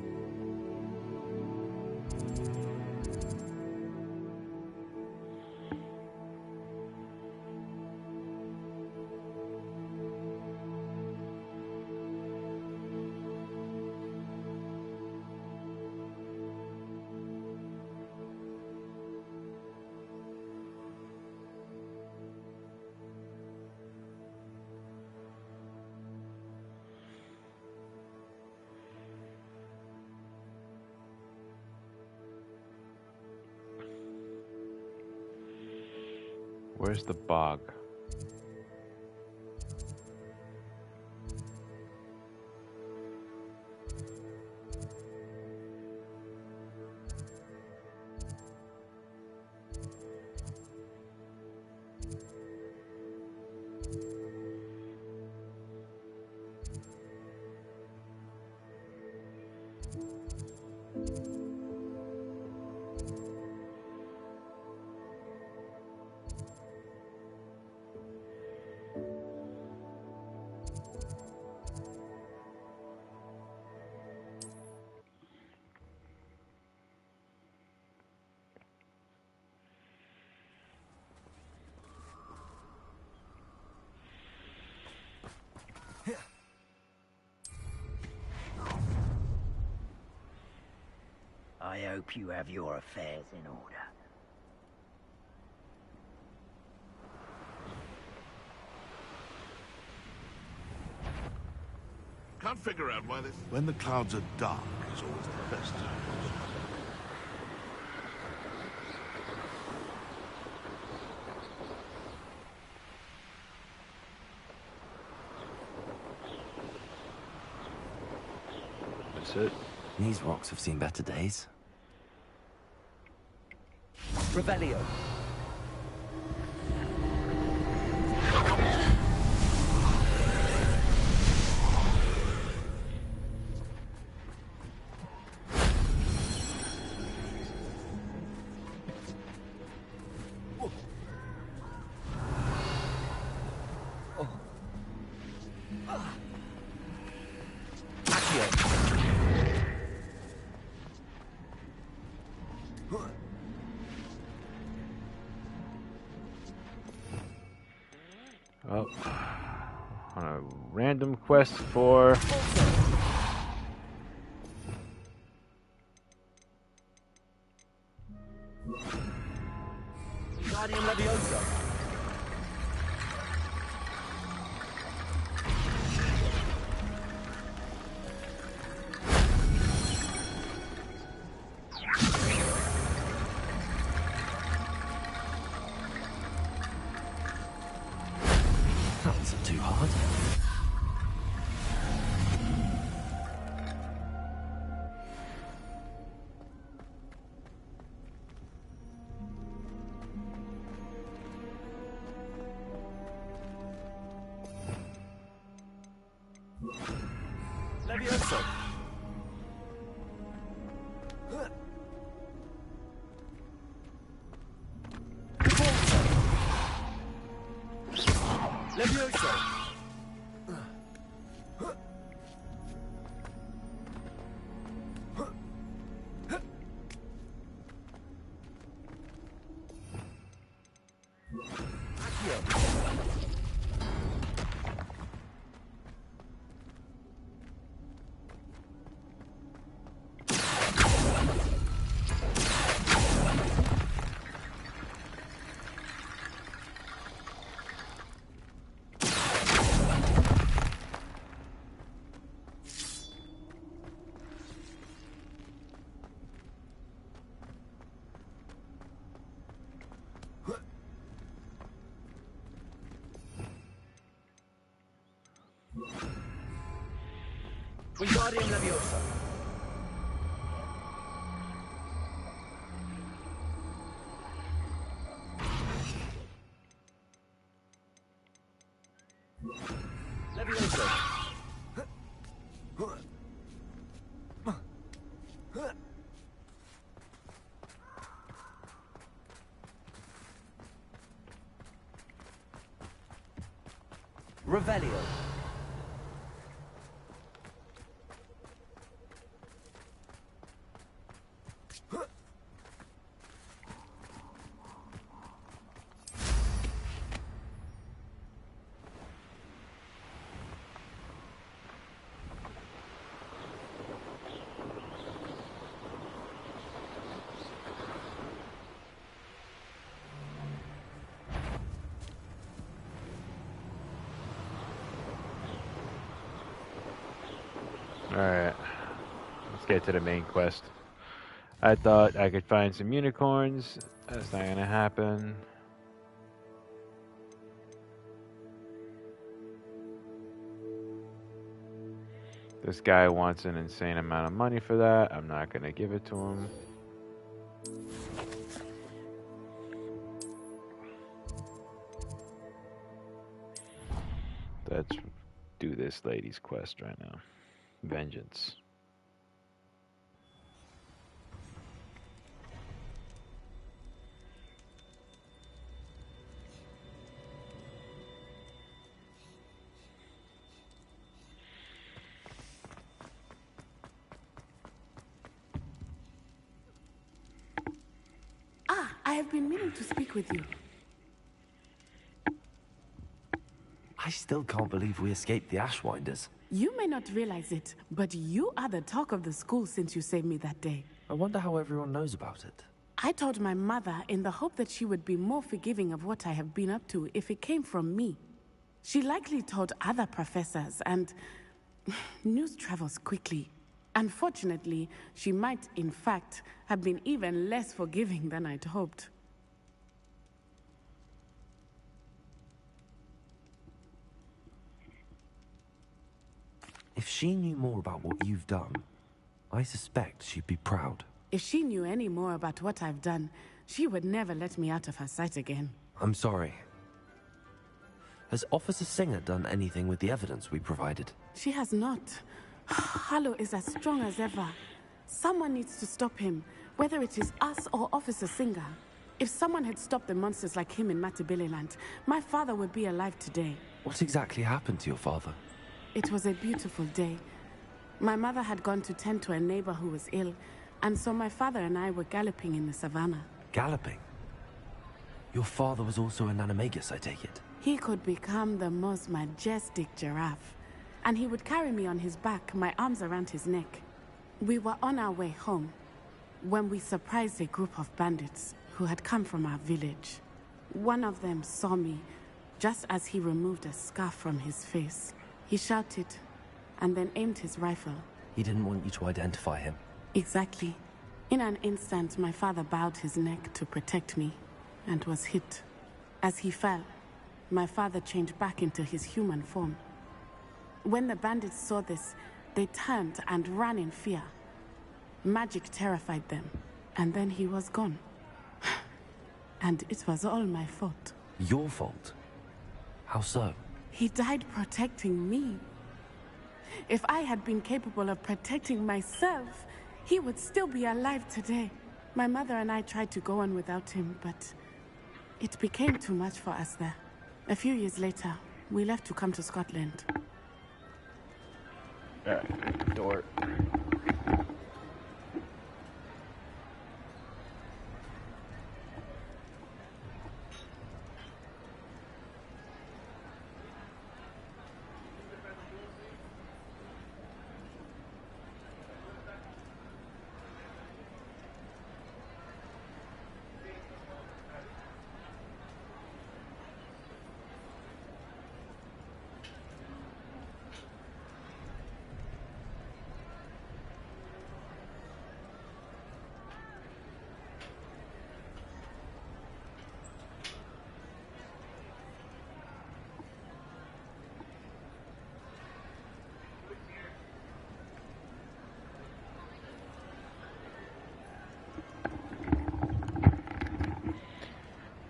where's the bog? I hope you have your affairs in order. Can't figure out why this... When the clouds are dark is always the best time. That's it. These rocks have seen better days. Revelio. Oh, on a random quest for Guardian Leviosa. Too hard. Leviosa. Leviosa. Wingardium Leviosa. Leviosa. Revelio. Alright, let's get to the main quest. I thought I could find some unicorns. That's not gonna happen. This guy wants an insane amount of money for that. I'm not going to give it to him. Let's do this lady's quest right now. Vengeance. I have been meaning to speak with you. I still can't believe we escaped the Ashwinders. You may not realize it, but you are the talk of the school since you saved me that day. I wonder how everyone knows about it. I told my mother in the hope that she would be more forgiving of what I have been up to if it came from me. She likely told other professors, and news travels quickly. Unfortunately, she might, in fact, have been even less forgiving than I'd hoped. If she knew more about what you've done, I suspect she'd be proud. If she knew any more about what I've done, she would never let me out of her sight again. I'm sorry. Has Officer Singer done anything with the evidence we provided? She has not. Harlow is as strong as ever. Someone needs to stop him, whether it is us or Officer Singer. If someone had stopped the monsters like him in Matabeleland, my father would be alive today. What exactly happened to your father? It was a beautiful day. My mother had gone to tend to a neighbor who was ill, and so my father and I were galloping in the savannah. Galloping? Your father was also an animagus, I take it? He could become the most majestic giraffe, and he would carry me on his back, my arms around his neck. We were on our way home when we surprised a group of bandits who had come from our village. One of them saw me just as he removed a scarf from his face. He shouted and then aimed his rifle. He didn't want you to identify him. Exactly. In an instant, my father bowed his neck to protect me and was hit. As he fell, my father changed back into his human form. When the bandits saw this, they turned and ran in fear. Magic terrified them, and then he was gone. And it was all my fault. Your fault? How so? He died protecting me. If I had been capable of protecting myself, he would still be alive today. My mother and I tried to go on without him, but it became too much for us there. A few years later, we left to come to Scotland. Alright, door.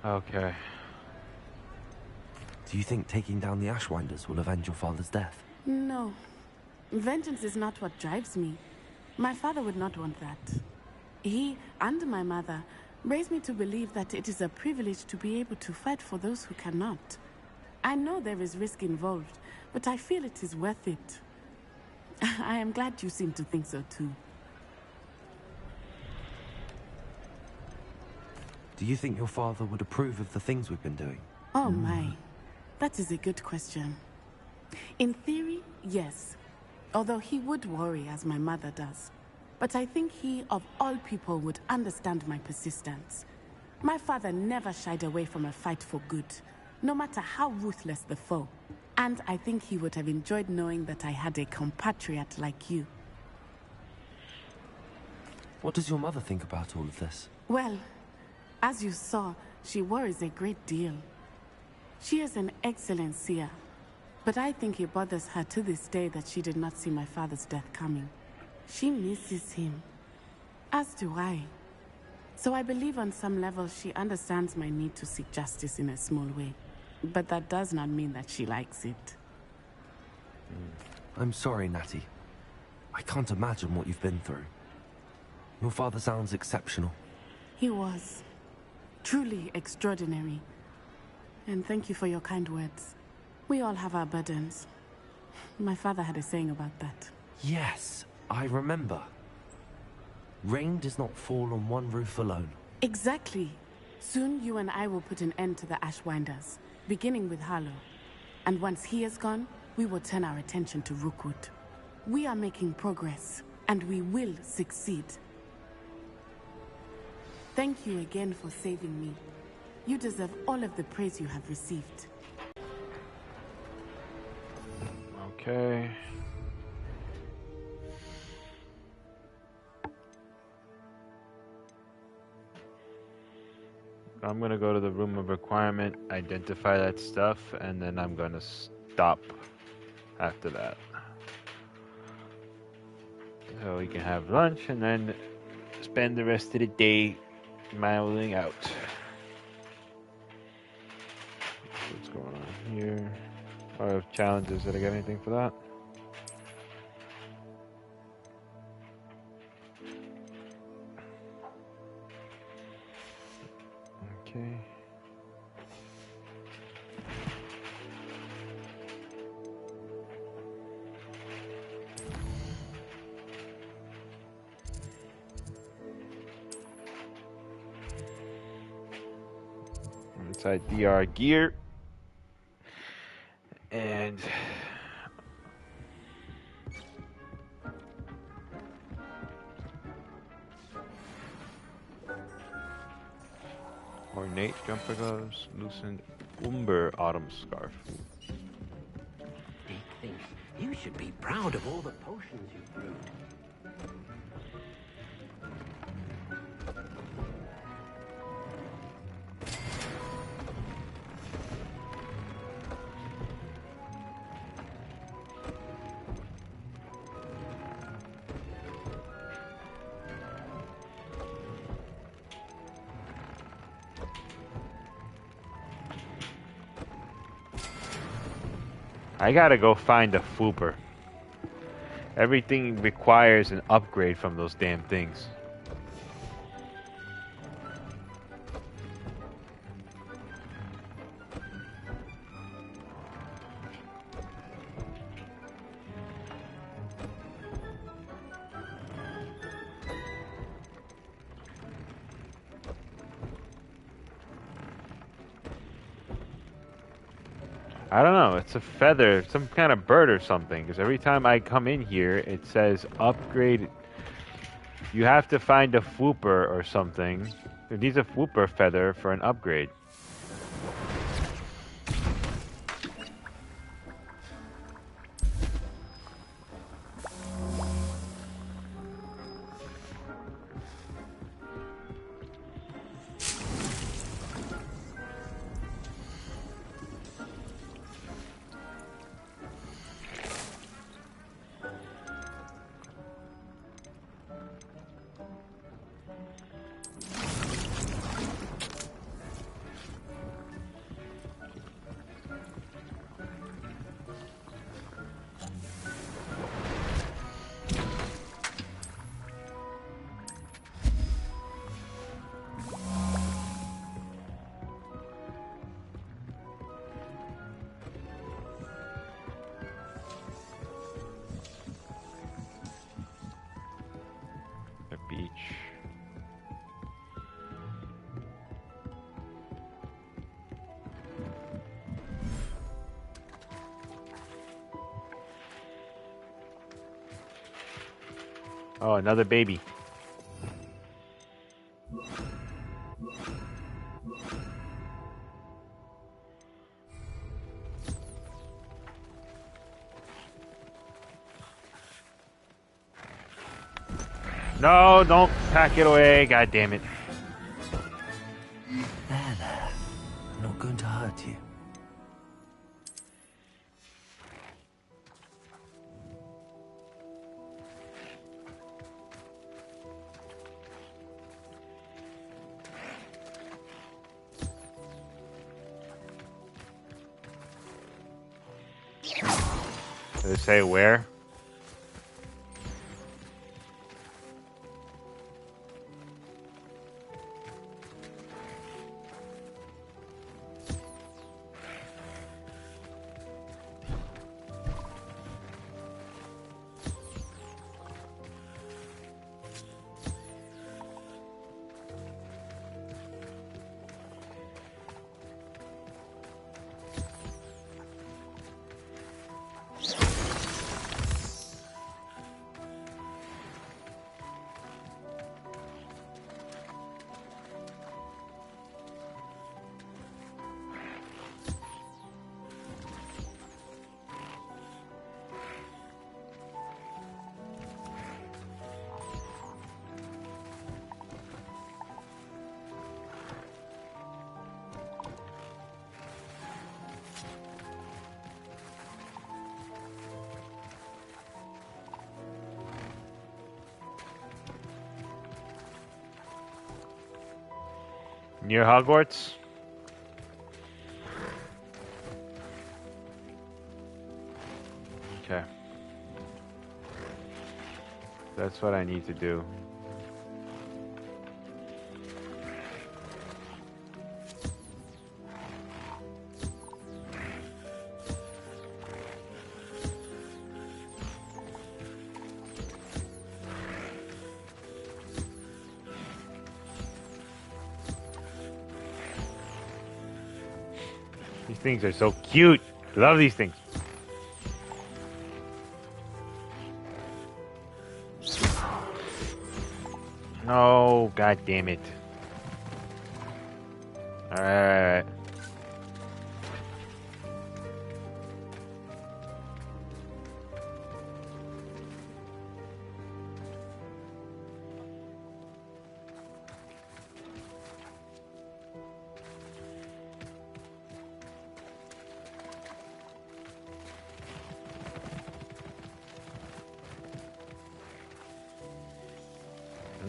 Okay. Do you think taking down the Ashwinders will avenge your father's death? No. Vengeance is not what drives me. My father would not want that. He and my mother raised me to believe that it is a privilege to be able to fight for those who cannot. I know there is risk involved, but I feel it is worth it. I am glad you seem to think so too. Do you think your father would approve of the things we've been doing? Oh my, that is a good question. In theory, yes. Although he would worry as my mother does. But I think he, of all people, would understand my persistence. My father never shied away from a fight for good, no matter how ruthless the foe. And I think he would have enjoyed knowing that I had a compatriot like you. What does your mother think about all of this? Well, as you saw, she worries a great deal. She is an excellent seer, But I think it bothers her to this day that she did not see my father's death coming. She misses him, as do I. So I believe on some level she understands my need to seek justice in a small way. But that does not mean that she likes it. I'm sorry, Natty. I can't imagine what you've been through. Your father sounds exceptional. He was. Truly extraordinary. And thank you for your kind words. We all have our burdens. My father had a saying about that. Yes, I remember. Rain does not fall on one roof alone. Exactly. Soon you and I will put an end to the Ashwinders, beginning with Harlow. And once he is gone, we will turn our attention to Rookwood. We are making progress, and we will succeed. Thank you again for saving me. You deserve all of the praise you have received. Okay. I'm gonna go to the room of requirement, identify that stuff, and then I'm gonna stop after that. So we can have lunch and then spend the rest of the day miling out. What's going on here? I have challenges. Did I get anything for that? Okay. Inside DR gear. And ornate jumper gloves, loosened umber autumn scarf. Big thing. You should be proud of all the potions you've brewed. I gotta go find a Fooper. Everything requires an upgrade from those damn things. I don't know, it's a feather, some kind of bird or something, because every time I come in here, it says upgrade. You have to find a Fooper or something. It needs a Fooper feather for an upgrade. Oh, another baby. No, don't pack it away. God damn it. There. I'm not going to hurt you. Did it say where? Near Hogwarts? Okay. That's what I need to do. These things are so cute. Love these things. No, god damn it. Alright.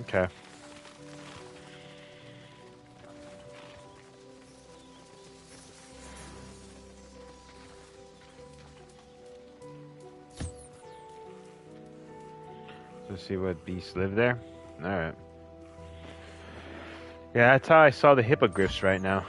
Okay. Let's see what beasts live there. Alright. Yeah, that's how I saw the hippogriffs right now.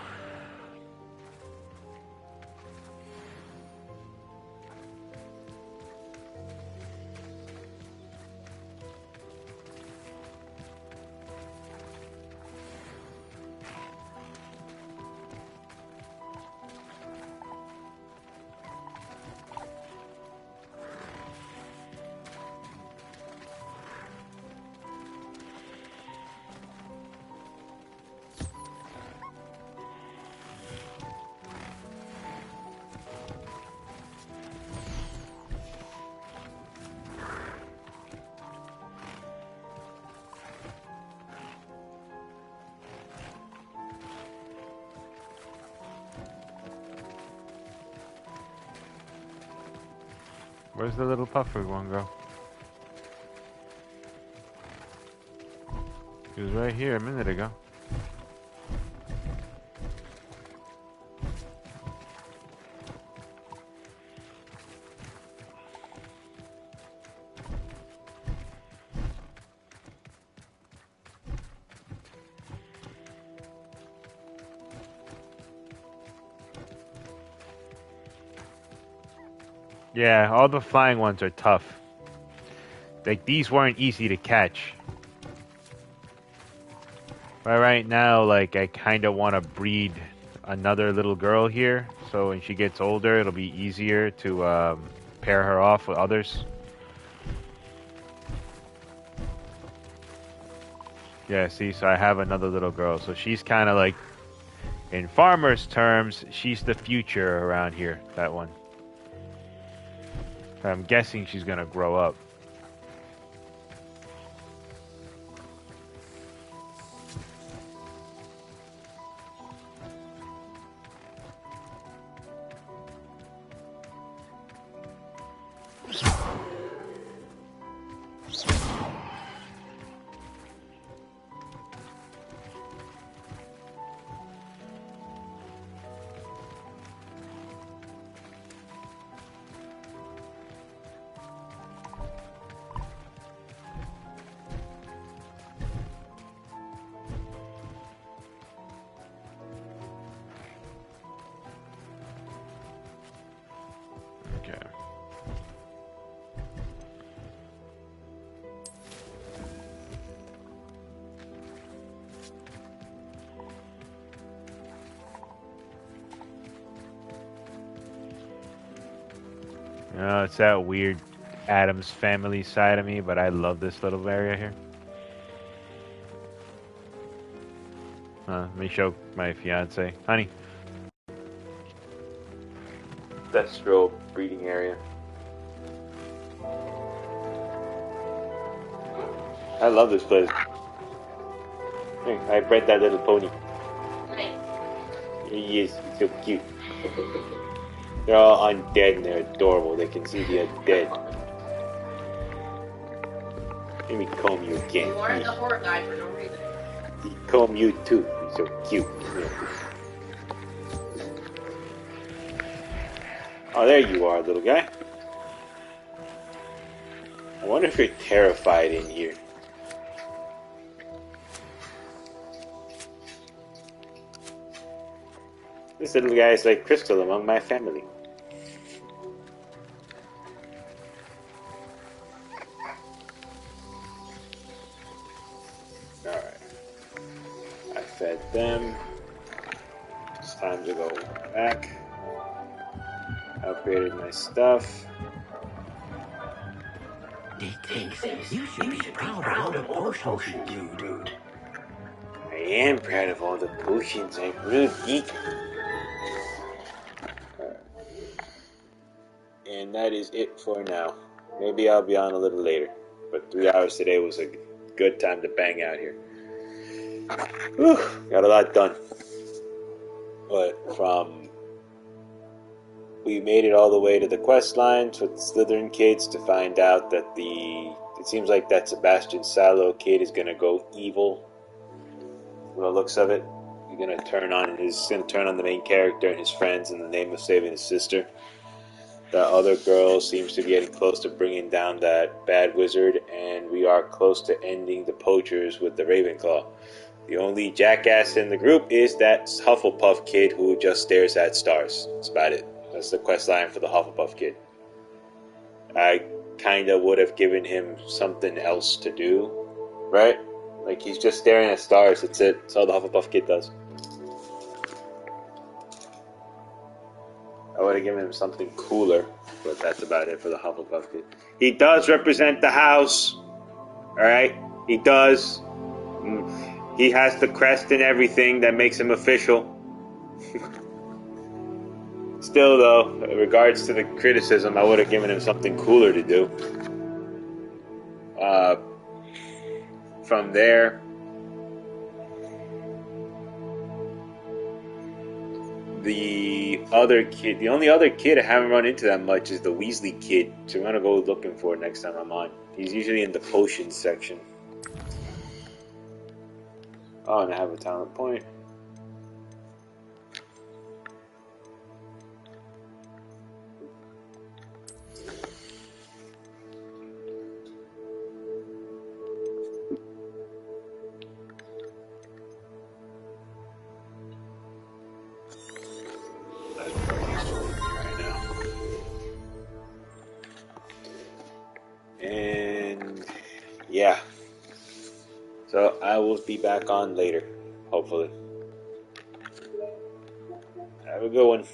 Where's the little puffer one go? He was right here a minute ago. Yeah, all the flying ones are tough. Like, these weren't easy to catch. But right now, like, I kind of want to breed another little girl here. So when she gets older, it'll be easier to pair her off with others. Yeah, see, so I have another little girl. So she's kind of like, in farmers' terms, she's the future around here, that one. I'm guessing she's gonna grow up. It's that weird Addams Family side of me, but I love this little area here. Let me show my fiance. Honey. Destro breeding area. I love this place. I bred that little pony. He is so cute. They're all undead and they're adorable. They can see the undead. Let me comb you again. You are in the horror guide for no reason. He comb you too. He's so cute. Oh, there you are, little guy. I wonder if you're terrified in here. This little guy is like Crystal among my family. Alright. I fed them. It's time to go back. Upgraded my stuff. You should be proud of all the potions you brewed. I am proud of all the potions I brewed, geek. And that is it for now. Maybe I'll be on a little later. But 3 hours today was a good time to bang out here. Whew, got a lot done. But we made it all the way to the quest lines with the Slytherin kids to find out that it seems like that Sebastian Sallow kid is gonna go evil. From the looks of it, he's gonna turn on the main character and his friends in the name of saving his sister. That other girl seems to be getting close to bringing down that bad wizard, and we are close to ending the poachers with the Ravenclaw. The only jackass in the group is that Hufflepuff kid who just stares at stars. That's about it. That's the quest line for the Hufflepuff kid. I kinda would have given him something else to do, right? Like, he's just staring at stars, that's it. That's all the Hufflepuff kid does. I would have given him something cooler, but that's about it for the Hufflepuff kid. He does represent the house, alright? He does. He has the crest and everything that makes him official. Still, though, in regards to the criticism, I would have given him something cooler to do. From there, the only other kid I haven't run into that much is the Weasley kid, so I'm gonna go looking for it next time I'm on. He's usually in the potions section. Oh, and I have a talent point. And yeah, so I will be back on later, hopefully. Have a good one.